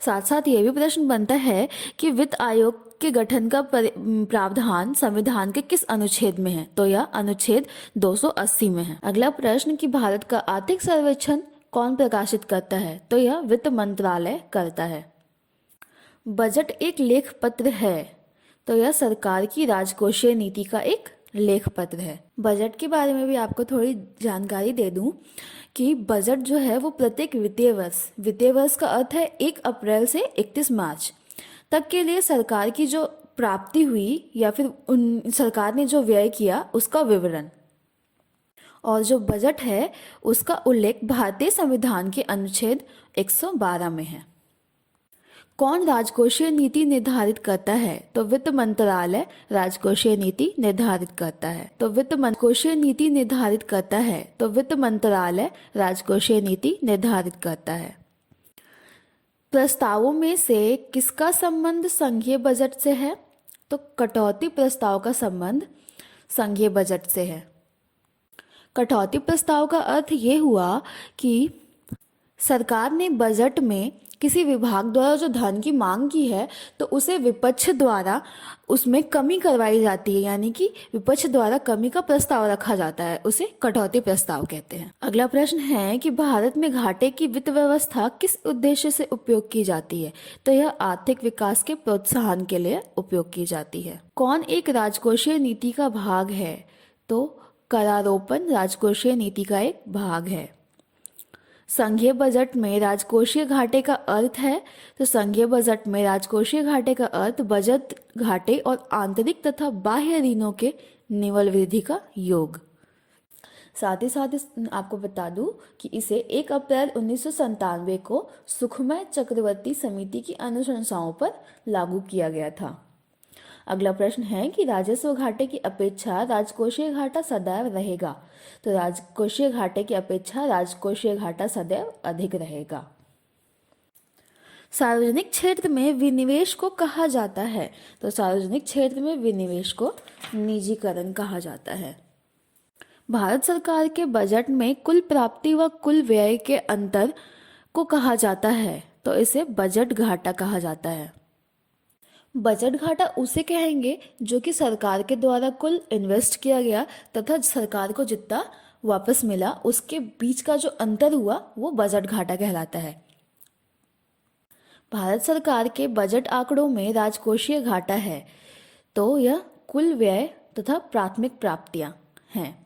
साथ साथ ये भी प्रश्न बनता है कि वित्त आयोग के गठन का प्रावधान संविधान के किस अनुच्छेद में है, तो यह अनुच्छेद 280 में है। अगला प्रश्न कि भारत का आर्थिक सर्वेक्षण कौन प्रकाशित करता है, तो यह वित्त मंत्रालय करता है। बजट एक लेख पत्र है, तो यह सरकार की राजकोषीय नीति का एक लेख पत्र है। बजट के बारे में भी आपको थोड़ी जानकारी दे दूं कि बजट जो है वो प्रत्येक वित्तीय वर्ष का अर्थ है 1 अप्रैल से 31 मार्च तक के लिए सरकार की जो प्राप्ति हुई या फिर सरकार ने जो व्यय किया उसका विवरण, और जो बजट है उसका उल्लेख भारतीय संविधान के अनुच्छेद 112 में है। कौन राजकोषीय नीति निर्धारित करता है, तो वित्त मंत्रालय राजकोषीय नीति निर्धारित करता है। तो वित्त मंत्रालय नीति निर्धारित करता है, तो वित्त मंत्रालय राजकोषीय नीति निर्धारित करता है। प्रस्तावों में से किसका संबंध संघीय बजट से है, तो कटौती प्रस्ताव का संबंध संघीय बजट से है। कटौती प्रस्ताव का अर्थ ये हुआ कि सरकार ने बजट में किसी विभाग द्वारा जो धन की मांग की है तो उसे विपक्ष द्वारा उसमें कमी करवाई जाती है, यानी कि विपक्ष द्वारा कमी का प्रस्ताव रखा जाता है, उसे कटौती प्रस्ताव कहते हैं। अगला प्रश्न है कि भारत में घाटे की वित्त व्यवस्था किस उद्देश्य से उपयोग की जाती है, तो यह आर्थिक विकास के प्रोत्साहन के लिए उपयोग की जाती है। कौन एक राजकोषीय नीति का भाग है, तो करारोपण राजकोषीय नीति का एक भाग है। संघीय बजट में राजकोषीय घाटे का अर्थ है, तो संघीय बजट में राजकोषीय घाटे का अर्थ बजट घाटे और आंतरिक तथा बाह्य ऋणों के निव्वल वृद्धि का योग। साथ ही साथ आपको बता दूं कि इसे 1 अप्रैल 1997 को सुखमय चक्रवर्ती समिति की अनुशंसाओं पर लागू किया गया था। अगला प्रश्न है कि राजस्व घाटे की अपेक्षा राजकोषीय घाटा सदैव रहेगा, तो राजकोषीय घाटे की अपेक्षा राजकोषीय घाटा सदैव अधिक रहेगा। सार्वजनिक क्षेत्र में विनिवेश को कहा जाता है, तो सार्वजनिक क्षेत्र में विनिवेश को निजीकरण कहा जाता है। भारत सरकार के बजट में कुल प्राप्ति व कुल व्यय के अंतर को कहा जाता है, तो इसे बजट घाटा कहा जाता है। बजट घाटा उसे कहेंगे जो कि सरकार के द्वारा कुल इन्वेस्ट किया गया तथा सरकार को जितना वापस मिला उसके बीच का जो अंतर हुआ वो बजट घाटा कहलाता है। भारत सरकार के बजट आंकड़ों में राजकोषीय घाटा है, तो यह कुल व्यय तथा प्राथमिक प्राप्तियां हैं।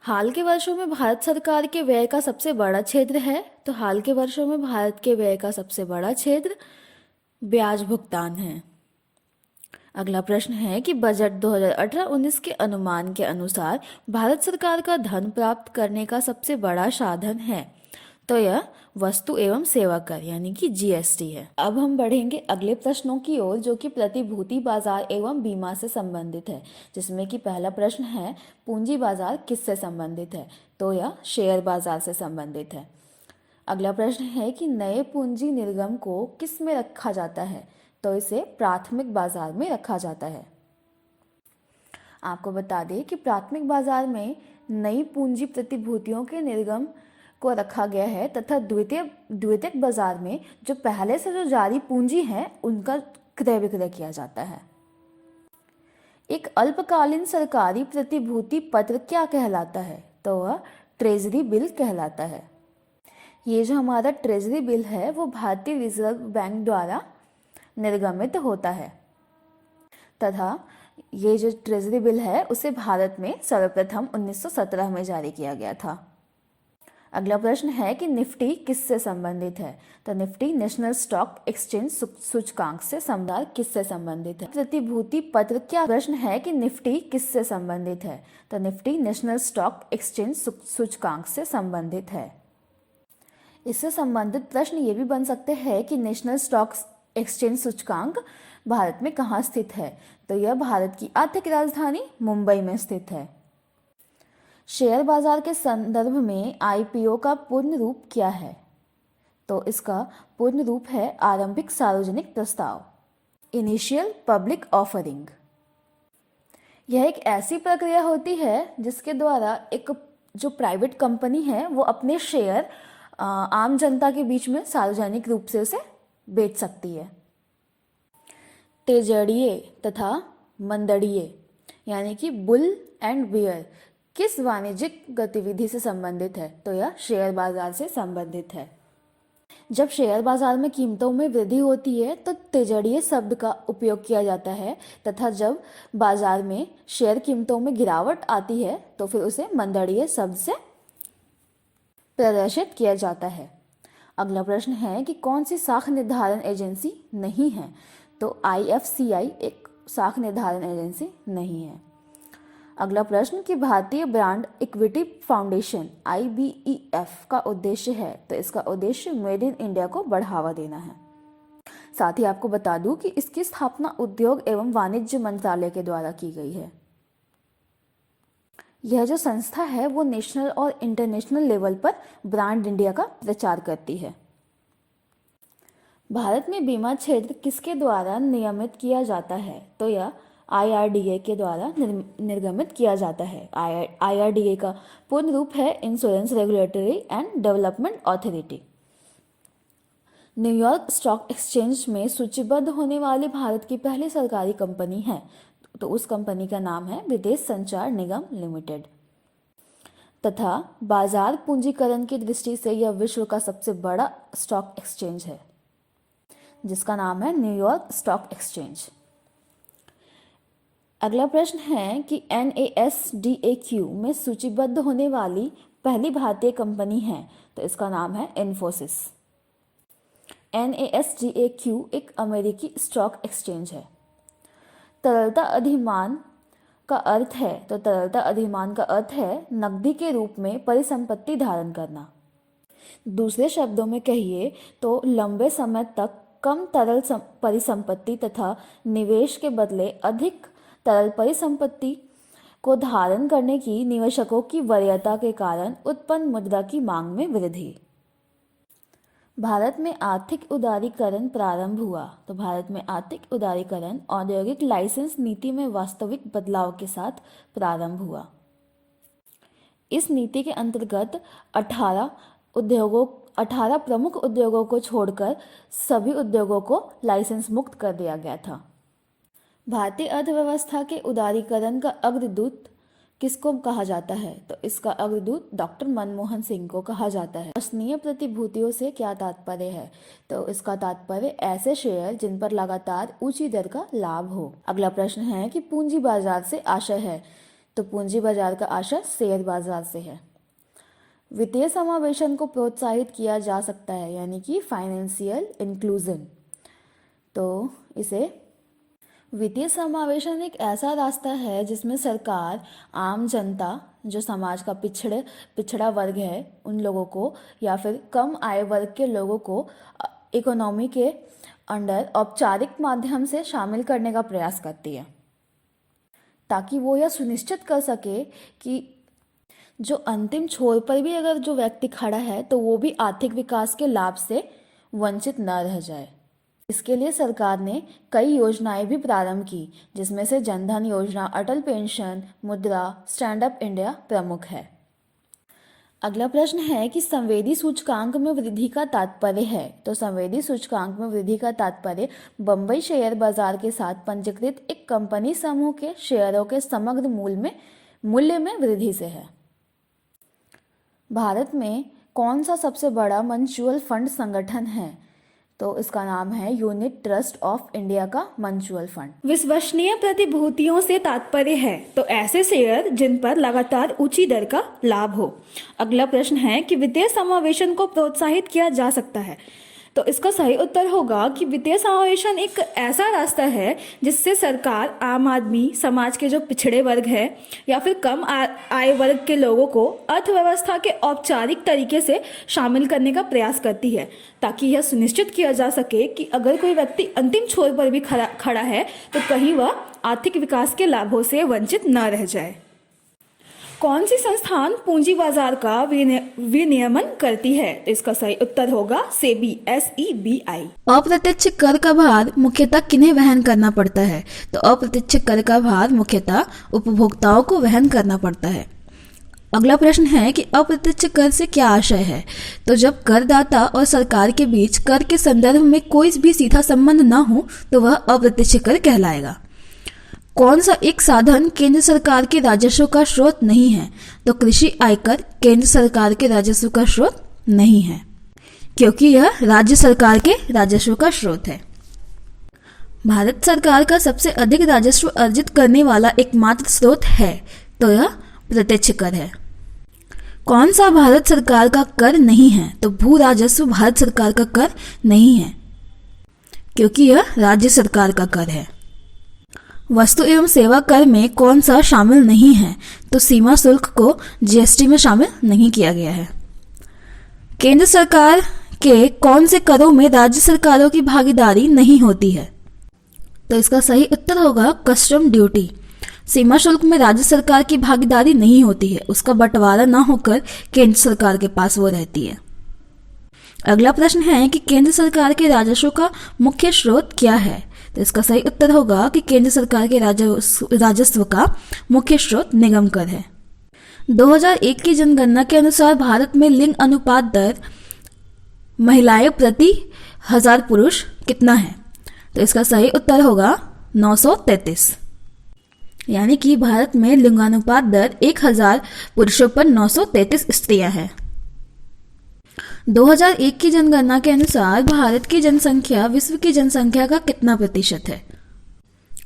हाल के वर्षों में भारत सरकार के व्यय का सबसे बड़ा क्षेत्र है, तो हाल के वर्षों में भारत के व्यय का सबसे बड़ा क्षेत्र ब्याज भुगतान है। अगला प्रश्न है कि बजट 2018-19 के अनुमान के अनुसार भारत सरकार का धन प्राप्त करने का सबसे बड़ा साधन है, तो यह वस्तु एवं सेवा कर यानी कि जीएसटी है। अब हम बढ़ेंगे अगले प्रश्नों की ओर जो कि प्रतिभूति बाजार एवं बीमा से संबंधित है, जिसमें कि पहला प्रश्न है पूंजी बाजार किससे संबंधित है, तो यह शेयर बाजार से संबंधित है। अगला प्रश्न है कि नए पूंजी निर्गम को किस में रखा जाता है, तो इसे प्राथमिक बाजार में रखा जाता है। आपको बता दें कि प्राथमिक बाजार में नई पूंजी प्रतिभूतियों के निर्गम को रखा गया है तथा द्वितीयक बाजार में जो पहले से जो जारी पूंजी है उनका क्रय विक्रय किया जाता है। एक अल्पकालीन सरकारी प्रतिभूति पत्र क्या कहलाता है, तो वह ट्रेजरी बिल कहलाता है। ये जो हमारा ट्रेजरी बिल है वो भारतीय रिजर्व बैंक द्वारा निर्गमित होता है तथा ये जो ट्रेजरी बिल है उसे भारत में सर्वप्रथम 1917 में जारी किया गया था। अगला प्रश्न है कि निफ्टी किससे संबंधित है, तो निफ्टी नेशनल स्टॉक एक्सचेंज सूचकांक से संबंधित किससे संबंधित है। प्रतिभूति पत्र क्या प्रश्न है कि निफ्टी किससे संबंधित है, तो निफ्टी नेशनल स्टॉक एक्सचेंज सूचकांक से संबंधित है। इससे संबंधित प्रश्न ये भी बन सकते हैं कि नेशनल स्टॉक एक्सचेंज सूचकांक भारत में कहाँ स्थित है? तो यह भारत की आर्थिक राजधानी मुंबई में स्थित है। शेयर बाजार के संदर्भ में आईपीओ का पूर्ण रूप क्या है? तो इसका पूर्ण रूप है आरंभिक सार्वजनिक प्रस्ताव, इनिशियल पब्लिक ऑफरिंग। यह एक ऐसी प्रक्रिया होती है जिसके द्वारा एक जो प्राइवेट कंपनी है वो अपने शेयर आम जनता के बीच में सार्वजनिक रूप से उसे बेच सकती है। तेजड़िए तथा मंदड़िए यानी कि बुल एंड बियर किस वाणिज्यिक गतिविधि से संबंधित है? तो यह शेयर बाजार से संबंधित है। जब शेयर बाजार में कीमतों में वृद्धि होती है तो तेजड़िए शब्द का उपयोग किया जाता है, तथा जब बाजार में शेयर कीमतों में गिरावट आती है तो फिर उसे मंदड़िए शब्द से प्रदर्शित किया जाता है। अगला प्रश्न है कि कौन सी साख निर्धारण एजेंसी नहीं है? तो आईएफसीआई एक साख निर्धारण एजेंसी नहीं है। अगला प्रश्न कि भारतीय ब्रांड इक्विटी फाउंडेशन IBEF का उद्देश्य है? तो इसका उद्देश्य मेड इन इंडिया को बढ़ावा देना है। साथ ही आपको बता दूं कि इसकी स्थापना उद्योग एवं वाणिज्य मंत्रालय के द्वारा की गई है। यह जो संस्था है वो नेशनल और इंटरनेशनल लेवल पर ब्रांड इंडिया का प्रचार करती है। भारत में बीमा क्षेत्र किसके द्वारा नियमित किया जाता है? तो यह IRDA के द्वारा निर्गमित किया जाता है। IRDA का पूर्ण रूप है insurance regulatory and development authority. New York stock exchange में सूचीबद्ध होने वाली भारत की पहली सरकारी कंपनी है, तो उस कंपनी का नाम है विदेश संचार निगम लिमिटेड। तथा बाजार पूंजीकरण की दृष्टि से यह विश्व का सबसे बड़ा स्टॉक एक्सचेंज है, जिसका नाम है न्यूयॉर्क स्टॉक एक्सचेंज। अगला प्रश्न है कि NASDAQ में सूचीबद्ध होने वाली पहली भारतीय कंपनी है, तो इसका नाम है इन्फोसिस। NASDAQ एक अमेरिकी स्टॉक एक्सचेंज है। तरलता अधिमान का अर्थ है? तो तरलता अधिमान का अर्थ है नकदी के रूप में परिसंपत्ति धारण करना। दूसरे शब्दों में कहिए तो लंबे समय तक कम तरल परिसंपत्ति तथा निवेश के बदले अधिक तरल परिसंपत्ति को धारण करने की निवेशकों की वरीयता के कारण उत्पन्न मुद्रा की मांग में वृद्धि। भारत में आर्थिक उदारीकरण प्रारंभ हुआ, तो भारत में आर्थिक उदारीकरण औद्योगिक लाइसेंस नीति में वास्तविक बदलाव के साथ प्रारंभ हुआ। इस नीति के अंतर्गत 18 प्रमुख उद्योगों को छोड़कर सभी उद्योगों को लाइसेंस मुक्त कर दिया गया था। भारतीय अर्थव्यवस्था के उदारीकरण का अग्रदूत किसको कहा जाता है? तो इसका अग्रदूत डॉक्टर मनमोहन सिंह को कहा जाता है। विश्वसनीय प्रतिभूतियों से क्या तात्पर्य है? तो इसका तात्पर्य ऐसे शेयर जिन पर लगातार ऊंची दर का लाभ हो। अगला प्रश्न है कि पूंजी बाजार से आशय है? तो पूंजी बाजार का आशय शेयर बाजार से है। वित्तीय समावेशन को प्रोत्साहित किया जा सकता है, यानी कि फाइनेंशियल इंक्लूजन। तो इसे वित्तीय समावेशन एक ऐसा रास्ता है जिसमें सरकार आम जनता, जो समाज का पिछड़ा वर्ग है, उन लोगों को या फिर कम आय वर्ग के लोगों को इकोनॉमी के अंडर औपचारिक माध्यम से शामिल करने का प्रयास करती है, ताकि वो यह सुनिश्चित कर सके कि जो अंतिम छोर पर भी अगर जो व्यक्ति खड़ा है तो वो भी आर्थिक विकास के लाभ से वंचित न रह जाए। इसके लिए सरकार ने कई योजनाएं भी प्रारंभ की, जिसमें से जनधन योजना, अटल पेंशन, मुद्रा, स्टैंड अप इंडिया प्रमुख है। अगला प्रश्न है कि संवेदी सूचकांक में वृद्धि का तात्पर्य है? तो संवेदी सूचकांक में वृद्धि का तात्पर्य बंबई शेयर बाजार के साथ पंजीकृत एक कंपनी समूह के शेयरों के समग्र मूल्य में वृद्धि से है। भारत में कौन सा सबसे बड़ा म्यूचुअल फंड संगठन है? तो इसका नाम है यूनिट ट्रस्ट ऑफ इंडिया का म्यूचुअल फंड। विश्वसनीय प्रतिभूतियों से तात्पर्य है? तो ऐसे शेयर जिन पर लगातार ऊंची दर का लाभ हो। अगला प्रश्न है कि वित्तीय समावेशन को प्रोत्साहित किया जा सकता है? तो इसका सही उत्तर होगा कि वित्तीय समावेशन एक ऐसा रास्ता है जिससे सरकार आम आदमी, समाज के जो पिछड़े वर्ग है या फिर कम आय वर्ग के लोगों को अर्थव्यवस्था के औपचारिक तरीके से शामिल करने का प्रयास करती है, ताकि यह सुनिश्चित किया जा सके कि अगर कोई व्यक्ति अंतिम छोर पर भी खड़ा है तो कहीं वह आर्थिक विकास के लाभों से वंचित न रह जाए। कौन सी संस्थान पूंजी बाजार का विनियमन करती है? तो इसका सही उत्तर होगा सेबी, SEBI। अप्रत्यक्ष कर का भार मुख्यतः किन्हें वहन करना पड़ता है? तो अप्रत्यक्ष कर का भार मुख्यतः उपभोक्ताओं को वहन करना पड़ता है। अगला प्रश्न है कि अप्रत्यक्ष कर से क्या आशय है? तो जब करदाता और सरकार के बीच कर के संदर्भ में कोई भी सीधा संबंध न हो तो वह अप्रत्यक्ष कर कहलाएगा। कौन सा एक साधन केंद्र सरकार के राजस्व का स्रोत नहीं है? तो कृषि आयकर केंद्र सरकार के राजस्व का स्रोत नहीं है, क्योंकि यह राज्य सरकार के राजस्व का स्रोत है। भारत सरकार का सबसे अधिक राजस्व अर्जित करने वाला एकमात्र स्रोत है, तो यह प्रत्यक्ष कर है। कौन सा भारत सरकार का कर नहीं है? तो भू राजस्व भारत सरकार का कर नहीं है, क्योंकि यह राज्य सरकार का कर है। वस्तु एवं सेवा कर में कौन सा शामिल नहीं है? तो सीमा शुल्क को GST में शामिल नहीं किया गया है। केंद्र सरकार के कौन से करों में राज्य सरकारों की भागीदारी नहीं होती है? तो इसका सही उत्तर होगा कस्टम ड्यूटी। सीमा शुल्क में राज्य सरकार की भागीदारी नहीं होती है, उसका बंटवारा न होकर केंद्र सरकार के पास वो रहती है। अगला प्रश्न है कि केंद्र सरकार के राजस्व का मुख्य स्रोत क्या है? तो इसका सही उत्तर होगा कि केंद्र सरकार के राजस्व का मुख्य स्रोत निगम कर है। 2001 की जनगणना के अनुसार भारत में लिंग अनुपात दर महिलाएं प्रति 1000 पुरुष कितना है? तो इसका सही उत्तर होगा 933, यानी कि भारत में लिंगानुपात दर 1000 पुरुषों पर 933 स्त्रियां हैं। 2001 की जनगणना के अनुसार भारत की जनसंख्या विश्व की जनसंख्या का कितना प्रतिशत है?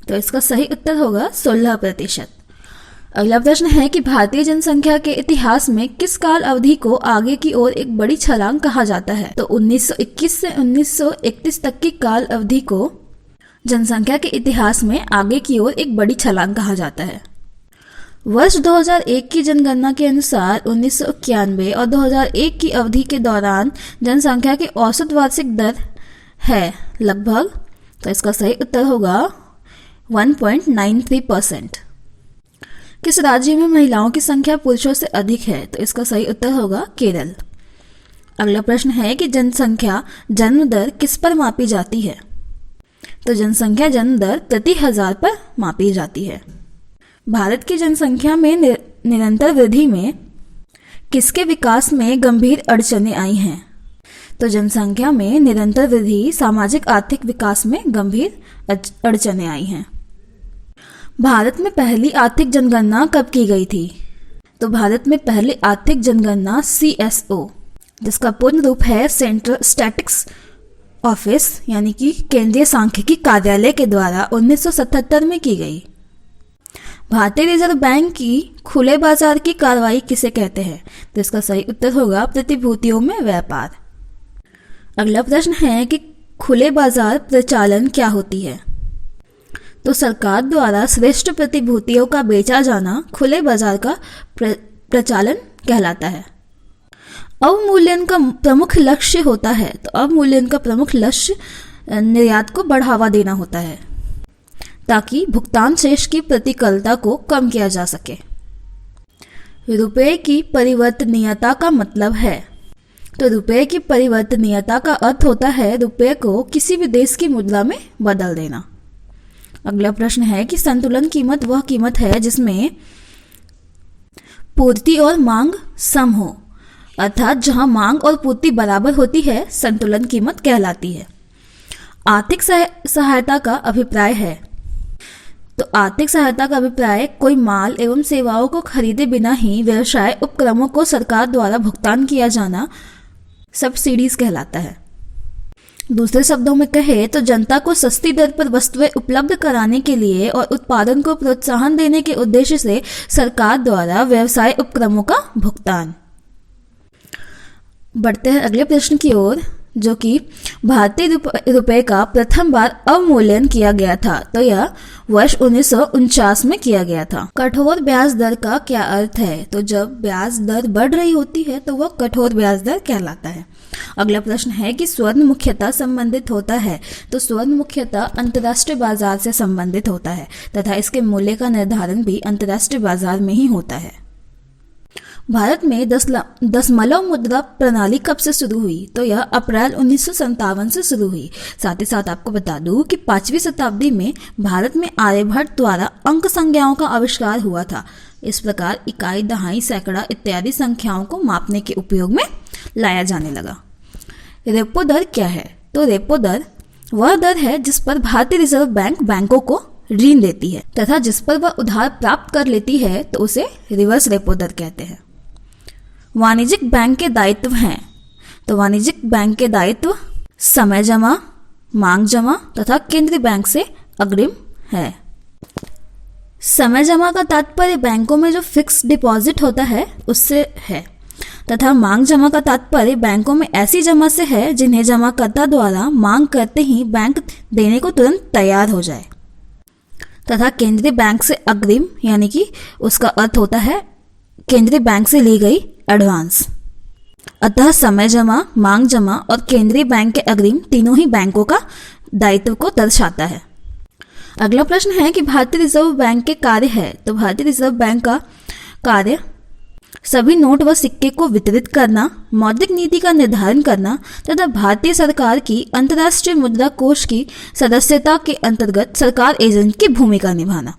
तो इसका सही उत्तर होगा 16%। अगला प्रश्न है कि भारतीय जनसंख्या के इतिहास में किस काल अवधि को आगे की ओर एक बड़ी छलांग कहा जाता है? तो 1921 से 1931 तक की काल अवधि को जनसंख्या के इतिहास में आगे की ओर एक बड़ी छलांग कहा जाता है। वर्ष 2001 की जनगणना के अनुसार 1991 और 2001 की अवधि के दौरान जनसंख्या की औसत वार्षिक दर है लगभग, तो इसका सही उत्तर होगा 1.93%। किस राज्य में महिलाओं की संख्या पुरुषों से अधिक है? तो इसका सही उत्तर होगा केरल। अगला प्रश्न है कि जनसंख्या जन्म दर किस पर मापी जाती है? तो जनसंख्या जन्म दर प्रति 1000 पर मापी जाती है। भारत की जनसंख्या में निरंतर वृद्धि में किसके विकास में गंभीर अड़चनें आई हैं? तो जनसंख्या में निरंतर वृद्धि सामाजिक आर्थिक विकास में गंभीर अड़चनें आई हैं। भारत में पहली आर्थिक जनगणना कब की गई थी? तो भारत में पहली आर्थिक जनगणना CSO, जिसका पूर्ण रूप है सेंट्रल स्टैटिस्टिक्स ऑफिस, यानी कि केंद्रीय सांख्यिकी कार्यालय के द्वारा 1977 में की गई। भारतीय रिजर्व बैंक की खुले बाजार की कार्रवाई किसे कहते हैं? तो इसका सही उत्तर होगा प्रतिभूतियों में व्यापार। अगला प्रश्न है कि खुले बाजार प्रचालन क्या होती है? तो सरकार द्वारा श्रेष्ठ प्रतिभूतियों का बेचा जाना खुले बाजार का प्रचालन कहलाता है। अवमूल्यन का प्रमुख लक्ष्य होता है, तो अवमूल्यन का प्रमुख लक्ष्य निर्यात को बढ़ावा देना होता है, ताकि भुगतान शेष की प्रतिकूलता को कम किया जा सके। रुपए की परिवर्तनीयता का मतलब है? तो रुपए की परिवर्तनीयता का अर्थ होता है रुपए को किसी भी देश की मुद्रा में बदल देना। अगला प्रश्न है कि संतुलन कीमत वह कीमत है जिसमें पूर्ति और मांग सम हो, अर्थात जहां मांग और पूर्ति बराबर होती है, संतुलन कीमत कहलाती है। आर्थिक सहायता का अभिप्राय है? तो आर्थिक सहायता का अभिप्राय कोई माल एवं सेवाओं को खरीदे बिना ही व्यवसाय उपक्रमों को सरकार द्वारा भुगतान किया जाना सब्सिडीज कहलाता है। दूसरे शब्दों में कहे तो जनता को सस्ती दर पर वस्तुएं उपलब्ध कराने के लिए और उत्पादन को प्रोत्साहन देने के उद्देश्य से सरकार द्वारा व्यवसाय उपक्रमों का भुगतान। बढ़ते हैं अगले प्रश्न की ओर। जो कि भारतीय रुपए का प्रथम बार अवमूल्यन किया गया था, तो यह वर्ष 1949 में किया गया था। कठोर ब्याज दर का क्या अर्थ है? तो जब ब्याज दर बढ़ रही होती है तो वह कठोर ब्याज दर कहलाता है। अगला प्रश्न है कि स्वर्ण मुख्यतः संबंधित होता है, तो स्वर्ण मुख्यतः अंतर्राष्ट्रीय बाजार से संबंधित होता है तथा इसके मूल्य का निर्धारण भी अंतर्राष्ट्रीय बाजार में ही होता है। भारत में दशमलव मुद्रा प्रणाली कब से शुरू हुई? तो यह अप्रैल 1957 से शुरू हुई। साथ ही साथ आपको बता दूं कि 5वीं शताब्दी में भारत में आर्यभट्ट द्वारा अंक संज्ञाओं का आविष्कार हुआ था। इस प्रकार इकाई, दहाई, सैकड़ा इत्यादि संख्याओं को मापने के उपयोग में लाया जाने लगा। रेपो दर क्या है? तो रेपो दर वह दर है जिस पर भारतीय रिजर्व बैंक बैंकों को ऋण देती है तथा जिस पर वह उधार प्राप्त कर लेती है, तो उसे रिवर्स रेपो दर कहते हैं। वाणिज्यिक बैंक के दायित्व हैं, तो वाणिज्यिक बैंक के दायित्व समय जमा, मांग जमा तथा केंद्रीय बैंक से अग्रिम है। समय जमा का तात्पर्य बैंकों में जो फिक्स डिपॉजिट होता है उससे है तथा मांग जमा का तात्पर्य बैंकों में ऐसी जमा से है जिन्हें जमाकर्ता द्वारा मांग करते ही बैंक देने को तुरंत तैयार हो जाए। तथा केंद्रीय बैंक से अग्रिम यानी कि उसका अर्थ होता है केंद्रीय बैंक से ली गई एडवांस। अतः समय जमा, मांग जमा और केंद्रीय बैंक के अग्रिम तीनों ही बैंकों का दायित्व को दर्शाता है। अगला प्रश्न है कि भारतीय रिजर्व बैंक के कार्य है, तो भारतीय रिजर्व बैंक का कार्य सभी नोट व सिक्के को वितरित करना, मौद्रिक नीति का निर्धारण करना तथा भारतीय सरकार की अंतर्राष्ट्रीय मुद्रा कोष की सदस्यता के अंतर्गत सरकार एजेंट की भूमिका निभाना।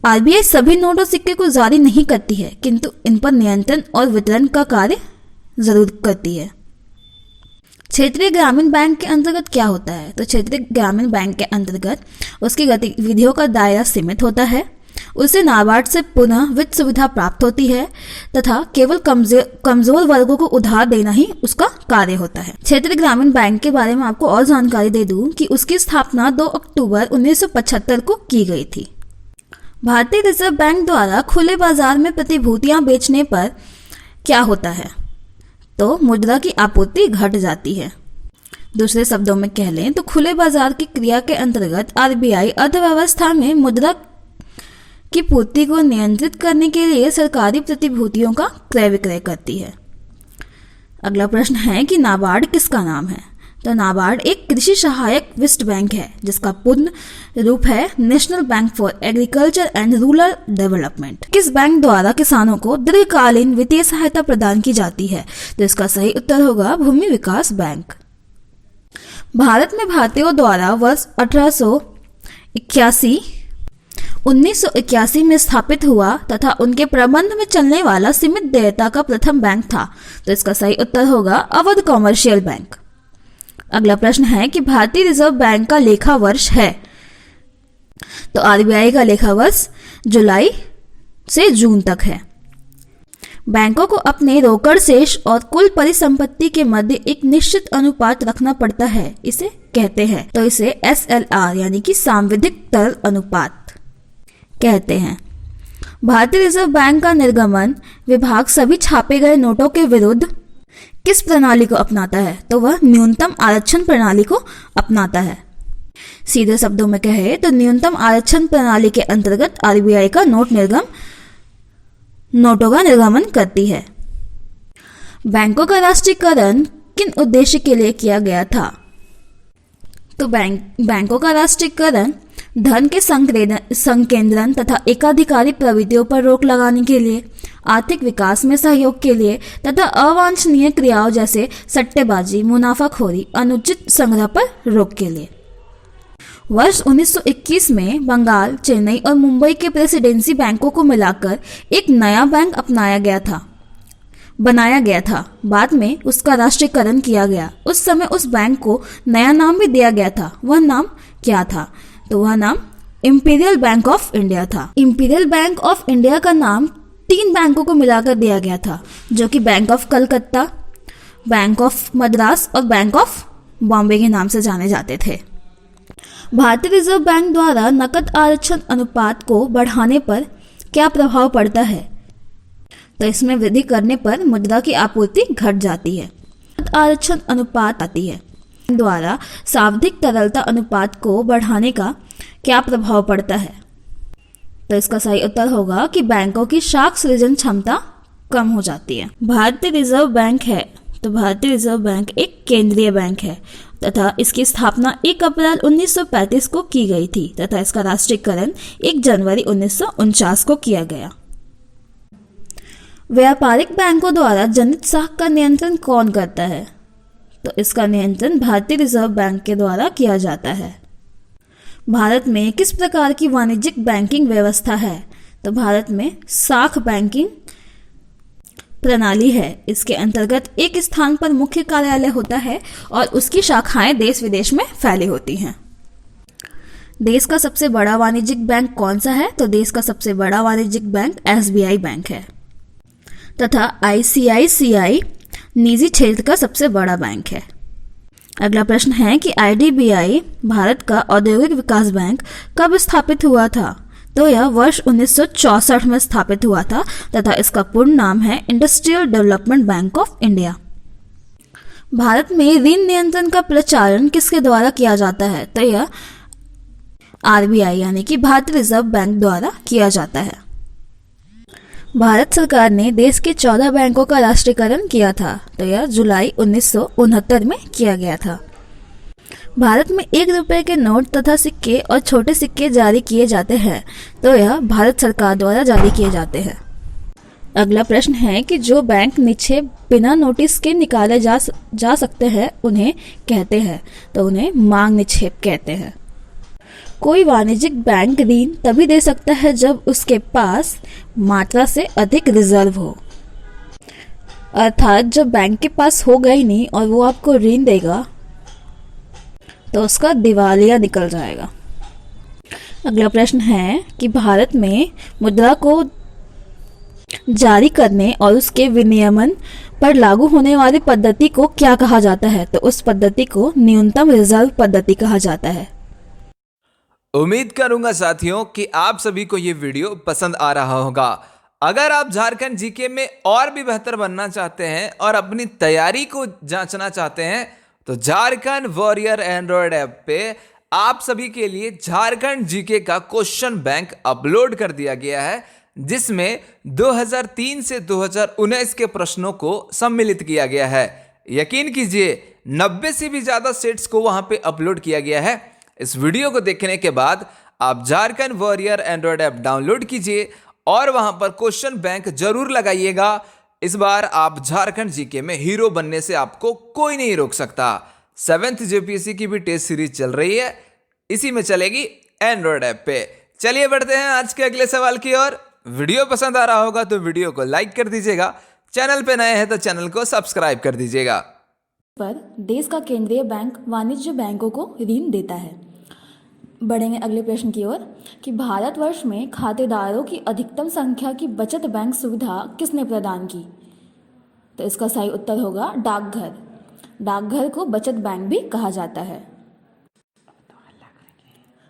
आरबीआई सभी नोट और सिक्के को जारी नहीं करती है, किंतु इन पर नियंत्रण और वितरण का कार्य जरूर करती है। क्षेत्रीय ग्रामीण बैंक के अंतर्गत क्या होता है? तो क्षेत्रीय ग्रामीण बैंक के अंतर्गत उसकी गतिविधियों का दायरा सीमित होता है, उसे नाबार्ड से पुनः वित्त सुविधा प्राप्त होती है तथा केवल कमजोर वर्गों को उधार देना ही उसका कार्य होता है। क्षेत्रीय ग्रामीण बैंक के बारे में आपको और जानकारी दे दूं कि उसकी स्थापना 2 अक्टूबर 1975 को की गई थी। भारतीय रिजर्व बैंक द्वारा खुले बाजार में प्रतिभूतियां बेचने पर क्या होता है? तो मुद्रा की आपूर्ति घट जाती है। दूसरे शब्दों में कह लें तो खुले बाजार की क्रिया के अंतर्गत आरबीआई अर्थव्यवस्था में मुद्रा की पूर्ति को नियंत्रित करने के लिए सरकारी प्रतिभूतियों का क्रय विक्रय करती है। अगला प्रश्न है कि नाबार्ड किसका नाम है? तो नाबार्ड एक कृषि सहायक वित्त बैंक है जिसका पूर्ण रूप है national bank for agriculture and rural development. किस बैंक द्वारा किसानों को दीर्घकालीन वित्तीय सहायता प्रदान की जाती है? तो इसका सही उत्तर होगा भूमि विकास बैंक। भारत में भारतीयों द्वारा वर्ष 1981 में स्थापित हुआ तथा उनके प्रबंध में चलने वाला सीमित देयता का प्रथम बैंक था, तो इसका सही उत्तर होगा अवध कॉमर्शियल बैंक। अगला प्रश्न है कि भारतीय रिजर्व बैंक का लेखा वर्ष है, तो आरबीआई का लेखा वर्ष जुलाई से जून तक है। बैंकों को अपने रोकड़ शेष और कुल परिसंपत्ति के मध्य एक निश्चित अनुपात रखना पड़ता है, इसे कहते हैं, तो इसे SLR यानी कि सांविधिक तरल अनुपात कहते हैं। भारतीय रिजर्व बैंक का निर्गमन विभाग सभी छापे गए नोटों के विरुद्ध किस प्रणाली को अपनाता है? तो वह न्यूनतम आरक्षण प्रणाली को अपनाता है। सीधे शब्दों में कहे तो न्यूनतम आरक्षण प्रणाली के अंतर्गत आरबीआई का नोटों का निर्गमन करती है। बैंकों का राष्ट्रीयकरण किन उद्देश्य के लिए किया गया था? तो बैंकों का राष्ट्रीयकरण धन के संकेंद्रण तथा एकाधिकारी प्रवृत्तियों पर रोक लगाने के लिए, आर्थिक विकास में सहयोग के लिए तथा अवांछनीय क्रियाओं जैसे सट्टेबाजी, मुनाफाखोरी, अनुचित संग्रह पर रोक के लिए। वर्ष 1921 में बंगाल, चेन्नई और मुंबई के प्रेसिडेंसी बैंकों को मिलाकर एक नया बैंक बनाया गया था। बाद में उसका राष्ट्रीयकरण किया गया। उस समय उस बैंक को नया नाम भी दिया गया था। वह नाम क्या था? तो वह नाम इंपीरियल बैंक ऑफ इंडिया था। इंपीरियल बैंक ऑफ इंडिया का नाम 3 बैंकों को मिलाकर दिया गया था, जो कि bank of Calcutta, bank of Madras और बैंक ऑफ बॉम्बे के नाम से जाने जाते थे। भारतीय रिजर्व बैंक द्वारा नकद आरक्षण अनुपात को बढ़ाने पर क्या प्रभाव पड़ता है? तो इसमें वृद्धि करने पर मुद्रा की आपूर्ति घट जाती है। कीमत आरक्षण अनुपात आती है द्वारा सावधिक तरलता अनुपात को बढ़ाने का क्या प्रभाव पड़ता है? तो इसका सही उत्तर होगा कि बैंकों की शाख सृजन क्षमता कम हो जाती है। भारतीय रिजर्व बैंक है, तो भारतीय रिजर्व बैंक एक केंद्रीय बैंक है तथा इसकी स्थापना 1 अप्रैल 1935 को की गई थी तथा इसका राष्ट्रीयकरण 1 जनवरी 1949 को किया गया। व्यापारिक बैंकों द्वारा जनित साख का नियंत्रण कौन करता है? तो इसका नियंत्रण भारतीय रिजर्व बैंक के द्वारा किया जाता है। भारत में किस प्रकार की वाणिज्यिक बैंकिंग व्यवस्था है? तो भारत में साख बैंकिंग प्रणाली है। इसके अंतर्गत एक स्थान पर मुख्य कार्यालय होता है और उसकी शाखाएं देश विदेश में फैली होती हैं। देश का सबसे बड़ा वाणिज्यिक बैंक कौन सा है? तो देश का सबसे बड़ा वाणिज्यिक बैंक SBI बैंक है तथा ICICI निजी क्षेत्र का सबसे बड़ा बैंक है। अगला प्रश्न है कि IDBI भारत का औद्योगिक विकास बैंक कब स्थापित हुआ था? तो यह वर्ष 1964 में स्थापित हुआ था तथा इसका पूर्ण नाम है industrial development bank of India. Bharat में ऋण नियंत्रण का प्रचालन किसके द्वारा किया जाता है? तो यह RBI यानी कि भारतीय रिजर्व बैंक द्वारा किया जाता है। भारत सरकार ने देश के 14 बैंकों का राष्ट्रीयकरण किया था, तो यह जुलाई 1969 में किया गया था। भारत में 1 रुपए के नोट तथा सिक्के और छोटे सिक्के जारी किए जाते हैं, तो यह भारत सरकार द्वारा जारी किए जाते हैं। अगला प्रश्न है कि जो बैंक निक्षेप बिना नोटिस के निकाले जा सकते हैं उन्हें कहते हैं? तो उन्हें मांग निक्षेप कहते हैं। कोई वाणिज्यिक बैंक ऋण तभी दे सकता है जब उसके पास मात्रा से अधिक रिजर्व हो, अर्थात जब बैंक के पास होगा ही नहीं और वो आपको ऋण देगा तो उसका दिवालिया निकल जाएगा। अगला प्रश्न है कि भारत में मुद्रा को जारी करने और उसके विनियमन पर लागू होने वाली पद्धति को क्या कहा जाता है? तो उस पद्धति को न्यूनतम रिजर्व पद्धति कहा जाता है। उम्मीद करूंगा साथियों कि आप सभी को ये वीडियो पसंद आ रहा होगा। अगर आप झारखंड जीके में और भी बेहतर बनना चाहते हैं और अपनी तैयारी को जांचना चाहते हैं तो झारखंड वॉरियर एंड्रॉयड ऐप पे आप सभी के लिए झारखंड जीके का क्वेश्चन बैंक अपलोड कर दिया गया है, जिसमें 2003 से 2019 के प्रश्नों को सम्मिलित किया गया है। यकीन कीजिए 90 से भी ज्यादा सेट्स को वहां पे अपलोड किया गया है। इस वीडियो को देखने के बाद आप Jharkhand warrior Android app download कीजिए और वहां पर क्वेश्चन बैंक जरूर लगाइएगा। इस बार आप झारखंड जीके में हीरो बनने से आपको कोई नहीं रोक सकता। 7th JPSC की भी टेस्ट सीरीज चल रही है, इसी में चलेगी एंड्रॉयड ऐप पे। चलिए बढ़ते हैं आज के अगले सवाल की ओर। वीडियो पसंद आ रहा होगा तो वीडियो को लाइक कर दीजिएगा, चैनल पे नए हैं तो चैनल को सब्सक्राइब कर दीजिएगा। पर देश का केंद्रीय बैंक वाणिज्य बैंकों को ऋण देता है। बढ़ेंगे अगले प्रश्न की ओर कि भारतवर्ष में खातेदारों की अधिकतम संख्या की बचत बैंक सुविधा किसने प्रदान की? तो इसका सही उत्तर होगा डाकघर। डाकघर को बचत बैंक भी कहा जाता है।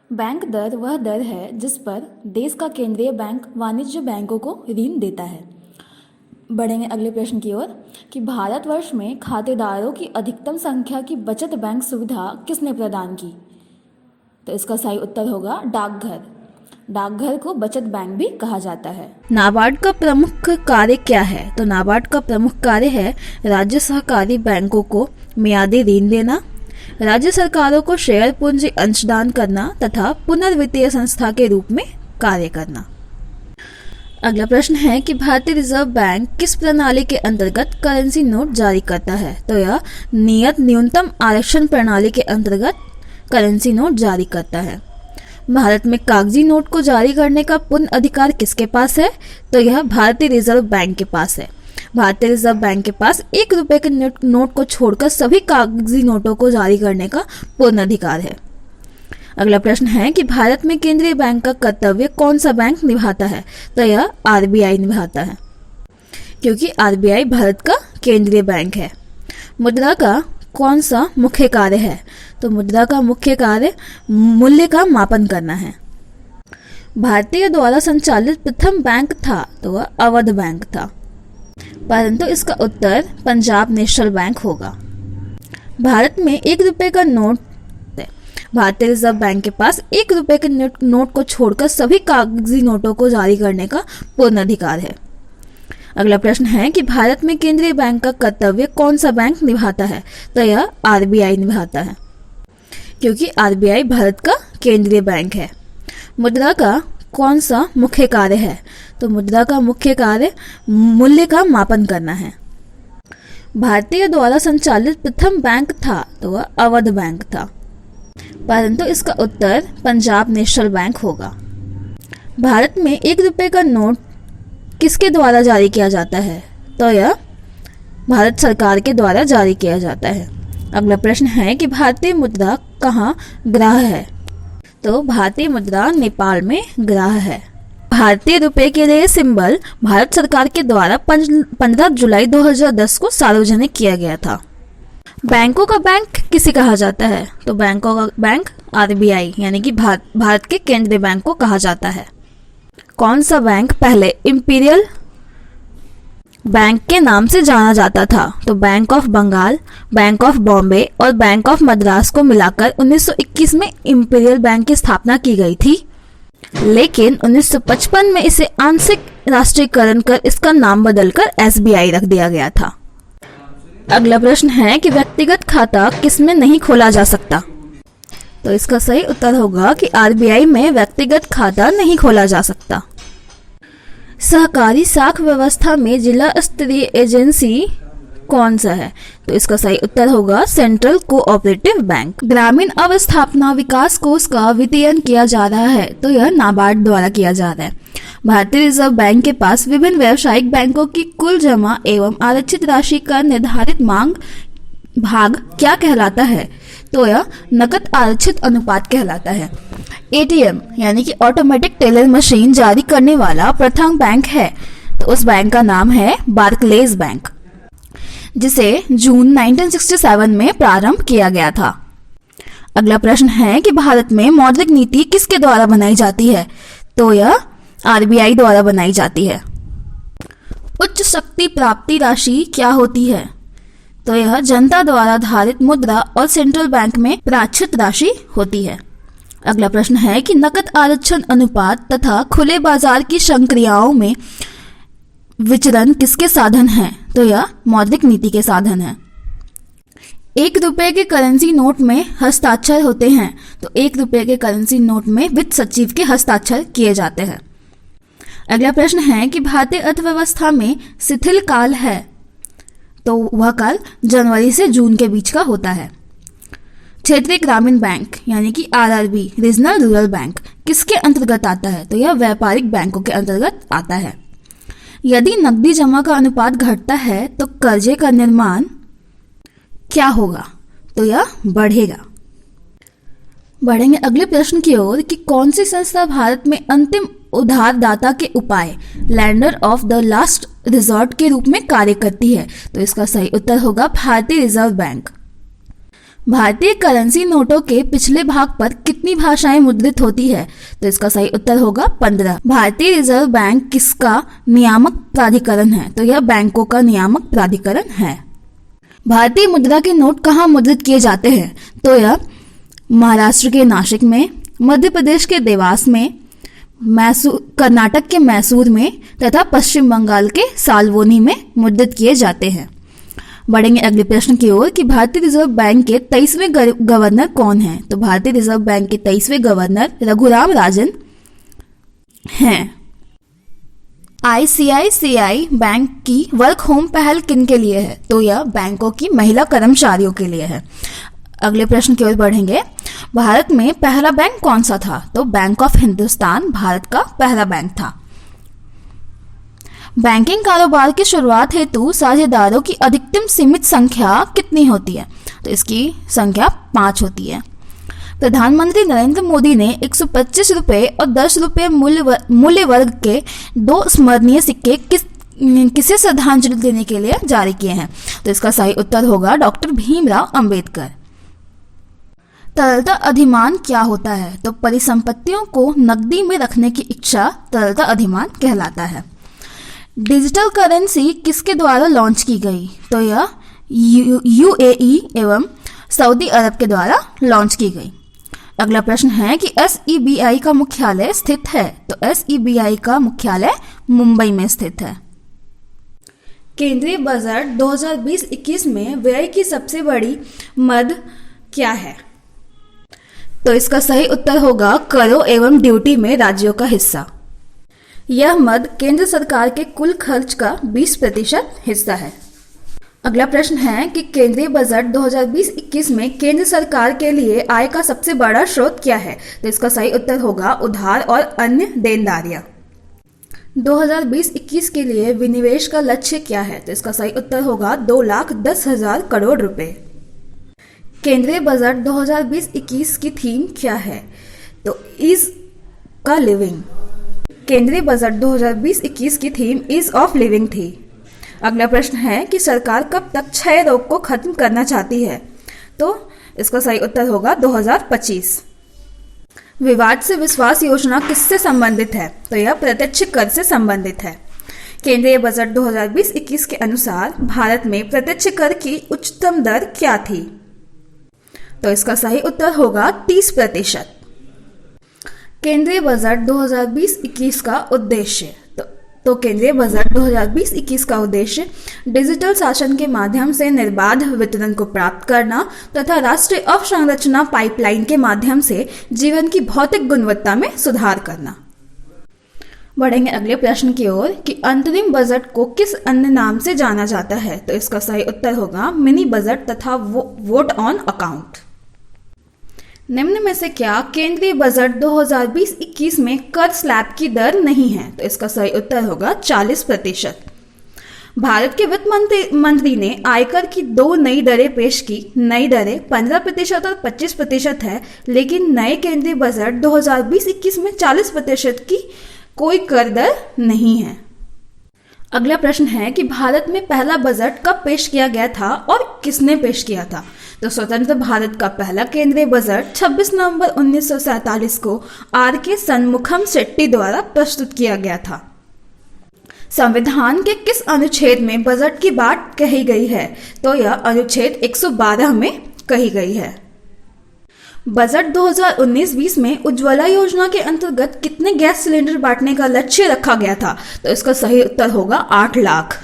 बैंक दर वह दर है जिस पर देश का केंद्रीय बैंक वाणिज्य बैंकों को ऋण देता है। बढ़ेंगे अगले प्रश्न की ओर कि भारतवर्ष में खातेदारों की अधिकतम संख्या की बचत बैंक सुविधा किसने प्रदान की? तो इसका सही उत्तर होगा डाकघर। डाकघर को बचत बैंक भी कहा जाता है। नाबार्ड का प्रमुख कार्य क्या है? तो नाबार्ड का प्रमुख कार्य है राज्य सहकारी बैंकों को मियादी ऋण देना, राज्य सरकारों को शेयर पूंजी अंशदान करना तथा पुनर्वित्तीय संस्था के रूप में कार्य करना। अगला प्रश्न है कि भारतीय रिजर्व बैंक किस प्रणाली के अंतर्गत करेंसी नोट जारी करता है? तो यह नियत न्यूनतम आरक्षण प्रणाली के अंतर्गत करेंसी नोट जारी करता है। भारत में कागजी नोट को जारी करने का पूर्ण अधिकार किसके पास है? तो यह भारतीय रिजर्व बैंक के पास है। भारतीय रिजर्व बैंक के पास 1 रुपए के नोट को छोड़कर सभी कागजी नोटों को जारी करने का पूर्ण अधिकार है। अगला प्रश्न है कि भारत में केंद्रीय बैंक का कर्तव्य कौन सा बैंक निभाता है? तो यह RBI निभाता है, क्योंकि RBI भारत का केंद्रीय बैंक है। मुद्रा का कौन सा मुख्य कार्य है? तो मुद्रा का मुख्य कार्य मूल्य का मापन करना है। भारतीय द्वारा संचालित प्रथम बैंक था तो वह अवध बैंक था, परंतु इसका उत्तर पंजाब नेशनल बैंक होगा। भारत में 1 रुपए का नोट है। भारतीय रिजर्व बैंक के पास 1 रुपए के नोट को छोड़कर सभी कागजी नोटों को जारी करने का पूर्ण अधिकार है। अगला प्रश्न है कि भारत में केंद्रीय बैंक का कर्तव्य कौन सा बैंक निभाता है? तो यह आरबीआई निभाता है, क्योंकि आरबीआई भारत का केंद्रीय बैंक है। मुद्रा का कौन सा मुख्य कार्य है? तो मुद्रा का मुख्य कार्य मूल्य का मापन करना है। भारतीय द्वारा संचालित प्रथम बैंक था तो वह अवध बैंक था, परंतु इसका उत्तर पंजाब नेशनल बैंक होगा। भारत में 1 रुपए का नोट किसके द्वारा जारी किया जाता है? तो यह भारत सरकार के द्वारा जारी किया जाता है। अगला प्रश्न है कि भारतीय मुद्रा कहाँ ग्राह्य है? तो भारतीय मुद्रा नेपाल में ग्राह्य है। भारतीय रुपए के लिए सिंबल भारत सरकार के द्वारा 15 जुलाई 2010 को सार्वजनिक किया गया था। बैंकों का बैंक किसे कहा जाता है? तो बैंकों का बैंक आरबीआई यानी कि भारत के केंद्रीय बैंक को कहा जाता है। कौन सा बैंक पहले इंपीरियल बैंक के नाम से जाना जाता था? तो bank of Bengal, bank of Bombay और बैंक ऑफ मद्रास को मिलाकर 1921 में इंपीरियल बैंक की स्थापना की गई थी, लेकिन 1955 में इसे आंशिक राष्ट्रीयकरण कर इसका नाम बदलकर एसबीआई रख दिया गया था। अगला प्रश्न है कि व्यक्तिगत खाता किसमें नहीं खोला जा सकता? तो इसका सही उत्तर होगा कि आरबीआई में व्यक्तिगत खाता नहीं खोला जा सकता। सहकारी साख व्यवस्था में जिला स्तरीय एजेंसी कौन सा है? तो इसका सही उत्तर होगा सेंट्रल कोऑपरेटिव बैंक। ग्रामीण अवस्थापना विकास कोष का वित्तीयन किया जा रहा है तो यह नाबार्ड द्वारा किया जा रहा है। भारतीय रिजर्व बैंक के पास विभिन्न व्यावसायिक बैंकों की कुल जमा एवं आरक्षित राशि का निर्धारित मांग भाग क्या कहलाता है? तो यह नकद आरक्षित अनुपात कहलाता है। एटीएम यानी कि ऑटोमेटिक टेलर मशीन जारी करने वाला प्रथम बैंक है तो उस बैंक का नाम है बार्कलेज बैंक, जिसे जून 1967 में प्रारंभ किया गया था। अगला प्रश्न है कि भारत में मौद्रिक नीति किसके द्वारा बनाई जाती है? तो यह आरबीआई द्वारा बनाई जाती है। उच्च शक्ति प्राप्ति राशि क्या होती है? तो यह जनता द्वारा धारित मुद्रा और सेंट्रल बैंक में प्राक्षित राशि होती है। अगला प्रश्न है कि नकद आरक्षण अनुपात तथा खुले बाजार की संक्रियाओं में विचरण किसके साधन हैं? तो यह मौद्रिक नीति के साधन है। 1 रुपए के करेंसी नोट में हस्ताक्षर होते हैं तो 1 रुपए के करेंसी नोट में वित्त सचिव के हस्ताक्षर किए जाते हैं। अगला प्रश्न है कि भारतीय अर्थव्यवस्था में शिथिल काल है तो वह काल जनवरी से जून के बीच का होता है। क्षेत्रीय ग्रामीण बैंक यानी कि आरआरबी रीजनल रूरल बैंक किसके अंतर्गत आता है? तो यह व्यापारिक बैंकों के अंतर्गत आता है। यदि नकदी जमा का अनुपात घटता है तो कर्जे का निर्माण क्या होगा? तो यह बढ़ेगा। बढ़ेंगे अगले प्रश्न की ओर कि कौन सी संस्था भारत में अंतिम उधारदाता के उपाय lender of the last resort के रूप में कार्य करती है? तो इसका सही उत्तर होगा भारतीय रिजर्व बैंक। भारतीय करेंसी नोटों के पिछले भाग पर कितनी भाषाएं मुद्रित होती है? तो इसका सही उत्तर होगा 15। भारतीय रिजर्व बैंक किसका नियामक प्राधिकरण है? तो यह बैंकों का नियामक प्राधिकरण है। भारतीय मुद्रा के नोट कहाँ मुद्रित किए जाते हैं? तो यह महाराष्ट्र के नासिक में, मध्य प्रदेश के देवास में, कर्नाटक के मैसूर में तथा पश्चिम बंगाल के साल्वोनी में मुद्रित किए जाते हैं। बढ़ेंगे अगले प्रश्न की ओर कि भारतीय रिजर्व बैंक के 23वें गवर्नर कौन हैं? तो भारतीय रिजर्व बैंक के 23वें गवर्नर रघुराम राजन हैं। आईसीआईसीआई बैंक की वर्क होम पहल किन के लिए है? तो यह बैंकों की महिला कर्मचारियों के लिए है। अगले प्रश्न की ओर बढ़ेंगे। भारत में पहला बैंक कौन सा था? तो बैंक ऑफ हिंदुस्तान भारत का पहला बैंक था। बैंकिंग कारोबार की शुरुआत हेतु साझेदारों की अधिकतम सीमित संख्या कितनी होती है? तो इसकी संख्या 5 होती है। प्रधानमंत्री नरेंद्र मोदी ने 125 रुपए और 10 रुपए मूल्य वर्ग के 2 स्मरणीय सिक्के किसे श्रद्धांजलि देने के लिए जारी किए हैं? तो इसका सही उत्तर होगा डॉक्टर भीमराव अंबेडकर। तरलता अधिमान क्या होता है? तो परिसंपत्तियों को नकदी में रखने की इच्छा तरलता अधिमान कहलाता है। डिजिटल करेंसी किसके द्वारा लॉन्च की गई? तो यह यूएई एवं सऊदी अरब के द्वारा लॉन्च की गई। अगला प्रश्न है कि SEBI का मुख्यालय स्थित है, तो SEBI का मुख्यालय मुंबई में स्थित है। केंद्रीय बजट 2020-21 में व्यय की सबसे बड़ी मद क्या है? तो इसका सही उत्तर होगा करों एवं ड्यूटी में राज्यों का हिस्सा। यह मद केंद्र सरकार के कुल खर्च का 20% हिस्सा है। अगला प्रश्न है कि केंद्रीय बजट 2020-21 में केंद्र सरकार के लिए आय का सबसे बड़ा स्रोत क्या है? तो इसका सही उत्तर होगा उधार और अन्य देनदारियां। 2020-21 के लिए विनिवेश का लक्ष्य क्या है? तो इसका सही उत्तर होगा 2,10,000 करोड़ रुपए। केंद्रीय बजट 2020-21 की थीम क्या है? तो इज का लिविंग। केंद्रीय बजट 2020-21 की थीम इज ऑफ लिविंग थी। अगला प्रश्न है कि सरकार कब तक क्षय रोग को खत्म करना चाहती है? तो इसका सही उत्तर होगा 2025। विवाद से विश्वास योजना किससे संबंधित है? तो यह प्रत्यक्ष कर से संबंधित है। केंद्रीय बजट 2020-21 के अनुसार भारत में प्रत्यक्ष कर की उच्चतम दर क्या थी? तो इसका सही उत्तर होगा 30%। केंद्रीय बजट 2020-21 का उद्देश्य तो केंद्रीय बजट 2020-21 का उद्देश्य डिजिटल शासन के माध्यम से निर्बाध वितरण को प्राप्त करना तथा राष्ट्रीय अवसंरचना पाइपलाइन के माध्यम से जीवन की भौतिक गुणवत्ता में सुधार करना। बढ़ेंगे अगले प्रश्न की ओर कि अंतरिम बजट को किस अन्य नाम से जाना जाता है? तो इसका सही उत्तर होगा मिनी बजट तथा वोट ऑन अकाउंट। निम्न में से क्या केंद्रीय बजट 2020-21 में कर स्लैब की दर नहीं है? तो इसका सही उत्तर होगा 40%। भारत के वित्त मंत्री ने आयकर की 2 नई दरें पेश की। नई दरें 15% और 25% है, लेकिन नए केंद्रीय बजट 2020-21 में 40% की कोई कर दर नहीं है। अगला प्रश्न है कि भारत में पहला बजट कब पेश किया गया था और किसने पेश किया था? तो स्वतंत्र भारत का पहला केंद्रीय बजट 26 नवंबर 1947 को RK सन्मुखम शेट्टी द्वारा प्रस्तुत किया गया था। संविधान के किस अनुच्छेद में बजट की बात कही गई है? तो यह अनुच्छेद 112 में कही गई है। बजट 2019-20 में उज्ज्वला योजना के अंतर्गत कितने गैस सिलेंडर बांटने का लक्ष्य रखा गया था? तो इसका सही उत्तर होगा 8 लाख।